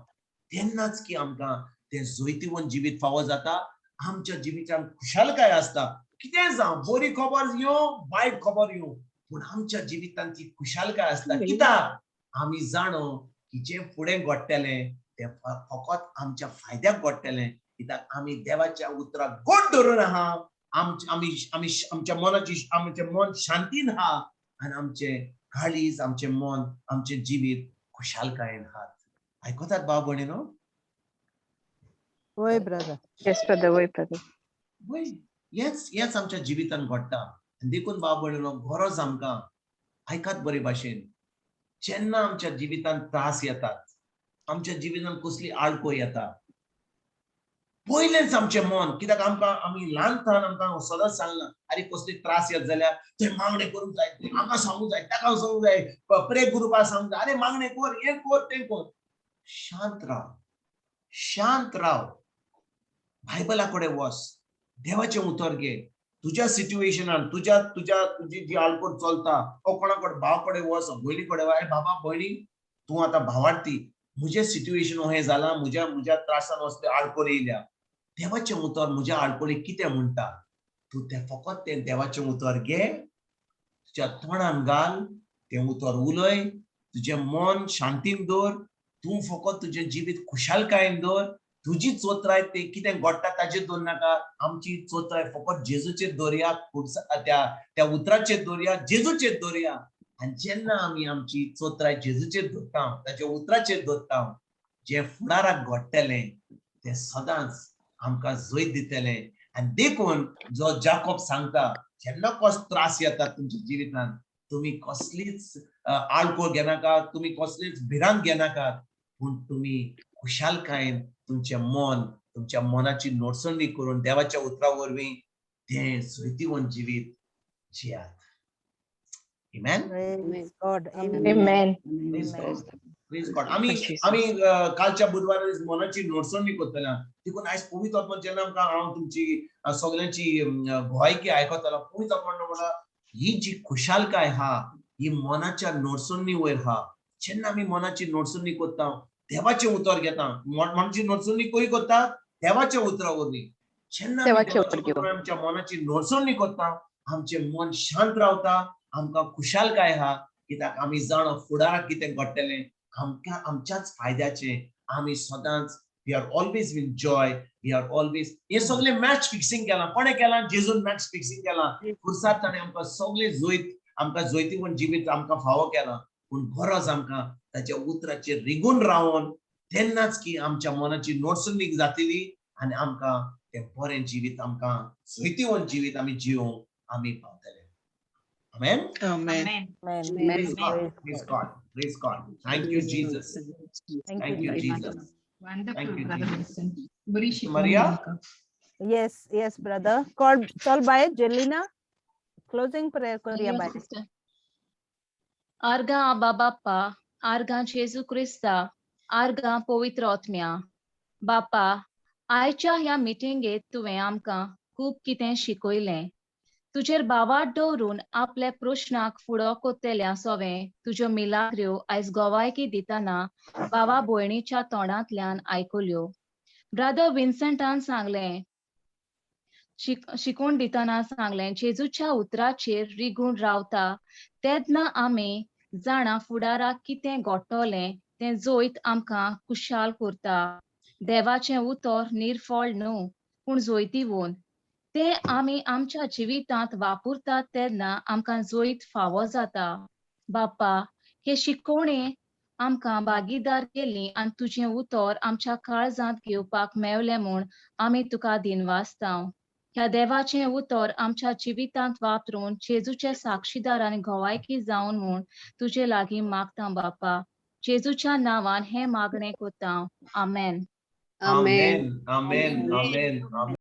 तेन्नाच की आमकां तें जैतिवंत जिवीत फावो जाता. आमच्या जिवितांत खुशालकाय आसता. कितें जावं, बरी खबर येवं, वायट खबर येवं, पूण आमच्या जिवितांत ती खुशालकाय आसता. कित्याक आमी जाणो की जें फुडें घडटलें तें फकत आमच्या फायद्याक घडटलें. कित्याक आमी देवाच्या उतराक गोड धरून आहा, आमच्या मन शांतीन आहा, आनी आमचे काळीज, आमचे मन, आमचे जिवीत खुशालकायेन आहात. आयकतात भाव भयणीनो? वय ब्रदर. येस ब्रदर, वय ब्रदर. वय हेच आमच्या जिवितांत घडटा. देखून भाव भयणीनो, गरज आमकां आयकात बरे भाशेन, जेन्ना आमच्या जिवितांत त्रास येतात, आमच्या जिवितांत कसली आडको येता, पयलेच आमचें मन, कित्याक आमी ल्हानपणांत आमकां सदांच सांगलां, अरे कसले त्रास येत जाल्यार थंय मागणें करूंक जाय, हांगा सांगूंक जाय, ताका सांगूंक जाय, प्रे ग्रुपाक सांगूंक जाय, अरे मागणें कर, हें कर, तें कर. शांत राव, शांत राव. बायबला कडेन वच, देवाचें उतर घे. तुज्या सिच्युएशनान, तुजी जी आडकोड चलता, कोणा कडेन भाव कडेन वच, भयणी कडेन वच, बाबा भयणी, तूं आतां भावार्थी, म्हजें सिच्युएशन हें जालां, म्हज्या त्रासान असले आडकोड येयल्या. देवाचें उतर म्हज्या आडकोडीक कितें म्हणटा? तूं तें फकत तें देवाचें उतर घे, तुज्या तोंडान घाल, तें उतर उलय, तुजें मन शांतीन दवर, तूं फकत तुजें जिवीत खुशालकायेन दवर. तुजी चोत्राय ते कितें घडटा ताजेर दवर नाका, आमची चोत्राय फकत जेजूचेर दवरया, त्या उतराचेर दवरया, जेजूचेर दवरया. आनी जेन्ना आमी आमची चोत्राय जेजूचेर दवरता, ताच्या उतराचेर दवरता, जें फुडाराक घडटलें तें सदांच आमकां जैत दितलें. आनी देखून जो जाकोब सांगता, जेन्ना कसलो त्रास येता तुमच्या जिवितांत, तुमी कसलीच आडको घेनाका, तुमी कसलीच भिरांत घेनाकात, पूण तुमी खुशालकायेन तुमचें मन, तुमच्या मनाची नोटसणी करून देवाच्या उतरा वरवीं तें जैतिवंत जिवीत जियात. Amen? Praise God. Amen. Praise God. आमी कालच्या बुधवारा मनाची नोटसणी करतले. देखून आयज पवित्र आत्मा जेन्ना आमकां हांव तुमची सगळ्यांची भलायकी आयकतालो, पवित्र आत्मा म्हणटा, ही जी खुशालकाय हा, ही मनाच्या नोटसणी वयर हा. जेन्ना आमी मनाची नोटसणी करता, देवाचें उतर घेता, मनाची नोटसणी खंय करता? देवाच्या उतरा वरवीं. जेन्ना आमच्या मनाची नोटसणी करता, आमचें मन शांत रावता, आमकां खुशालकाय हा, कित्याक आमी जाणो फुडाराक कितें घडटलें, आमच्याच फायद्याचें. आमी सदांच we are always with joy, we are always. हे सगळें मॅच फिक्सिंग केलां. कोणें केलां? जेजून मॅच फिक्सिंग केलां. खुर्साद ताणें आमकां सगळें आमकां जैतिवंत जिवीत आमकां फावो केलां. पूण गरज आमकां ताच्या उतराचेर रिगून रावन, तेन्नाच की आमच्या मनाची नोटसणी जातली, आनी आमकां तें बरें जिवीत, आमकां जैतिवंत जिवीत आमी जिवंक आमी पावतले. Amen? Amen. Praise God. Praise God. Praise God. Thank you, Jesus. Thank you, Jesus. Thank you, Jesus. Maria? Yes, brother. Call by Jelena. Closing prayer करूया बाय. आर्गा आबा बाप्पा, आर्गा जेजू क्रिस्ता, आर्गा पवित्र आत्म्या. बाप्पा, आयच्या ह्या मिटिंगेत तुवें आमकां खूब कितें शिकयलें. तुजेर बावाट दवरून आपल्या प्रश्नाक फुडो कोत्तेल्या सोवें तुज्यो मिलाग्र्यो आयज गोवायकी दितना बावा भयणीच्या तोंडांतल्यान आयकल्यो. ब्रदर विन्संटान सांगलें, शिकवण दितना सांगलें जेजूच्या उतराचेर रिगून रावता तेदना आमी जाणा फुडाराक कितें घडटलें तें जोईत आमकां खुशाल करता. देवाचें उतर निर्फळ न्हू पूण जोयतीवून तें आमी आमच्या जिवितांत वापरतात तेन्ना आमकां जोईत फावो जाता. बाप्पा, हे शिकवणे आमकां भागीदार केली आनी तुजें उतर आमच्या काळजांत घेवपाक मेवलें म्हूण आमी तुका दिनवासता. ह्या देवाचें उतर आमच्या जिवितांत वापरून जेजूचे साक्षीदार आनी घोवायकी जावन म्हूण तुजे लागीं मागता बाप्पा. जेजूच्या नांवान हें मागणें कोत्ता. आमेन. Amen. Amen. Amen. Amen.